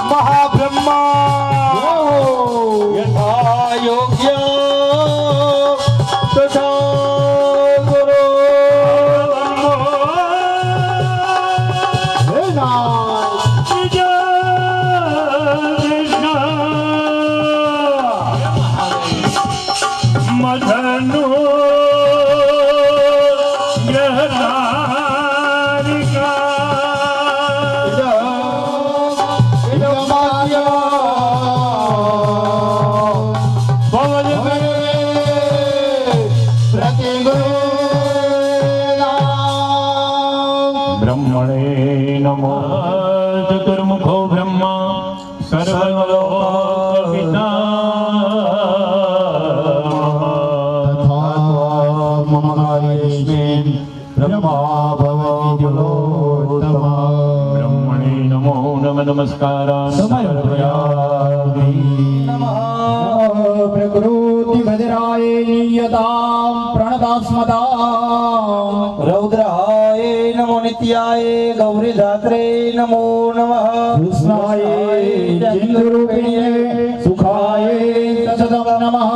महाब्रह्मा यथा योग्य तथा गुरु मधनु ब्रह्मणे नमो चतुर्मुखो ब्रह्मा सर्वलोकपिता ब्रह्मणे नमो नमस्कारान् समर्पयामि। प्रकृति भद्राय नियतां प्रणतास्मदा रौद्राय नमो नित्याय गौरीधात्रे नमो नमः कृष्णाय चन्द्ररूपिणे सुखाय सततं नमः।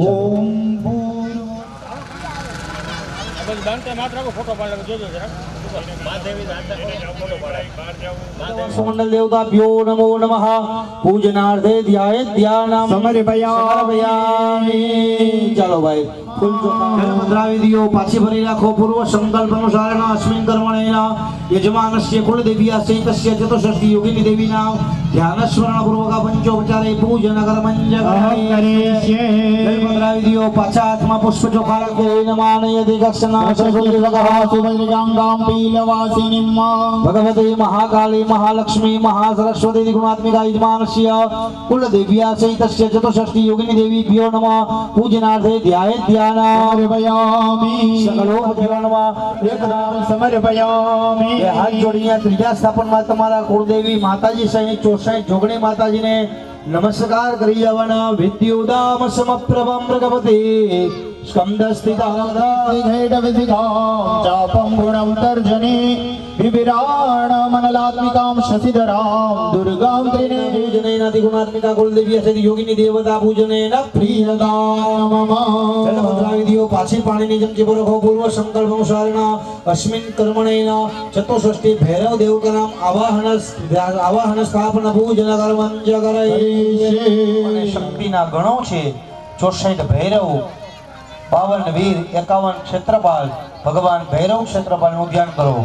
ओम सुमंडल देवताभ्यो नमो नमः। पूजनार्थे ध्यानां समर्पयामि। चलो भाई फूल मुद्रावी दियो पाછી ભરી રાખો પૂર્વ સંકલ્પ અનુસારેણ અસ્મિન કર્મણેન યજમાનસ્ય કુળદેવ્યાસ્ય તસ્ય ચતુષ્ષષ્ઠી યોગિની દેવીના ધ્યાન સ્મરણ પૂર્વક પંચોપચારે પૂજન કર્મંજ કરીષ્યે। મુદ્રાવી દિયો પાછા હાથમાં પુષ્પ ચોખા રાખો નમાનય દિગક્ષના સરસ્વતી ભગવા સુભદ્રગાંગાં પીલવાસિનીં भगवती महाकाली महालक्ष्मी महासरस्वती गुणात्मिका यजमानस्य कुलदेव्यास्यै तस्य चतुष्षष्ठी योगिनी देवीभ्यो नमः। पूजनार्थे ध्यानां समर्पयामि। सकलोपदेवो नमः। एकदान समर्पयामि। ये हाथ जोड़िए त्रिजा स्थापन में तमारा कुलदेवी माताजी सहित 64 जोगणी माताजी ने नमस्कार करी जवाना। विद्युदाम समप्रभं भगवते स्कंदस्थितां चापं गुणं तर्जने विविराणमनलात्मिकां शशिधरां दुर्गां त्रिने पूजनेन गुणात्मिका कुलदेवी असे योगिनी देवता पूजनेन प्रियदा मम। जलभद्रावी दियो पाછી પાણીની ચમચી ભરો પૂર્વ સંકલ્પ અનુસારેણ અસ્મિન કર્મણેન ચતુષ્ષષ્ઠી ભૈરવ દેવતાનામ આવાહન સ્થાપન પૂજન કર્મંજ કરૈ। શક્તિના ગણો છે 64 ભૈરવ 52 વીર 51 ક્ષેત્રપાલ ભગવાન ભૈરવ ક્ષેત્રપાલનું ધ્યાન કરો।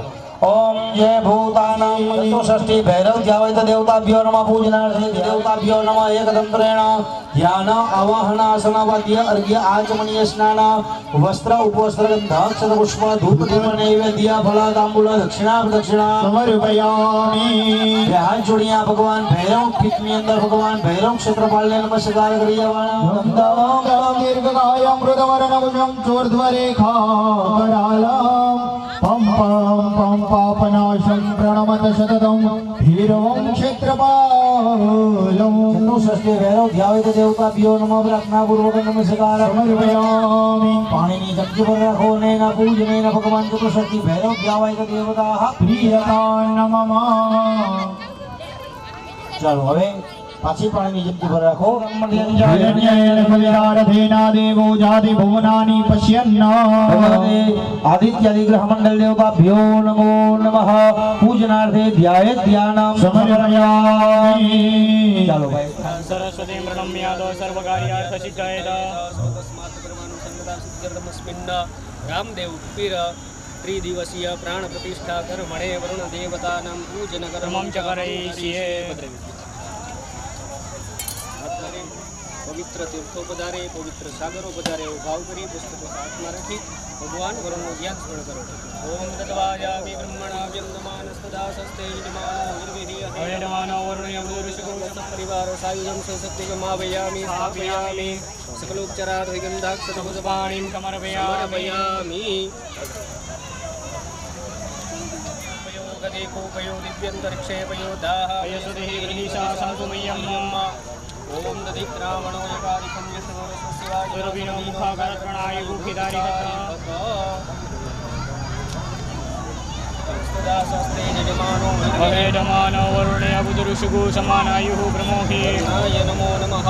ओम जय भूतानां चतुष्षष्ठी भैरव ध्यावै देवताभ्यो नमः। पूजनार्थे देवताभ्यो नमः। एकदंत्रेण ध्यान आवाहन आसनावाद्य अर्घ्य आचमनीय स्नान वस्त्र उपवस्त्र गंधाक्षत पुष्प धूप दीप नैवेद्य फल तांबूल दक्षिणा समर्पयामि। हाथ जोड़िया भगवान भैरव पीठनी अंदर भगवान भैरव क्षेत्रपाल ने नमस्कार करियावाना। दीर्घकायं मृदवर्णभुजं चोर्ध्वरेखाकरालं पं पं पं पापनाशं प्रणमत सततं भैरवं क्षेत्रपालं। चतुष्षष्ठी भैरव ध्यावै देवताभ्यो नमः। प्रार्थना पूर्वक नमस्कार समर्पयामि। पाणिनी चमची पर रखो नेन पूजनेन भगवान चतुष्षष्ठी भैरव ध्यावै देवताः प्रियतां नमः। चलो હવે પાછી પાણીની ચમચી પર રાખો। हिरण्येन कविरारथेना देवो जाति भुवनानि पश्यन् आदित्यादि ग्रह मंडल देवताभ्यो नमो नमः। पूजनार्थे ध्यानां समर्पयामि। चलो भाई सरस्वती प्रणम्याद सर्वकार्यार्थ सिद्धयेत रामदेव पीर त्रिदिवसीय प्राण प्रतिष्ठा कर्मणे वरुण देवतानां पूजन कर्मं च करयिष्ये। पवित्र तीर्थों पधारे पवित्र सागरों पधारे भाव करी पुस्तकों हाथ में रखी ભગવાન વરુણનું ધ્યાન સ્મરણ કરો. ઓમ તત્વાયામિ બ્રહ્મણાવ્યમ નમાનસ્તદાસસ્તે યજમાનો નિર્વિધિય યજમાનો વરુણય પુરુષો પરિવાર સાયુજમ સશક્તિગમાવયામિ સ્થાપયામિ સકલોપચારાધિગંધાક્ષતભુજપાણીમ સમર્પયામિ. પયો પયો દિવ્યંતરિક્ષે પયો દાહ પયો સુદેહ ગૃહીશા સાધુમયમ. ઓમ દધિત્રાવણો એકાદિકમ યશવરસ્ય રવિનો મુખાકરત્રણાય ગુખિદારી સદાસસ્તે યજમાનો યજમાનો વરુણે અબુદરુષગુ સમાનાયુઃ બ્રહ્મોહે નમો નમઃ.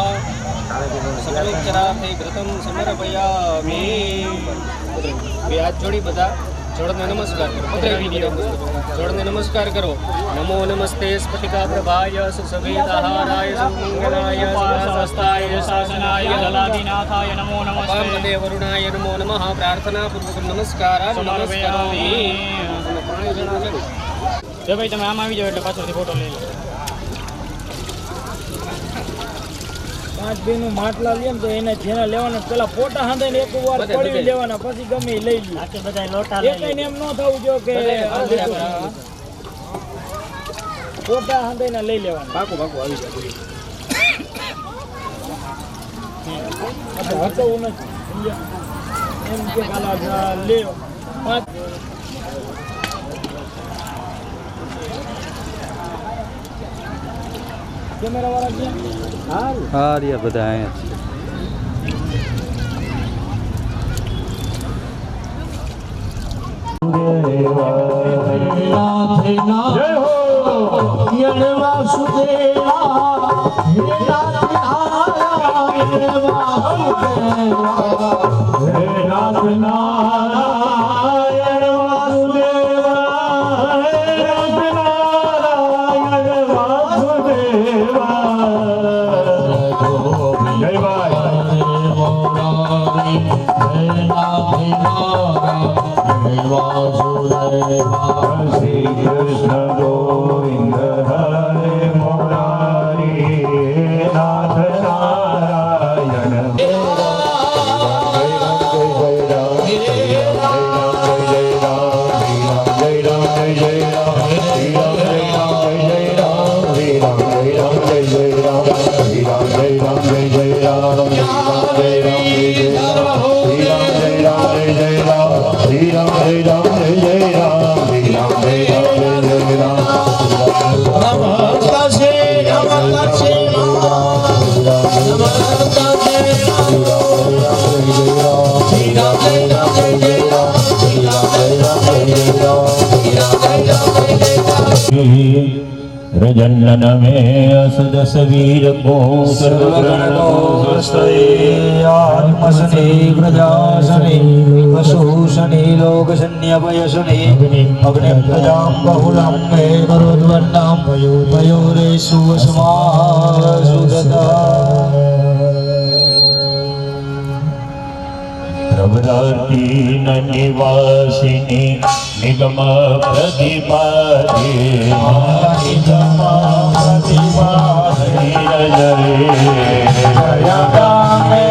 સકલોપચારાર્થે ઘૃતમ સમર્પયામિ. બે હાથ જોડી બધા જોડને નમસ્કાર કરો. જોડને નમસ્કાર કરો. નમો નમસ્તે સ્ફટિકા પ્રભાય સુસવેદાહારાય સુમંગલાય સહસ્રાય શાસનાય દલાદિનાથાય નમો નમસ્તે વરુણાય નમો નમઃ. પ્રાર્થના પૂર્વક નમસ્કાર સમર્પયામિ. જો ભાઈ તમે આમ આવી જાવ એટલે પાછળથી ફોટો લઈ લો. 5 બેનું માટલા લે ને તો એને જેના લેવાના પેલા ફોટા હાંધે એક વાર પડી લેવાના પછી ગમે એ લઈ લે. બધા લોટા લઈ લે. એમ ન થવું જો કે ફોટા હાંધે ને લઈ લેવાના. પાકું આવી જાય. હટવું નથી સમજ્યા? એમ કે કાલા લે 5 કેમેરા વાળા ક્યાં? હા રિયા બધા અહીંયા Shri Krishna Govinda Hare Murari Nath Narayana रजन्नन में असदस वीर को आत्मसने प्रजासने पशुसने लोकसन्न्यपयसने अग्नि प्रजां बहुलं मे करोद्वर्णां पयोरे सुवस्मासुदता प्रवृत्ति न निवासिनी निगम प्रतिपादे निगम प्रतिपादे जय गामे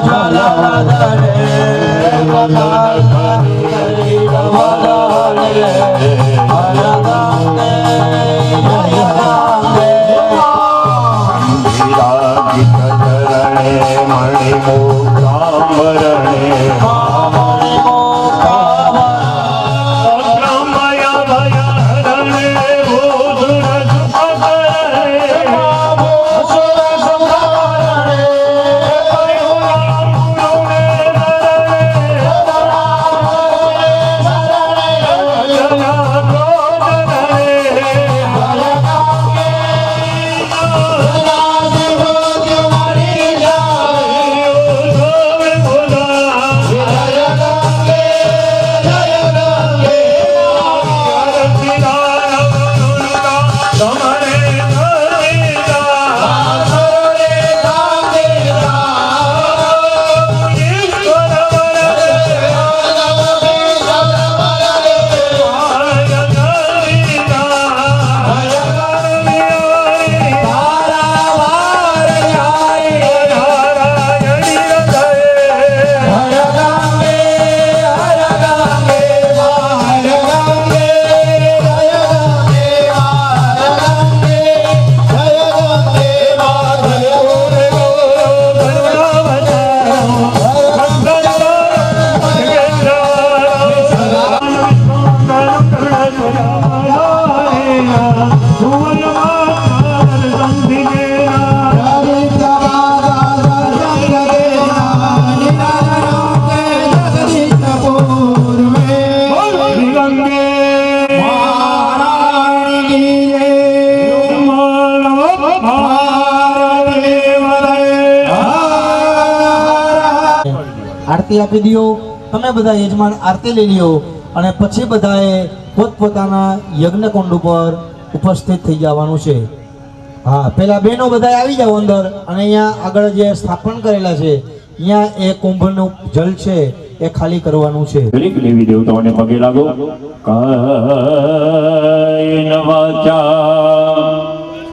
जल આરતી આપી દો. તમે બધા યજમાન આરતી લઈ લ્યો અને પછી બધાએ પોતપોતાના યજ્ઞકુંડ ઉપર ઉપસ્થિત થઈ જવાનું છે. હા, પેલા બહેનો બધા આવી જાવ અંદર અને અહીંયા આગળ જે સ્થાપન કરેલા છે અહીંયા એ કુંભનું જલ છે એ ખાલી કરવાનું છે. દરેક દેવી દેવતાઓને પગે લાગો. કાયેન વાચા